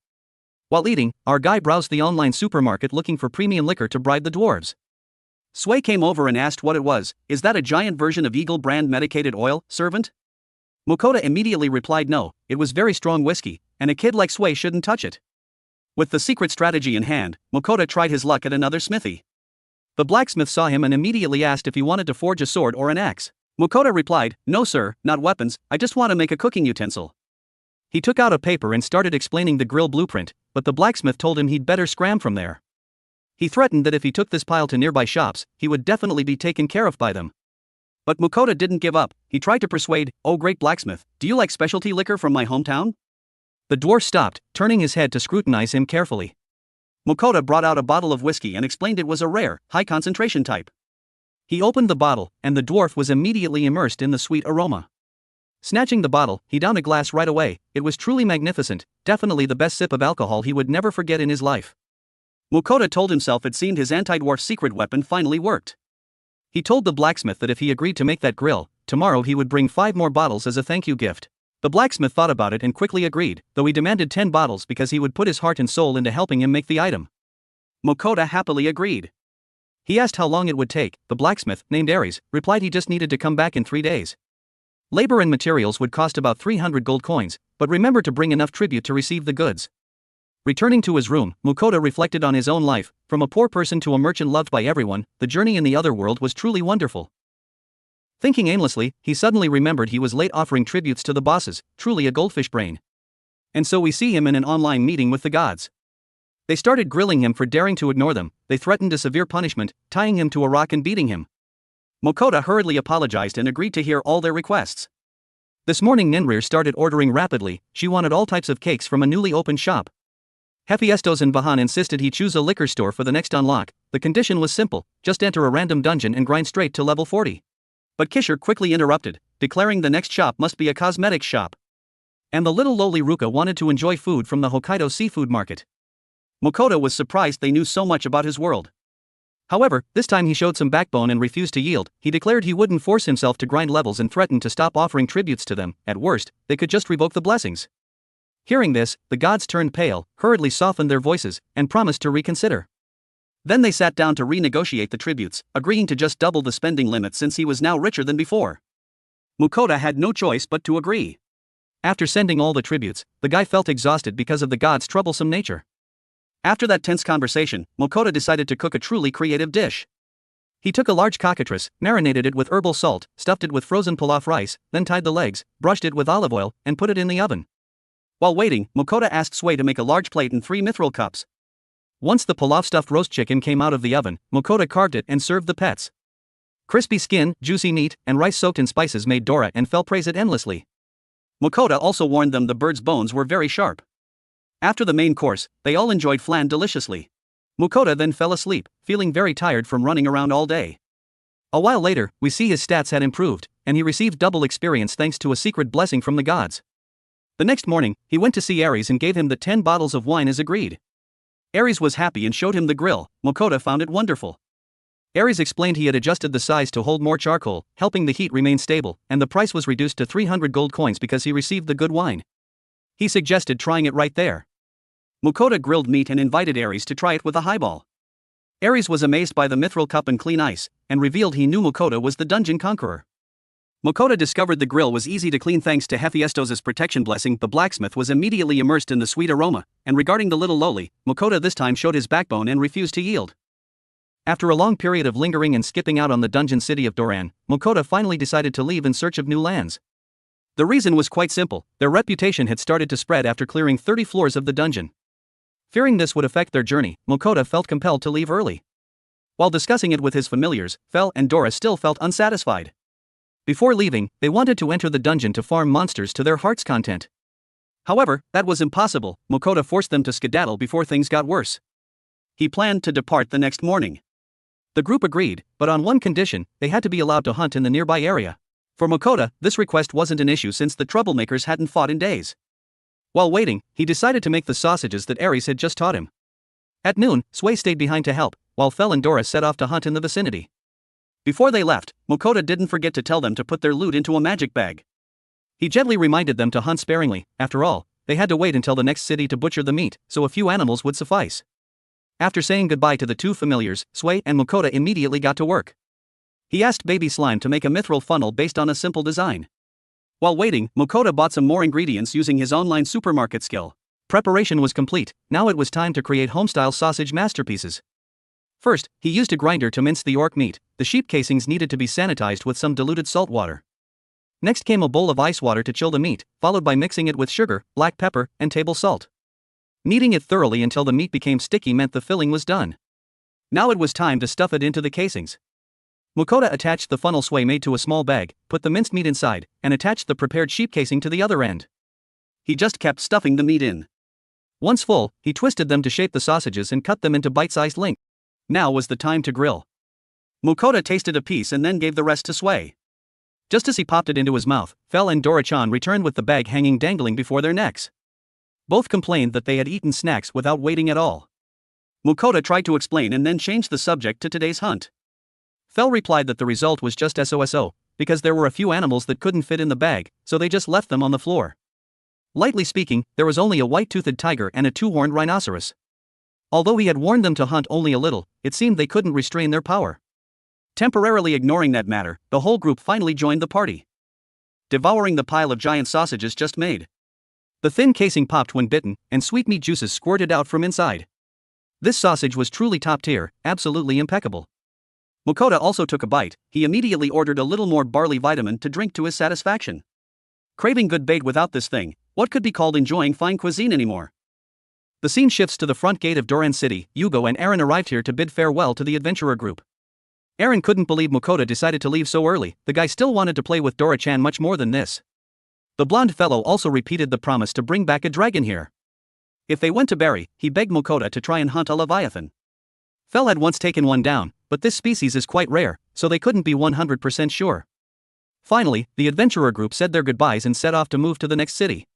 While eating, our guy browsed the online supermarket looking for premium liquor to bribe the dwarves. Sway came over and asked what it was. "Is that a giant version of Eagle brand medicated oil, servant?" Mukoda immediately replied no, it was very strong whiskey, and a kid like Sway shouldn't touch it. With the secret strategy in hand, Mukoda tried his luck at another smithy. The blacksmith saw him and immediately asked if he wanted to forge a sword or an axe. Mukoda replied, "No sir, not weapons, I just want to make a cooking utensil." He took out a paper and started explaining the grill blueprint, but the blacksmith told him he'd better scram from there. He threatened that if he took this pile to nearby shops, he would definitely be taken care of by them. But Mukoda didn't give up. He tried to persuade, "Oh great blacksmith, do you like specialty liquor from my hometown?" The dwarf stopped, turning his head to scrutinize him carefully. Mukoda brought out a bottle of whiskey and explained it was a rare, high-concentration type. He opened the bottle, and the dwarf was immediately immersed in the sweet aroma. Snatching the bottle, he downed a glass right away. It was truly magnificent, definitely the best sip of alcohol he would never forget in his life. Mukoda told himself it seemed his anti-dwarf secret weapon finally worked. He told the blacksmith that if he agreed to make that grill, tomorrow he would bring 5 more bottles as a thank you gift. The blacksmith thought about it and quickly agreed, though he demanded 10 bottles because he would put his heart and soul into helping him make the item. Mukoda happily agreed. He asked how long it would take. The blacksmith, named Ares, replied he just needed to come back in 3 days. Labor and materials would cost about 300 gold coins, but remember to bring enough tribute to receive the goods. Returning to his room, Mukoda reflected on his own life. From a poor person to a merchant loved by everyone, the journey in the other world was truly wonderful. Thinking aimlessly, he suddenly remembered he was late offering tributes to the bosses, truly a goldfish brain. And so we see him in an online meeting with the gods. They started grilling him for daring to ignore them. They threatened a severe punishment, tying him to a rock and beating him. Mukoda hurriedly apologized and agreed to hear all their requests. This morning Ninrir started ordering rapidly. She wanted all types of cakes from a newly opened shop. Hephaestus and Vahan insisted he choose a liquor store for the next unlock. The condition was simple, just enter a random dungeon and grind straight to level 40. But Kisher quickly interrupted, declaring the next shop must be a cosmetics shop. And the little lowly Ruka wanted to enjoy food from the Hokkaido seafood market. Mukoda was surprised they knew so much about his world. However, this time he showed some backbone and refused to yield. He declared he wouldn't force himself to grind levels and threatened to stop offering tributes to them. At worst, they could just revoke the blessings. Hearing this, the gods turned pale, hurriedly softened their voices, and promised to reconsider. Then they sat down to renegotiate the tributes, agreeing to just double the spending limit since he was now richer than before. Mukoda had no choice but to agree. After sending all the tributes, the guy felt exhausted because of the god's troublesome nature. After that tense conversation, Mukoda decided to cook a truly creative dish. He took a large cockatrice, marinated it with herbal salt, stuffed it with frozen pilaf rice, then tied the legs, brushed it with olive oil, and put it in the oven. While waiting, Mukoda asked Sway to make a large plate and 3 mithril cups. Once the pilaf stuffed roast chicken came out of the oven, Mukoda carved it and served the pets. Crispy skin, juicy meat, and rice soaked in spices made Dora and Fel praise it endlessly. Mukoda also warned them the bird's bones were very sharp. After the main course, they all enjoyed flan deliciously. Mukoda then fell asleep, feeling very tired from running around all day. A while later, we see his stats had improved, and he received double experience thanks to a secret blessing from the gods. The next morning, he went to see Ares and gave him the 10 bottles of wine as agreed. Ares was happy and showed him the grill. Mukoda found it wonderful. Ares explained he had adjusted the size to hold more charcoal, helping the heat remain stable, and the price was reduced to 300 gold coins because he received the good wine. He suggested trying it right there. Mukoda grilled meat and invited Ares to try it with a highball. Ares was amazed by the mithril cup and clean ice, and revealed he knew Mukoda was the dungeon conqueror. Mukoda discovered the grill was easy to clean thanks to Hephaestos' protection blessing. The blacksmith was immediately immersed in the sweet aroma, and regarding the little lowly, Mukoda this time showed his backbone and refused to yield. After a long period of lingering and skipping out on the dungeon city of Doran, Mukoda finally decided to leave in search of new lands. The reason was quite simple: their reputation had started to spread after clearing 30 floors of the dungeon. Fearing this would affect their journey, Mukoda felt compelled to leave early. While discussing it with his familiars, Fel and Dora still felt unsatisfied. Before leaving, they wanted to enter the dungeon to farm monsters to their heart's content. However, that was impossible. Mukoda forced them to skedaddle before things got worse. He planned to depart the next morning. The group agreed, but on one condition: they had to be allowed to hunt in the nearby area. For Mukoda, this request wasn't an issue since the troublemakers hadn't fought in days. While waiting, he decided to make the sausages that Ares had just taught him. At noon, Sway stayed behind to help, while Fel and Dora set off to hunt in the vicinity. Before they left, Mukoda didn't forget to tell them to put their loot into a magic bag. He gently reminded them to hunt sparingly. After all, they had to wait until the next city to butcher the meat, so a few animals would suffice. After saying goodbye to the two familiars, Sway and Mukoda immediately got to work. He asked Baby Slime to make a mithril funnel based on a simple design. While waiting, Mukoda bought some more ingredients using his online supermarket skill. Preparation was complete. Now it was time to create homestyle sausage masterpieces. First, he used a grinder to mince the orc meat. The sheep casings needed to be sanitized with some diluted salt water. Next came a bowl of ice water to chill the meat, followed by mixing it with sugar, black pepper, and table salt. Kneading it thoroughly until the meat became sticky meant the filling was done. Now it was time to stuff it into the casings. Mukoda attached the funnel Sway made to a small bag, put the minced meat inside, and attached the prepared sheep casing to the other end. He just kept stuffing the meat in. Once full, he twisted them to shape the sausages and cut them into bite-sized lengths. Now was the time to grill. Mukoda tasted a piece and then gave the rest to Sway. Just as he popped it into his mouth, Fel and Dora-chan returned with the bag hanging dangling before their necks. Both complained that they had eaten snacks without waiting at all. Mukoda tried to explain and then changed the subject to today's hunt. Fel replied that the result was just SOSO, because there were a few animals that couldn't fit in the bag, so they just left them on the floor. Lightly speaking, there was only a white-toothed tiger and a two-horned rhinoceros. Although he had warned them to hunt only a little, it seemed they couldn't restrain their power. Temporarily ignoring that matter, the whole group finally joined the party, devouring the pile of giant sausages just made. The thin casing popped when bitten, and sweetmeat juices squirted out from inside. This sausage was truly top tier, absolutely impeccable. Mukoda also took a bite. He immediately ordered a little more barley vitamin to drink to his satisfaction. Craving good bait without this thing, what could be called enjoying fine cuisine anymore? The scene shifts to the front gate of Doran City. Yugo and Aaron arrived here to bid farewell to the adventurer group. Aaron couldn't believe Mukoda decided to leave so early. The guy still wanted to play with Dora-chan much more than this. The blonde fellow also repeated the promise to bring back a dragon here. If they went to Barry, he begged Mukoda to try and hunt a leviathan. Fel had once taken one down, but this species is quite rare, so they couldn't be 100% sure. Finally, the adventurer group said their goodbyes and set off to move to the next city.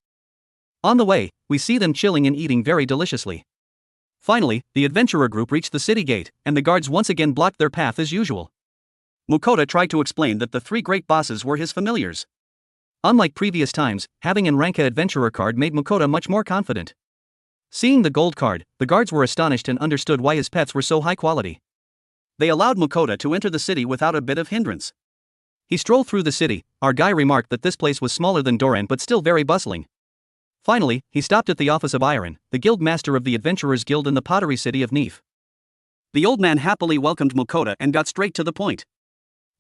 On the way, we see them chilling and eating very deliciously. Finally, the adventurer group reached the city gate, and the guards once again blocked their path as usual. Mukoda tried to explain that the three great bosses were his familiars. Unlike previous times, having an Ranka adventurer card made Mukoda much more confident. Seeing the gold card, the guards were astonished and understood why his pets were so high quality. They allowed Mukoda to enter the city without a bit of hindrance. He strolled through the city. Our guy remarked that this place was smaller than Doran but still very bustling. Finally, he stopped at the office of Iron, the guild master of the Adventurers Guild in the pottery city of Neef. The old man happily welcomed Mukoda and got straight to the point.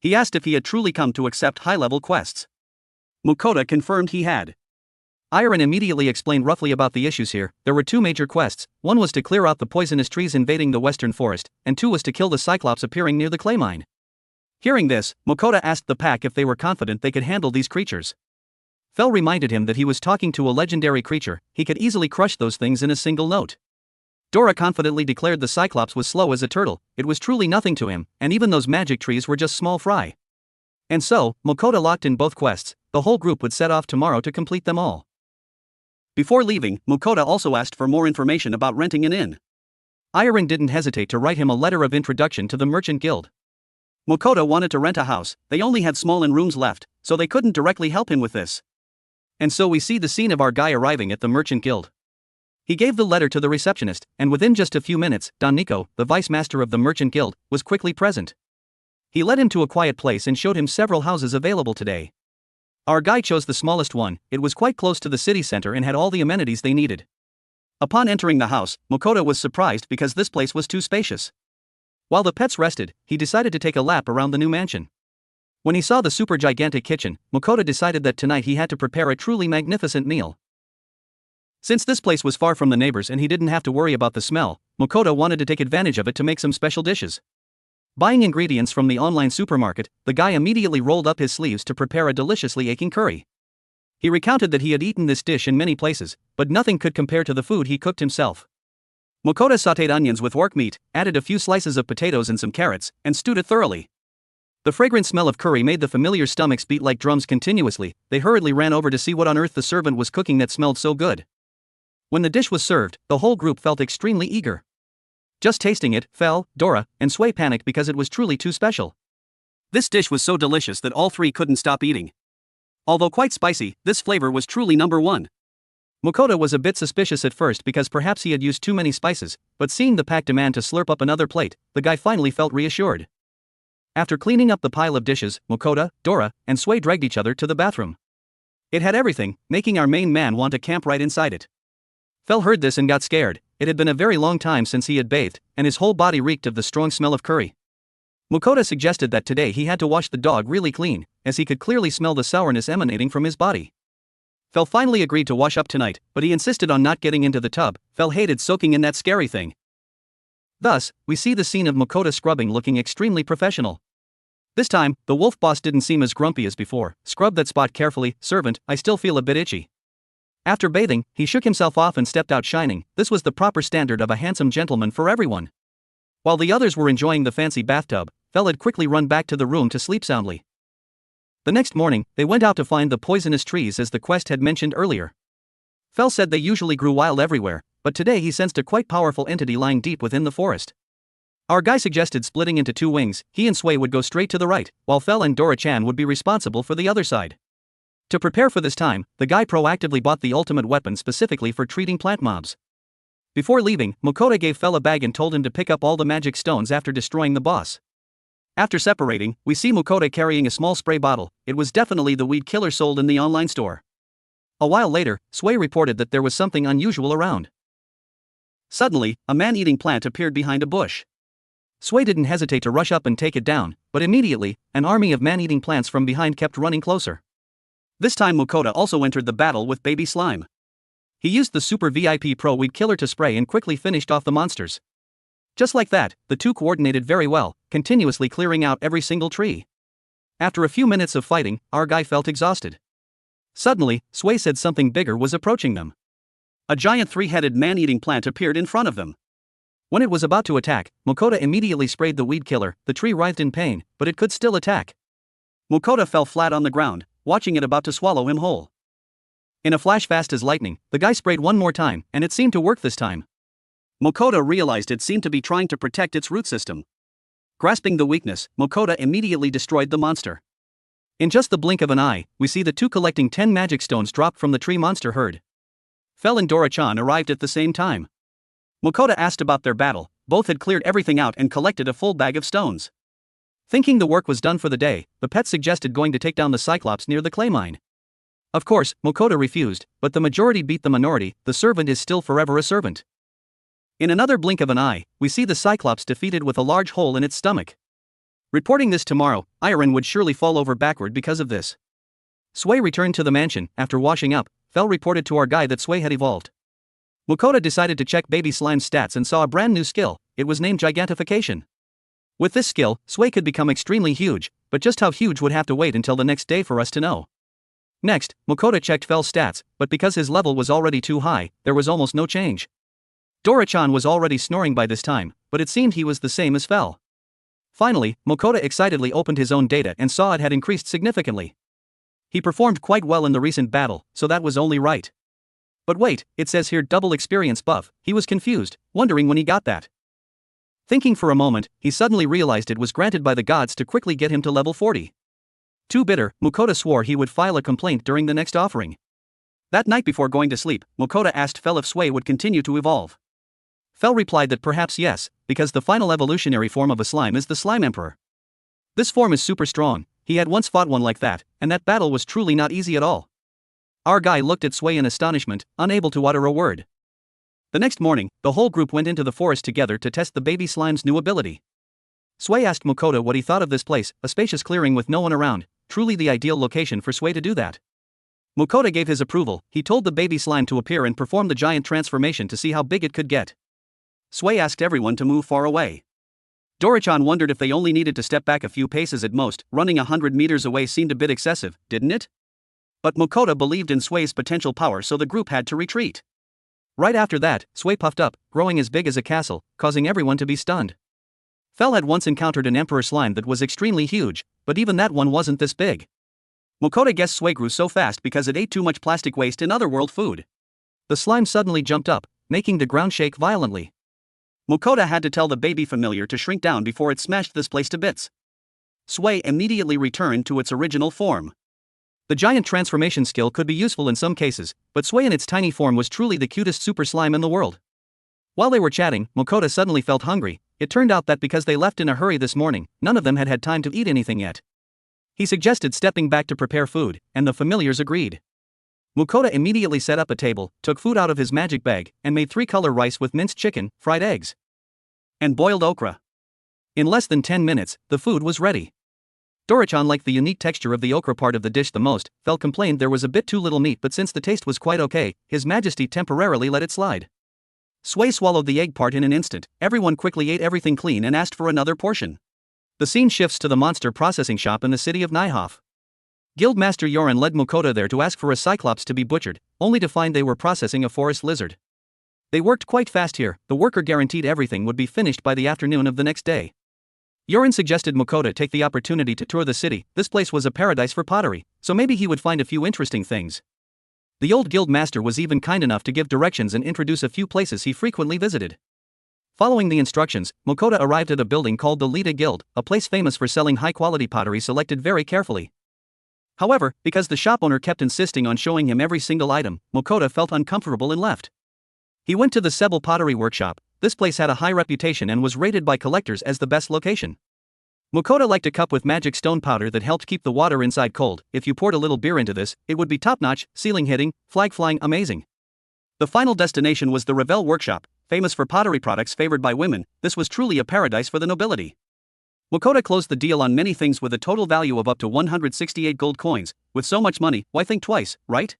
He asked if he had truly come to accept high-level quests. Mukoda confirmed he had. Iron immediately explained roughly about the issues here. There were two major quests. One was to clear out the poisonous trees invading the western forest, and two was to kill the Cyclops appearing near the clay mine. Hearing this, Mukoda asked the pack if they were confident they could handle these creatures. Fel reminded him that he was talking to a legendary creature. He could easily crush those things in a single note. Dora confidently declared the Cyclops was slow as a turtle. It was truly nothing to him, and even those magic trees were just small fry. And so, Mukoda locked in both quests. The whole group would set off tomorrow to complete them all. Before leaving, Mukoda also asked for more information about renting an inn. Iron didn't hesitate to write him a letter of introduction to the Merchant Guild. Mukoda wanted to rent a house. They only had small inn rooms left, so they couldn't directly help him with this. And so we see the scene of our guy arriving at the Merchant Guild. He gave the letter to the receptionist, and within just a few minutes, Don Nico, the vice master of the Merchant Guild, was quickly present. He led him to a quiet place and showed him several houses available today. Our guy chose the smallest one. It was quite close to the city center and had all the amenities they needed. Upon entering the house, Mukoda was surprised because this place was too spacious. While the pets rested, he decided to take a lap around the new mansion. When he saw the super gigantic kitchen, Mukoda decided that tonight he had to prepare a truly magnificent meal. Since this place was far from the neighbors and he didn't have to worry about the smell, Mukoda wanted to take advantage of it to make some special dishes. Buying ingredients from the online supermarket, the guy immediately rolled up his sleeves to prepare a deliciously aching curry. He recounted that he had eaten this dish in many places, but nothing could compare to the food he cooked himself. Mukoda sautéed onions with work meat, added a few slices of potatoes and some carrots, and stewed it thoroughly. The fragrant smell of curry made the familiar stomachs beat like drums continuously. They hurriedly ran over to see what on earth the servant was cooking that smelled so good. When the dish was served, the whole group felt extremely eager. Just tasting it, Fel, Dora, and Sway panicked because it was truly too special. This dish was so delicious that all three couldn't stop eating. Although quite spicy, this flavor was truly number one. Mukoda was a bit suspicious at first because perhaps he had used too many spices, but seeing the pack demand to slurp up another plate, the guy finally felt reassured. After cleaning up the pile of dishes, Mukoda, Dora, and Sway dragged each other to the bathroom. It had everything, making our main man want to camp right inside it. Fel heard this and got scared. It had been a very long time since he had bathed, and his whole body reeked of the strong smell of curry. Mukoda suggested that today he had to wash the dog really clean, as he could clearly smell the sourness emanating from his body. Fel finally agreed to wash up tonight, but he insisted on not getting into the tub. Fel hated soaking in that scary thing. Thus, we see the scene of Mukoda scrubbing looking extremely professional. This time, the wolf boss didn't seem as grumpy as before. Scrub that spot carefully, servant, I still feel a bit itchy. After bathing, he shook himself off and stepped out shining. This was the proper standard of a handsome gentleman for everyone. While the others were enjoying the fancy bathtub, Fel had quickly run back to the room to sleep soundly. The next morning, they went out to find the poisonous trees as the quest had mentioned earlier. Fel said they usually grew wild everywhere, but today he sensed a quite powerful entity lying deep within the forest. Our guy suggested splitting into two wings. He and Sway would go straight to the right, while Fel and Dora-chan would be responsible for the other side. To prepare for this time, the guy proactively bought the ultimate weapon specifically for treating plant mobs. Before leaving, Mukoda gave Fel a bag and told him to pick up all the magic stones after destroying the boss. After separating, we see Mukoda carrying a small spray bottle. It was definitely the weed killer sold in the online store. A while later, Sway reported that there was something unusual around. Suddenly, a man-eating plant appeared behind a bush. Sway didn't hesitate to rush up and take it down, but immediately, an army of man-eating plants from behind kept running closer. This time Mukoda also entered the battle with Baby Slime. He used the Super VIP Pro Weed Killer to spray and quickly finished off the monsters. Just like that, the two coordinated very well, continuously clearing out every single tree. After a few minutes of fighting, our guy felt exhausted. Suddenly, Sway said something bigger was approaching them. A giant three-headed man-eating plant appeared in front of them. When it was about to attack, Mukoda immediately sprayed the weed killer. The tree writhed in pain, but it could still attack. Mukoda fell flat on the ground, watching it about to swallow him whole. In a flash fast as lightning, the guy sprayed one more time, and it seemed to work this time. Mukoda realized it seemed to be trying to protect its root system. Grasping the weakness, Mukoda immediately destroyed the monster. In just the blink of an eye, we see the two collecting 10 magic stones drop from the tree monster herd. Fel and Dora-chan arrived at the same time. Mukoda asked about their battle. Both had cleared everything out and collected a full bag of stones. Thinking the work was done for the day, the pet suggested going to take down the Cyclops near the clay mine. Of course, Mukoda refused, but the majority beat the minority. The servant is still forever a servant. In another blink of an eye, we see the Cyclops defeated with a large hole in its stomach. Reporting this tomorrow, Iron would surely fall over backward because of this. Sway returned to the mansion. After washing up, Fel reported to our guy that Sway had evolved. Mukoda decided to check Baby Slime's stats and saw a brand new skill. It was named Gigantification. With this skill, Sway could become extremely huge, but just how huge would have to wait until the next day for us to know. Next, Mukoda checked Fel's stats, but because his level was already too high, there was almost no change. Dora-chan was already snoring by this time, but it seemed he was the same as Fel. Finally, Mukoda excitedly opened his own data and saw it had increased significantly. He performed quite well in the recent battle, so that was only right. But wait, it says here double experience buff. He was confused, wondering when he got that. Thinking for a moment, he suddenly realized it was granted by the gods to quickly get him to level 40. Too bitter, Mukoda swore he would file a complaint during the next offering. That night before going to sleep, Mukoda asked Fel if Sway would continue to evolve. Fel replied that perhaps yes, because the final evolutionary form of a slime is the Slime Emperor. This form is super strong. He had once fought one like that, and that battle was truly not easy at all. Our guy looked at Sway in astonishment, unable to utter a word. The next morning, the whole group went into the forest together to test the baby slime's new ability. Sway asked Mukoda what he thought of this place, a spacious clearing with no one around, truly the ideal location for Sway to do that. Mukoda gave his approval. He told the baby slime to appear and perform the giant transformation to see how big it could get. Sway asked everyone to move far away. Dora-chan wondered if they only needed to step back a few paces at most. Running 100 meters away seemed a bit excessive, didn't it? But Mukoda believed in Sway's potential power, so the group had to retreat. Right after that, Sway puffed up, growing as big as a castle, causing everyone to be stunned. Fel had once encountered an emperor slime that was extremely huge, but even that one wasn't this big. Mukoda guessed Sway grew so fast because it ate too much plastic waste and otherworld food. The slime suddenly jumped up, making the ground shake violently. Mukoda had to tell the baby familiar to shrink down before it smashed this place to bits. Sway immediately returned to its original form. The giant transformation skill could be useful in some cases, but Sway in its tiny form was truly the cutest super slime in the world. While they were chatting, Mukoda suddenly felt hungry. It turned out that because they left in a hurry this morning, none of them had had time to eat anything yet. He suggested stepping back to prepare food, and the familiars agreed. Mukoda immediately set up a table, took food out of his magic bag, and made 3-color rice with minced chicken, fried eggs, and boiled okra. In less than 10 minutes, the food was ready. Dora-chan liked the unique texture of the okra part of the dish the most. Fel complained there was a bit too little meat, but since the taste was quite okay, His Majesty temporarily let it slide. Sway swallowed the egg part in an instant. Everyone quickly ate everything clean and asked for another portion. The scene shifts to the monster processing shop in the city of Naihof. Guildmaster Yorin led Mukoda there to ask for a cyclops to be butchered, only to find they were processing a forest lizard. They worked quite fast here. The worker guaranteed everything would be finished by the afternoon of the next day. Yorin suggested Mukoda take the opportunity to tour the city. This place was a paradise for pottery, so maybe he would find a few interesting things. The old guild master was even kind enough to give directions and introduce a few places he frequently visited. Following the instructions, Mukoda arrived at a building called the Lida Guild, a place famous for selling high-quality pottery selected very carefully. However, because the shop owner kept insisting on showing him every single item, Mukoda felt uncomfortable and left. He went to the Sebel Pottery Workshop. This place had a high reputation and was rated by collectors as the best location. Mukoda liked a cup with magic stone powder that helped keep the water inside cold. If you poured a little beer into this, it would be top-notch, ceiling hitting, flag flying, amazing. The final destination was the Revel Workshop, famous for pottery products favored by women. This was truly a paradise for the nobility. Mukoda closed the deal on many things with a total value of up to 168 gold coins. With so much money, why think twice, right?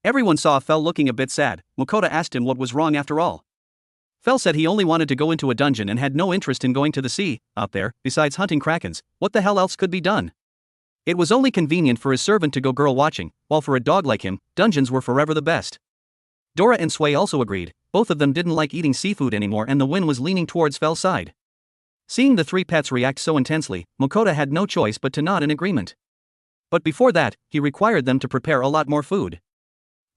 Everyone saw Fel looking a bit sad. Mukoda asked him what was wrong after all. Fel said he only wanted to go into a dungeon and had no interest in going to the sea. Out there, besides hunting krakens, what the hell else could be done? It was only convenient for his servant to go girl watching, while for a dog like him, dungeons were forever the best. Dora and Sway also agreed. Both of them didn't like eating seafood anymore, and the wind was leaning towards Fel's side. Seeing the three pets react so intensely, Mukoda had no choice but to nod in agreement. But before that, he required them to prepare a lot more food.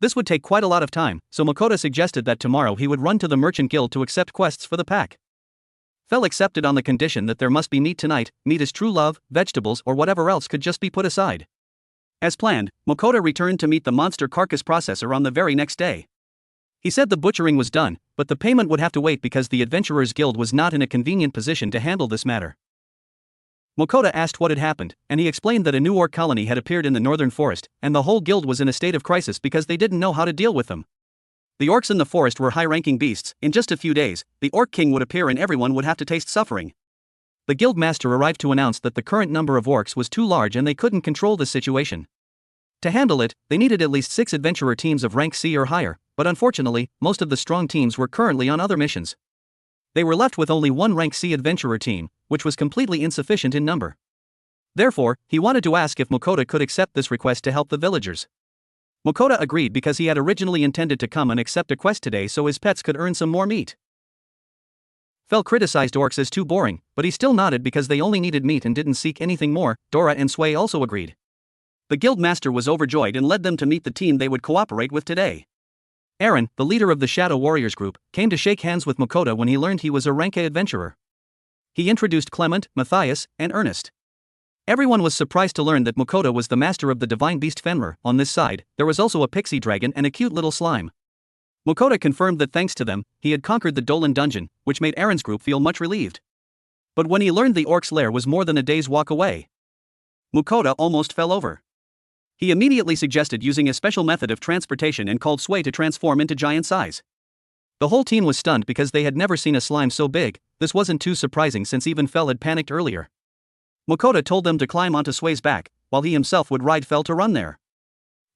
This would take quite a lot of time, so Mukoda suggested that tomorrow he would run to the merchant guild to accept quests for the pack. Fel accepted on the condition that there must be meat tonight. Meat is true love, vegetables or whatever else could just be put aside. As planned, Mukoda returned to meet the monster carcass processor on the very next day. He said the butchering was done, but the payment would have to wait because the Adventurers Guild was not in a convenient position to handle this matter. Mukoda asked what had happened, and he explained that a new orc colony had appeared in the northern forest, and the whole guild was in a state of crisis because they didn't know how to deal with them. The orcs in the forest were high-ranking beasts. In just a few days, the orc king would appear and everyone would have to taste suffering. The guild master arrived to announce that the current number of orcs was too large and they couldn't control the situation. To handle it, they needed at least 6 adventurer teams of rank C or higher, but unfortunately, most of the strong teams were currently on other missions. They were left with only one rank C adventurer team, which was completely insufficient in number. Therefore, he wanted to ask if Mukoda could accept this request to help the villagers. Mukoda agreed because he had originally intended to come and accept a quest today so his pets could earn some more meat. Fel criticized orcs as too boring, but he still nodded because they only needed meat and didn't seek anything more. Dora and Sway also agreed. The guild master was overjoyed and led them to meet the team they would cooperate with today. Aaron, the leader of the Shadow Warriors group, came to shake hands with Mukoda when he learned he was a rank A adventurer. He introduced Clement, Matthias, and Ernest. Everyone was surprised to learn that Mukoda was the master of the divine beast Fenrir. On this side, there was also a pixie dragon and a cute little slime. Mukoda confirmed that thanks to them, he had conquered the Dolan dungeon, which made Aaron's group feel much relieved. But when he learned the orc's lair was more than a day's walk away, Mukoda almost fell over. He immediately suggested using a special method of transportation and called Sway to transform into giant size. The whole team was stunned because they had never seen a slime so big. This wasn't too surprising since even Fel had panicked earlier. Mukoda told them to climb onto Sway's back, while he himself would ride Fel to run there.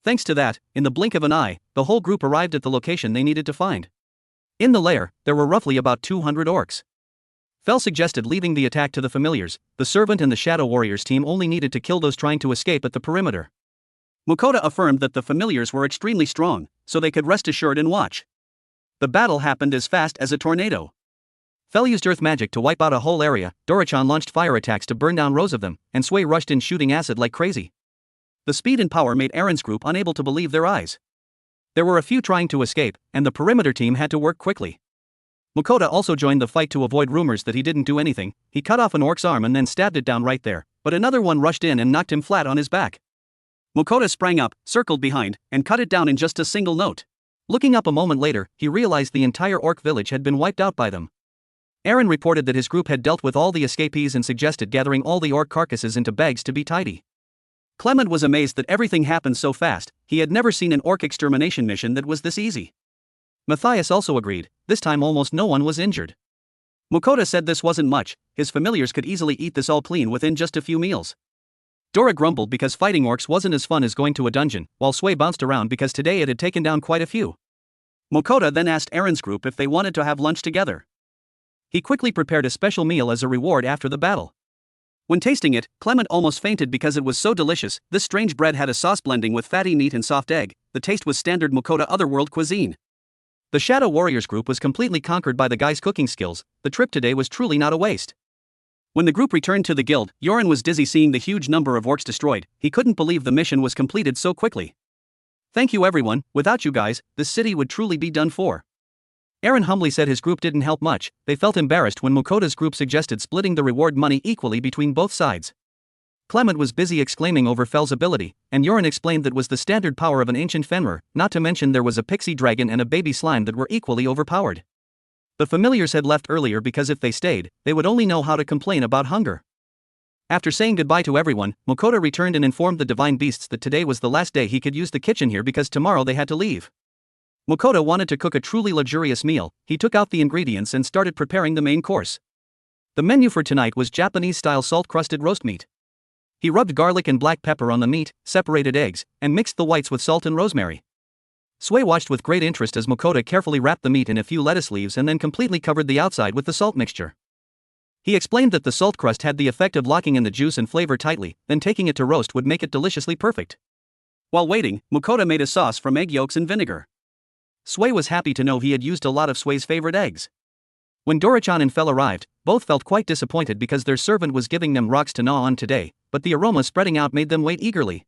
Thanks to that, in the blink of an eye, the whole group arrived at the location they needed to find. In the lair, there were roughly about 200 orcs. Fel suggested leaving the attack to the familiars. The servant and the Shadow Warriors team only needed to kill those trying to escape at the perimeter. Mukoda affirmed that the familiars were extremely strong, so they could rest assured and watch. The battle happened as fast as a tornado. Fel used earth magic to wipe out a whole area, Dorichan launched fire attacks to burn down rows of them, and Sway rushed in shooting acid like crazy. The speed and power made Aaron's group unable to believe their eyes. There were a few trying to escape, and the perimeter team had to work quickly. Mukoda also joined the fight to avoid rumors that he didn't do anything. He cut off an orc's arm and then stabbed it down right there, but another one rushed in and knocked him flat on his back. Mukoda sprang up, circled behind, and cut it down in just a single note. Looking up a moment later, he realized the entire orc village had been wiped out by them. Aaron reported that his group had dealt with all the escapees and suggested gathering all the orc carcasses into bags to be tidy. Clement was amazed that everything happened so fast. He had never seen an orc extermination mission that was this easy. Matthias also agreed. This time almost no one was injured. Mukoda said this wasn't much. His familiars could easily eat this all clean within just a few meals. Dora grumbled because fighting orcs wasn't as fun as going to a dungeon, while Sway bounced around because today it had taken down quite a few. Mukoda then asked Aaron's group if they wanted to have lunch together. He quickly prepared a special meal as a reward after the battle. When tasting it, Clement almost fainted because it was so delicious. This strange bread had a sauce blending with fatty meat and soft egg. The taste was standard Mukoda otherworld cuisine. The Shadow Warriors group was completely conquered by the guy's cooking skills. The trip today was truly not a waste. When the group returned to the guild, Yoren was dizzy seeing the huge number of orcs destroyed. He couldn't believe the mission was completed so quickly. Thank you everyone, without you guys, this city would truly be done for. Aaron humbly said his group didn't help much. They felt embarrassed when Mukoda's group suggested splitting the reward money equally between both sides. Clement was busy exclaiming over Fel's ability, and Yoren explained that was the standard power of an ancient Fenrir, not to mention there was a pixie dragon and a baby slime that were equally overpowered. The familiars had left earlier because if they stayed, they would only know how to complain about hunger. After saying goodbye to everyone, Mukoda returned and informed the divine beasts that today was the last day he could use the kitchen here because tomorrow they had to leave. Mukoda wanted to cook a truly luxurious meal. He took out the ingredients and started preparing the main course. The menu for tonight was Japanese-style salt-crusted roast meat. He rubbed garlic and black pepper on the meat, separated eggs, and mixed the whites with salt and rosemary. Sway watched with great interest as Mukoda carefully wrapped the meat in a few lettuce leaves and then completely covered the outside with the salt mixture. He explained that the salt crust had the effect of locking in the juice and flavor tightly, then taking it to roast would make it deliciously perfect. While waiting, Mukoda made a sauce from egg yolks and vinegar. Sway was happy to know he had used a lot of Sway's favorite eggs. When Dorichan and Fel arrived, both felt quite disappointed because their servant was giving them rocks to gnaw on today, but the aroma spreading out made them wait eagerly.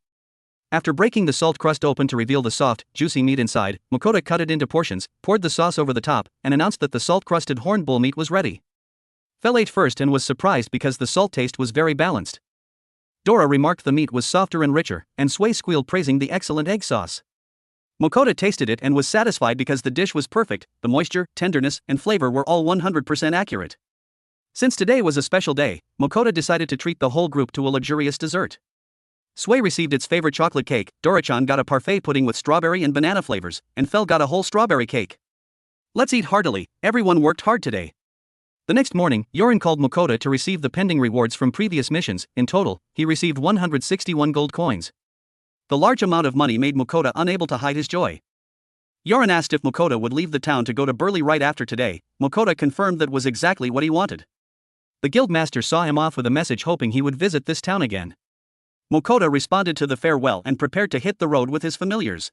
After breaking the salt crust open to reveal the soft, juicy meat inside, Mukoda cut it into portions, poured the sauce over the top, and announced that the salt-crusted horned bull meat was ready. Fel ate first and was surprised because the salt taste was very balanced. Dora remarked the meat was softer and richer, and Sway squealed praising the excellent egg sauce. Mukoda tasted it and was satisfied because the dish was perfect, the moisture, tenderness, and flavor were all 100% accurate. Since today was a special day, Mukoda decided to treat the whole group to a luxurious dessert. Sway received its favorite chocolate cake, Dora-chan got a parfait pudding with strawberry and banana flavors, and Fel got a whole strawberry cake. Let's eat heartily, everyone worked hard today. The next morning, Yorin called Mukoda to receive the pending rewards from previous missions. In total, he received 161 gold coins. The large amount of money made Mukoda unable to hide his joy. Yorin asked if Mukoda would leave the town to go to Burley right after today. Mukoda confirmed that was exactly what he wanted. The guild master saw him off with a message hoping he would visit this town again. Mukoda responded to the farewell and prepared to hit the road with his familiars.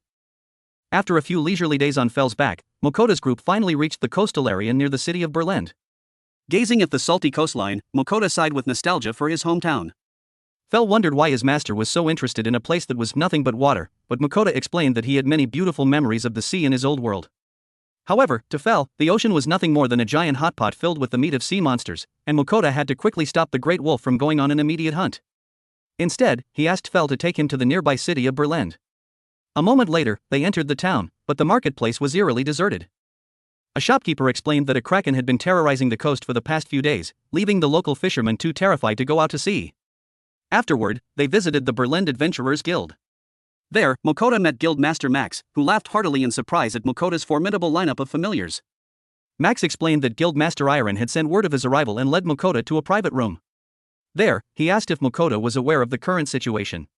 After a few leisurely days on Fel's back, Mukoda's group finally reached the coastal area near the city of Berlin. Gazing at the salty coastline, Mukoda sighed with nostalgia for his hometown. Fel wondered why his master was so interested in a place that was nothing but water, but Mukoda explained that he had many beautiful memories of the sea in his old world. However, to Fel, the ocean was nothing more than a giant hot pot filled with the meat of sea monsters, and Mukoda had to quickly stop the great wolf from going on an immediate hunt. Instead, he asked Fel to take him to the nearby city of Berlin. A moment later, they entered the town, but the marketplace was eerily deserted. A shopkeeper explained that a kraken had been terrorizing the coast for the past few days, leaving the local fishermen too terrified to go out to sea. Afterward, they visited the Berlin Adventurers Guild. There, Mukoda met Guild Master Max, who laughed heartily in surprise at Mukoda's formidable lineup of familiars. Max explained that Guild Master Iron had sent word of his arrival and led Mukoda to a private room. There, he asked if Mukoda was aware of the current situation.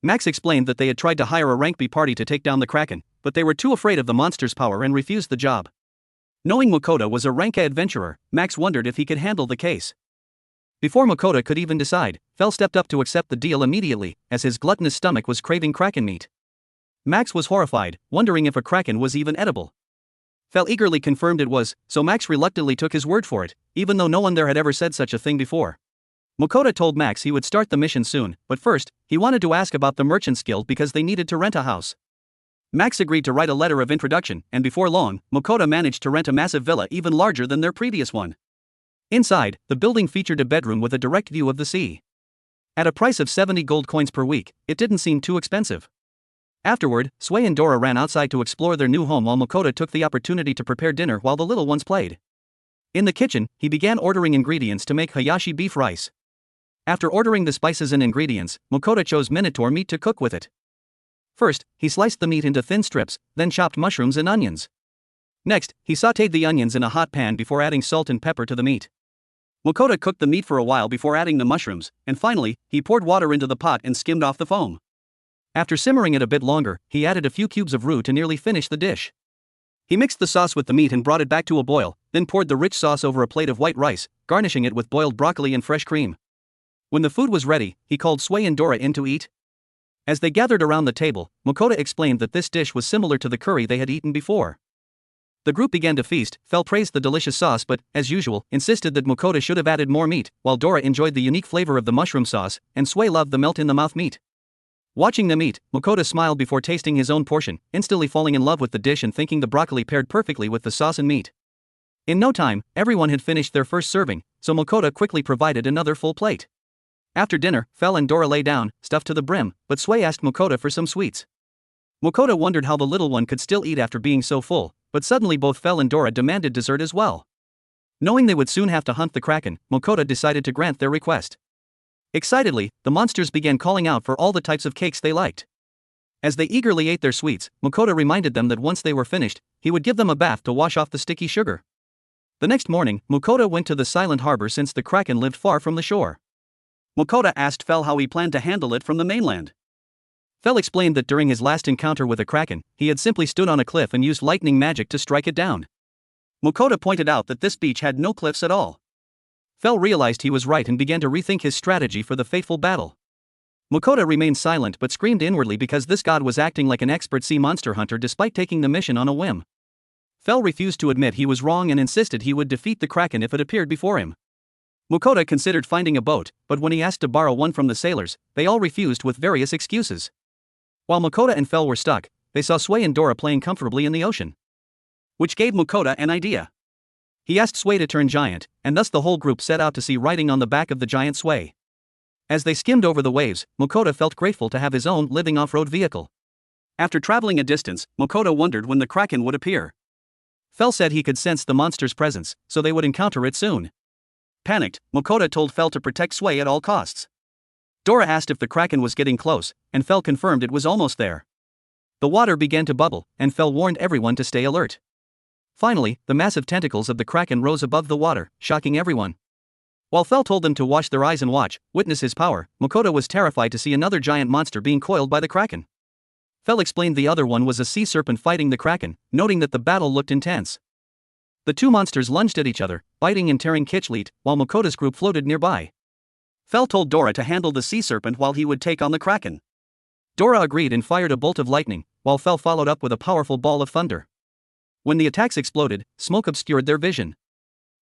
Max explained that they had tried to hire a rank B party to take down the kraken, but they were too afraid of the monster's power and refused the job. Knowing Mukoda was a rank A adventurer, Max wondered if he could handle the case. Before Mukoda could even decide, Fel stepped up to accept the deal immediately, as his gluttonous stomach was craving kraken meat. Max was horrified, wondering if a kraken was even edible. Fel eagerly confirmed it was, so Max reluctantly took his word for it, even though no one there had ever said such a thing before. Mukoda told Max he would start the mission soon, but first, he wanted to ask about the Merchants Guild because they needed to rent a house. Max agreed to write a letter of introduction, and before long, Mukoda managed to rent a massive villa even larger than their previous one. Inside, the building featured a bedroom with a direct view of the sea. At a price of 70 gold coins per week, it didn't seem too expensive. Afterward, Sway and Dora ran outside to explore their new home while Mukoda took the opportunity to prepare dinner while the little ones played. In the kitchen, he began ordering ingredients to make hayashi beef rice. After ordering the spices and ingredients, Mukoda chose minotaur meat to cook with it. First, he sliced the meat into thin strips, then chopped mushrooms and onions. Next, he sautéed the onions in a hot pan before adding salt and pepper to the meat. Mukoda cooked the meat for a while before adding the mushrooms, and finally, he poured water into the pot and skimmed off the foam. After simmering it a bit longer, he added a few cubes of roux to nearly finish the dish. He mixed the sauce with the meat and brought it back to a boil, then poured the rich sauce over a plate of white rice, garnishing it with boiled broccoli and fresh cream. When the food was ready, he called Sway and Dora in to eat. As they gathered around the table, Mukoda explained that this dish was similar to the curry they had eaten before. The group began to feast. Fel praised the delicious sauce but, as usual, insisted that Mukoda should have added more meat, while Dora enjoyed the unique flavor of the mushroom sauce, and Sway loved the melt-in-the-mouth meat. Watching them eat, Mukoda smiled before tasting his own portion, instantly falling in love with the dish and thinking the broccoli paired perfectly with the sauce and meat. In no time, everyone had finished their first serving, so Mukoda quickly provided another full plate. After dinner, Fel and Dora lay down, stuffed to the brim, but Sway asked Mukoda for some sweets. Mukoda wondered how the little one could still eat after being so full, but suddenly both Fel and Dora demanded dessert as well. Knowing they would soon have to hunt the kraken, Mukoda decided to grant their request. Excitedly, the monsters began calling out for all the types of cakes they liked. As they eagerly ate their sweets, Mukoda reminded them that once they were finished, he would give them a bath to wash off the sticky sugar. The next morning, Mukoda went to the silent harbor since the kraken lived far from the shore. Mukoda asked Fel how he planned to handle it from the mainland. Fel explained that during his last encounter with a kraken, he had simply stood on a cliff and used lightning magic to strike it down. Mukoda pointed out that this beach had no cliffs at all. Fel realized he was right and began to rethink his strategy for the fateful battle. Mukoda remained silent but screamed inwardly because this god was acting like an expert sea monster hunter despite taking the mission on a whim. Fel refused to admit he was wrong and insisted he would defeat the kraken if it appeared before him. Mukoda considered finding a boat, but when he asked to borrow one from the sailors, they all refused with various excuses. While Mukoda and Fel were stuck, they saw Sway and Dora playing comfortably in the ocean, which gave Mukoda an idea. He asked Sway to turn giant, and thus the whole group set out to sea riding on the back of the giant Sway. As they skimmed over the waves, Mukoda felt grateful to have his own living off-road vehicle. After traveling a distance, Mukoda wondered when the kraken would appear. Fel said he could sense the monster's presence, so they would encounter it soon. Panicked, Mukoda told Fel to protect Sway at all costs. Dora asked if the kraken was getting close, and Fel confirmed it was almost there. The water began to bubble, and Fel warned everyone to stay alert. Finally, the massive tentacles of the kraken rose above the water, shocking everyone. While Fel told them to wash their eyes and witness his power, Mukoda was terrified to see another giant monster being coiled by the kraken. Fel explained the other one was a sea serpent fighting the kraken, noting that the battle looked intense. The two monsters lunged at each other, biting and tearing Kitchleet, while Mukoda's group floated nearby. Fel told Dora to handle the sea serpent while he would take on the kraken. Dora agreed and fired a bolt of lightning, while Fel followed up with a powerful ball of thunder. When the attacks exploded, smoke obscured their vision.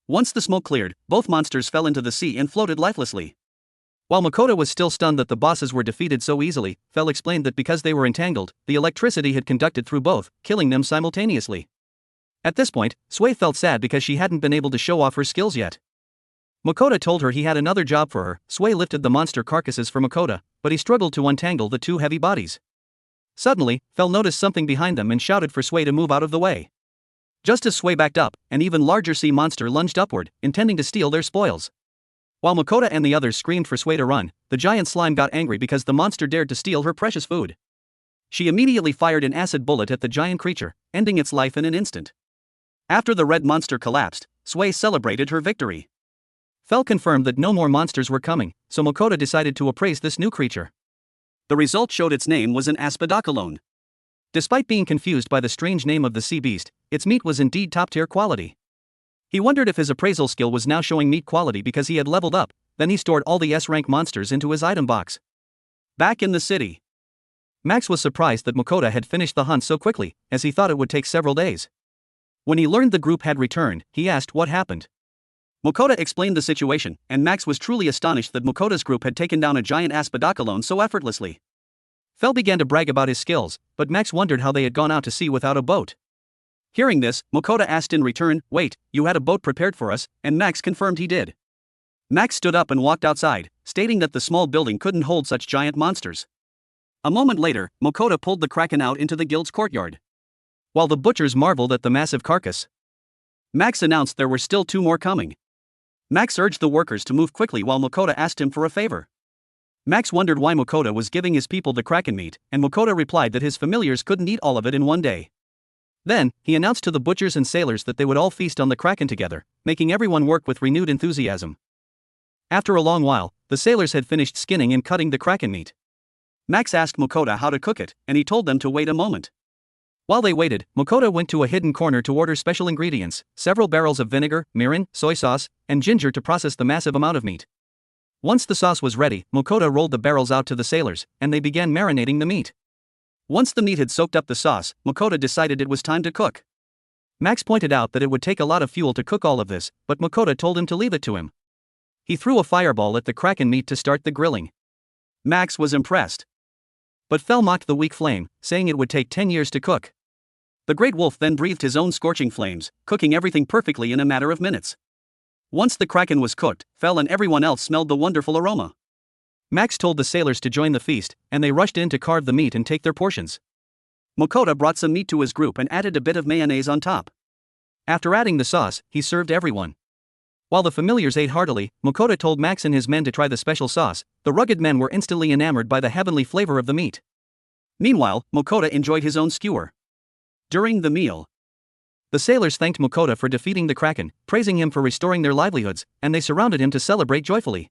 Once the smoke cleared, both monsters fell into the sea and floated lifelessly. While Mukoda was still stunned that the bosses were defeated so easily, Fel explained that because they were entangled, the electricity had conducted through both, killing them simultaneously. At this point, Sway felt sad because she hadn't been able to show off her skills yet. Mukoda told her he had another job for her. Sway lifted the monster carcasses for Mukoda, but he struggled to untangle the two heavy bodies. Suddenly, Fel noticed something behind them and shouted for Sway to move out of the way. Just as Sway backed up, an even larger sea monster lunged upward, intending to steal their spoils. While Mukoda and the others screamed for Sway to run, the giant slime got angry because the monster dared to steal her precious food. She immediately fired an acid bullet at the giant creature, ending its life in an instant. After the red monster collapsed, Sway celebrated her victory. Fel confirmed that no more monsters were coming, so Mukoda decided to appraise this new creature. The result showed its name was an aspidocalone. Despite being confused by the strange name of the sea beast, its meat was indeed top-tier quality. He wondered if his appraisal skill was now showing meat quality because he had leveled up. Then he stored all the S-rank monsters into his item box. Back in the city, Max was surprised that Mukoda had finished the hunt so quickly, as he thought it would take several days. When he learned the group had returned, he asked what happened. Mukoda explained the situation, and Max was truly astonished that Mukoda's group had taken down a giant aspidocalone so effortlessly. Fel began to brag about his skills, but Max wondered how they had gone out to sea without a boat. Hearing this, Mukoda asked in return, "Wait, you had a boat prepared for us?" And Max confirmed he did. Max stood up and walked outside, stating that the small building couldn't hold such giant monsters. A moment later, Mukoda pulled the kraken out into the guild's courtyard. While the butchers marveled at the massive carcass, Max announced there were still two more coming. Max urged the workers to move quickly while Mukoda asked him for a favor. Max wondered why Mukoda was giving his people the kraken meat, and Mukoda replied that his familiars couldn't eat all of it in one day. Then, he announced to the butchers and sailors that they would all feast on the kraken together, making everyone work with renewed enthusiasm. After a long while, the sailors had finished skinning and cutting the kraken meat. Max asked Mukoda how to cook it, and he told them to wait a moment. While they waited, Mukoda went to a hidden corner to order special ingredients, several barrels of vinegar, mirin, soy sauce, and ginger to process the massive amount of meat. Once the sauce was ready, Mukoda rolled the barrels out to the sailors, and they began marinating the meat. Once the meat had soaked up the sauce, Mukoda decided it was time to cook. Max pointed out that it would take a lot of fuel to cook all of this, but Mukoda told him to leave it to him. He threw a fireball at the kraken meat to start the grilling. Max was impressed. But Fel mocked the weak flame, saying it would take 10 years to cook. The great wolf then breathed his own scorching flames, cooking everything perfectly in a matter of minutes. Once the kraken was cooked, Fel and everyone else smelled the wonderful aroma. Max told the sailors to join the feast, and they rushed in to carve the meat and take their portions. Mukoda brought some meat to his group and added a bit of mayonnaise on top. After adding the sauce, he served everyone. While the familiars ate heartily, Mukoda told Max and his men to try the special sauce. The rugged men were instantly enamored by the heavenly flavor of the meat. Meanwhile, Mukoda enjoyed his own skewer. During the meal, the sailors thanked Mukoda for defeating the kraken, praising him for restoring their livelihoods, and they surrounded him to celebrate joyfully.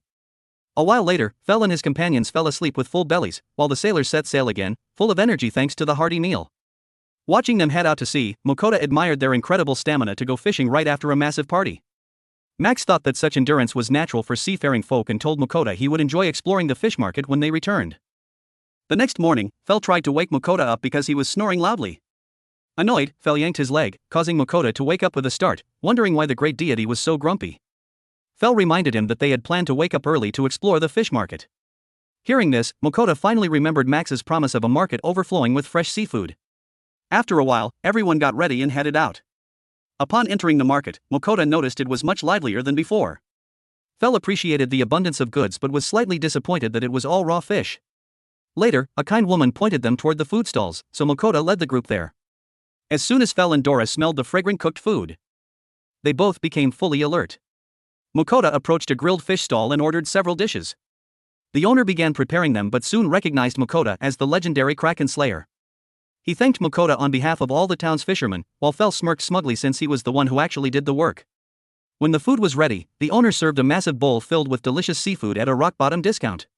A while later, Fel and his companions fell asleep with full bellies, while the sailors set sail again, full of energy thanks to the hearty meal. Watching them head out to sea, Mukoda admired their incredible stamina to go fishing right after a massive party. Max thought that such endurance was natural for seafaring folk and told Mukoda he would enjoy exploring the fish market when they returned. The next morning, Fel tried to wake Mukoda up because he was snoring loudly. Annoyed, Fel yanked his leg, causing Mukoda to wake up with a start, wondering why the great deity was so grumpy. Fel reminded him that they had planned to wake up early to explore the fish market. Hearing this, Mukoda finally remembered Max's promise of a market overflowing with fresh seafood. After a while, everyone got ready and headed out. Upon entering the market, Mukoda noticed it was much livelier than before. Fel appreciated the abundance of goods but was slightly disappointed that it was all raw fish. Later, a kind woman pointed them toward the food stalls, so Mukoda led the group there. As soon as Fel and Dora smelled the fragrant cooked food, they both became fully alert. Mukoda approached a grilled fish stall and ordered several dishes. The owner began preparing them but soon recognized Mukoda as the legendary Kraken Slayer. He thanked Mukoda on behalf of all the town's fishermen, while Fel smirked smugly since he was the one who actually did the work. When the food was ready, the owner served a massive bowl filled with delicious seafood at a rock-bottom discount.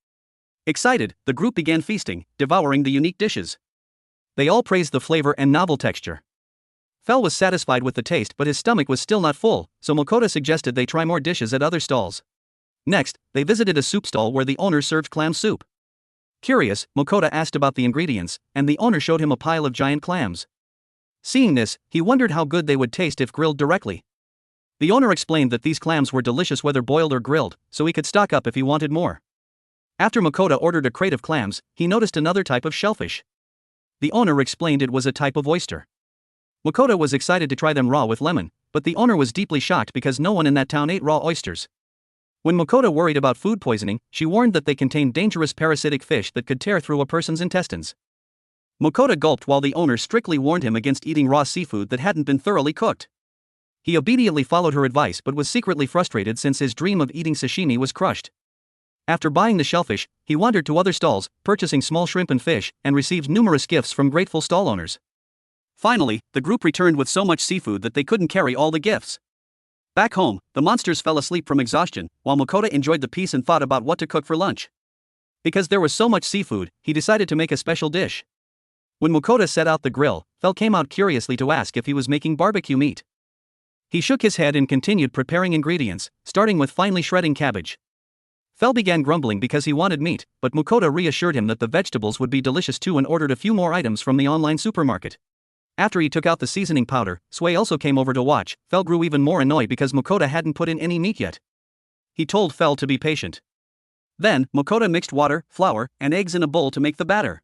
Excited, the group began feasting, devouring the unique dishes. They all praised the flavor and novel texture. Fel was satisfied with the taste but his stomach was still not full, so Mukoda suggested they try more dishes at other stalls. Next, they visited a soup stall where the owner served clam soup. Curious, Mukoda asked about the ingredients, and the owner showed him a pile of giant clams. Seeing this, he wondered how good they would taste if grilled directly. The owner explained that these clams were delicious whether boiled or grilled, so he could stock up if he wanted more. After Mukoda ordered a crate of clams, he noticed another type of shellfish. The owner explained it was a type of oyster. Mukoda was excited to try them raw with lemon, but the owner was deeply shocked because no one in that town ate raw oysters. When Mukoda worried about food poisoning, she warned that they contained dangerous parasitic fish that could tear through a person's intestines. Mukoda gulped while the owner strictly warned him against eating raw seafood that hadn't been thoroughly cooked. He obediently followed her advice but was secretly frustrated since his dream of eating sashimi was crushed. After buying the shellfish, he wandered to other stalls, purchasing small shrimp and fish, and received numerous gifts from grateful stall owners. Finally, the group returned with so much seafood that they couldn't carry all the gifts. Back home, the monsters fell asleep from exhaustion, while Mukoda enjoyed the peace and thought about what to cook for lunch. Because there was so much seafood, he decided to make a special dish. When Mukoda set out the grill, Fel came out curiously to ask if he was making barbecue meat. He shook his head and continued preparing ingredients, starting with finely shredding cabbage. Fel began grumbling because he wanted meat, but Mukoda reassured him that the vegetables would be delicious too and ordered a few more items from the online supermarket. After he took out the seasoning powder, Sway also came over to watch. Fel grew even more annoyed because Mukoda hadn't put in any meat yet. He told Fel to be patient. Then, Mukoda mixed water, flour, and eggs in a bowl to make the batter.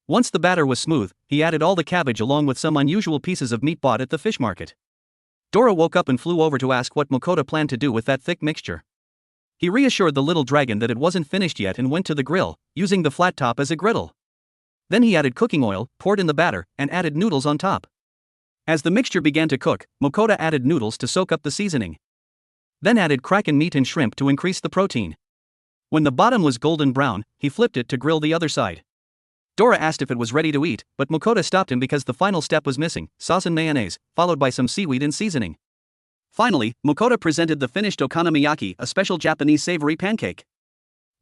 Once the batter was smooth, he added all the cabbage along with some unusual pieces of meat bought at the fish market. Dora woke up and flew over to ask what Mukoda planned to do with that thick mixture. He reassured the little dragon that it wasn't finished yet and went to the grill, using the flat top as a griddle. Then he added cooking oil, poured in the batter, and added noodles on top. As the mixture began to cook, Mukoda added noodles to soak up the seasoning. Then added Kraken meat and shrimp to increase the protein. When the bottom was golden brown, he flipped it to grill the other side. Dora asked if it was ready to eat, but Mukoda stopped him because the final step was missing: sauce and mayonnaise, followed by some seaweed and seasoning. Finally, Mukoda presented the finished okonomiyaki, a special Japanese savory pancake.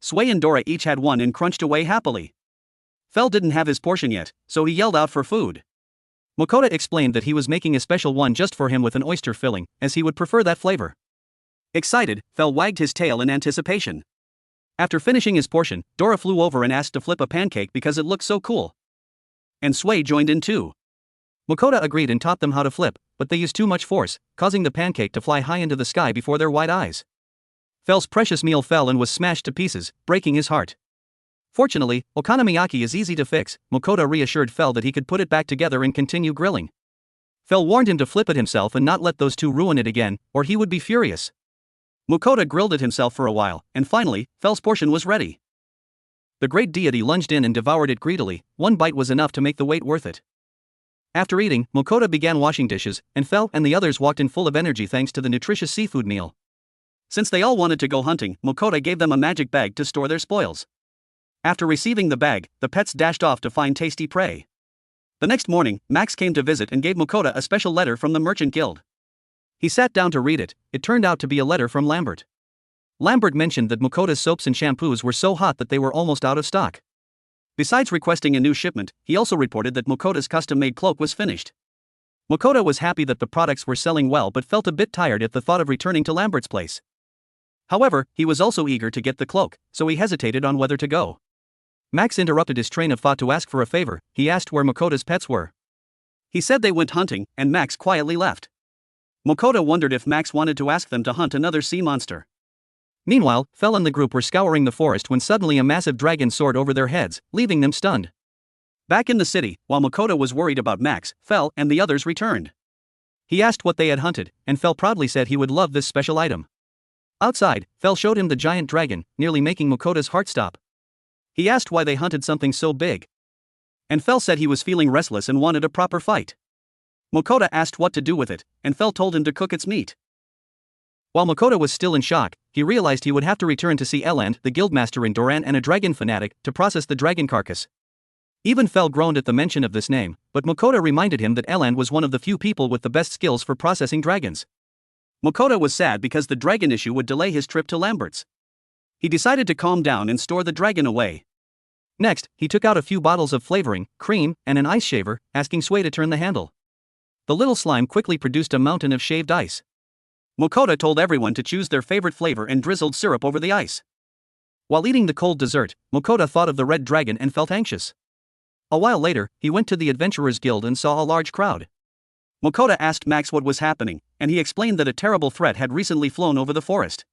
Sway and Dora each had one and crunched away happily. Fel didn't have his portion yet, so he yelled out for food. Mukoda explained that he was making a special one just for him with an oyster filling, as he would prefer that flavor. Excited, Fel wagged his tail in anticipation. After finishing his portion, Dora flew over and asked to flip a pancake because it looked so cool. And Sway joined in too. Mukoda agreed and taught them how to flip, but they used too much force, causing the pancake to fly high into the sky before their wide eyes. Fel's precious meal fell and was smashed to pieces, breaking his heart. Fortunately, okonomiyaki is easy to fix. Mukoda reassured Fel that he could put it back together and continue grilling. Fel warned him to flip it himself and not let those two ruin it again, or he would be furious. Mukoda grilled it himself for a while, and finally, Fel's portion was ready. The great deity lunged in and devoured it greedily. One bite was enough to make the wait worth it. After eating, Mukoda began washing dishes, and Fel and the others walked in full of energy thanks to the nutritious seafood meal. Since they all wanted to go hunting, Mukoda gave them a magic bag to store their spoils. After receiving the bag, the pets dashed off to find tasty prey. The next morning, Max came to visit and gave Mukoda a special letter from the Merchant Guild. He sat down to read it. It turned out to be a letter from Lambert. Lambert mentioned that Mukoda's soaps and shampoos were so hot that they were almost out of stock. Besides requesting a new shipment, he also reported that Mukoda's custom-made cloak was finished. Mukoda was happy that the products were selling well but felt a bit tired at the thought of returning to Lambert's place. However, he was also eager to get the cloak, so he hesitated on whether to go. Max interrupted his train of thought to ask for a favor. He asked where Mukoda's pets were. He said they went hunting, and Max quietly left. Mukoda wondered if Max wanted to ask them to hunt another sea monster. Meanwhile, Fel and the group were scouring the forest when suddenly a massive dragon soared over their heads, leaving them stunned. Back in the city, while Mukoda was worried about Max, Fel and the others returned. He asked what they had hunted, and Fel proudly said he would love this special item. Outside, Fel showed him the giant dragon, nearly making Mukoda's heart stop. He asked why they hunted something so big. And Fell said he was feeling restless and wanted a proper fight. Mukoda asked what to do with it, and Fell told him to cook its meat. While Mukoda was still in shock, he realized he would have to return to see Eland, the guildmaster in Doran and a dragon fanatic, to process the dragon carcass. Even Fell groaned at the mention of this name, but Mukoda reminded him that Eland was one of the few people with the best skills for processing dragons. Mukoda was sad because the dragon issue would delay his trip to Lambert's. He decided to calm down and store the dragon away. Next, he took out a few bottles of flavoring, cream, and an ice shaver, asking Sway to turn the handle. The little slime quickly produced a mountain of shaved ice. Mukoda told everyone to choose their favorite flavor and drizzled syrup over the ice. While eating the cold dessert, Mukoda thought of the red dragon and felt anxious. A while later, he went to the Adventurers Guild and saw a large crowd. Mukoda asked Max what was happening, and he explained that a terrible threat had recently flown over the forest.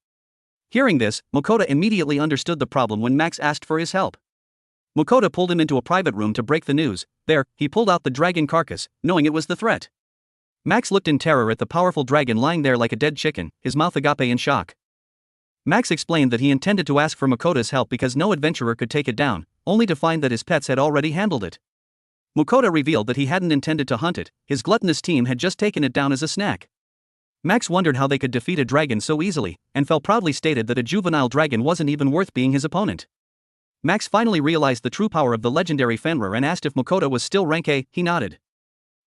Hearing this, Mukoda immediately understood the problem when Max asked for his help. Mukoda pulled him into a private room to break the news. There, he pulled out the dragon carcass, knowing it was the threat. Max looked in terror at the powerful dragon lying there like a dead chicken, his mouth agape in shock. Max explained that he intended to ask for Mukoda's help because no adventurer could take it down, only to find that his pets had already handled it. Mukoda revealed that he hadn't intended to hunt it, his gluttonous team had just taken it down as a snack. Max wondered how they could defeat a dragon so easily, and Fell proudly stated that a juvenile dragon wasn't even worth being his opponent. Max finally realized the true power of the legendary Fenrir and asked if Mukoda was still rank A. He nodded.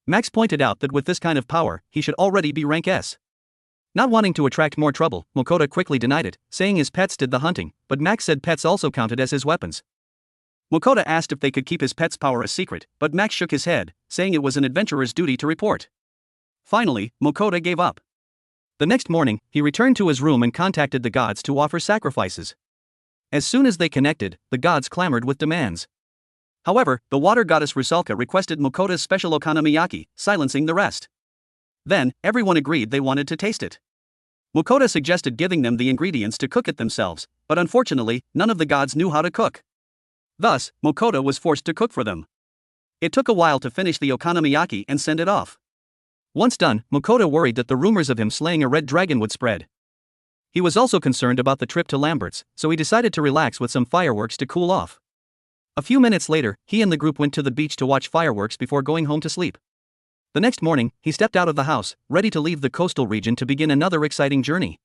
Max pointed out that with this kind of power, he should already be rank S. Not wanting to attract more trouble, Mukoda quickly denied it, saying his pets did the hunting, but Max said pets also counted as his weapons. Mukoda asked if they could keep his pet's power a secret, but Max shook his head, saying it was an adventurer's duty to report. Finally, Mukoda gave up. The next morning, he returned to his room and contacted the gods to offer sacrifices. As soon as they connected, the gods clamored with demands. However, the water goddess Rusalka requested Mukoda's special okonomiyaki, silencing the rest. Then, everyone agreed they wanted to taste it. Mukoda suggested giving them the ingredients to cook it themselves, but unfortunately, none of the gods knew how to cook. Thus, Mukoda was forced to cook for them. It took a while to finish the okonomiyaki and send it off. Once done, Mukoda worried that the rumors of him slaying a red dragon would spread. He was also concerned about the trip to Lambert's, so he decided to relax with some fireworks to cool off. A few minutes later, he and the group went to the beach to watch fireworks before going home to sleep. The next morning, he stepped out of the house, ready to leave the coastal region to begin another exciting journey.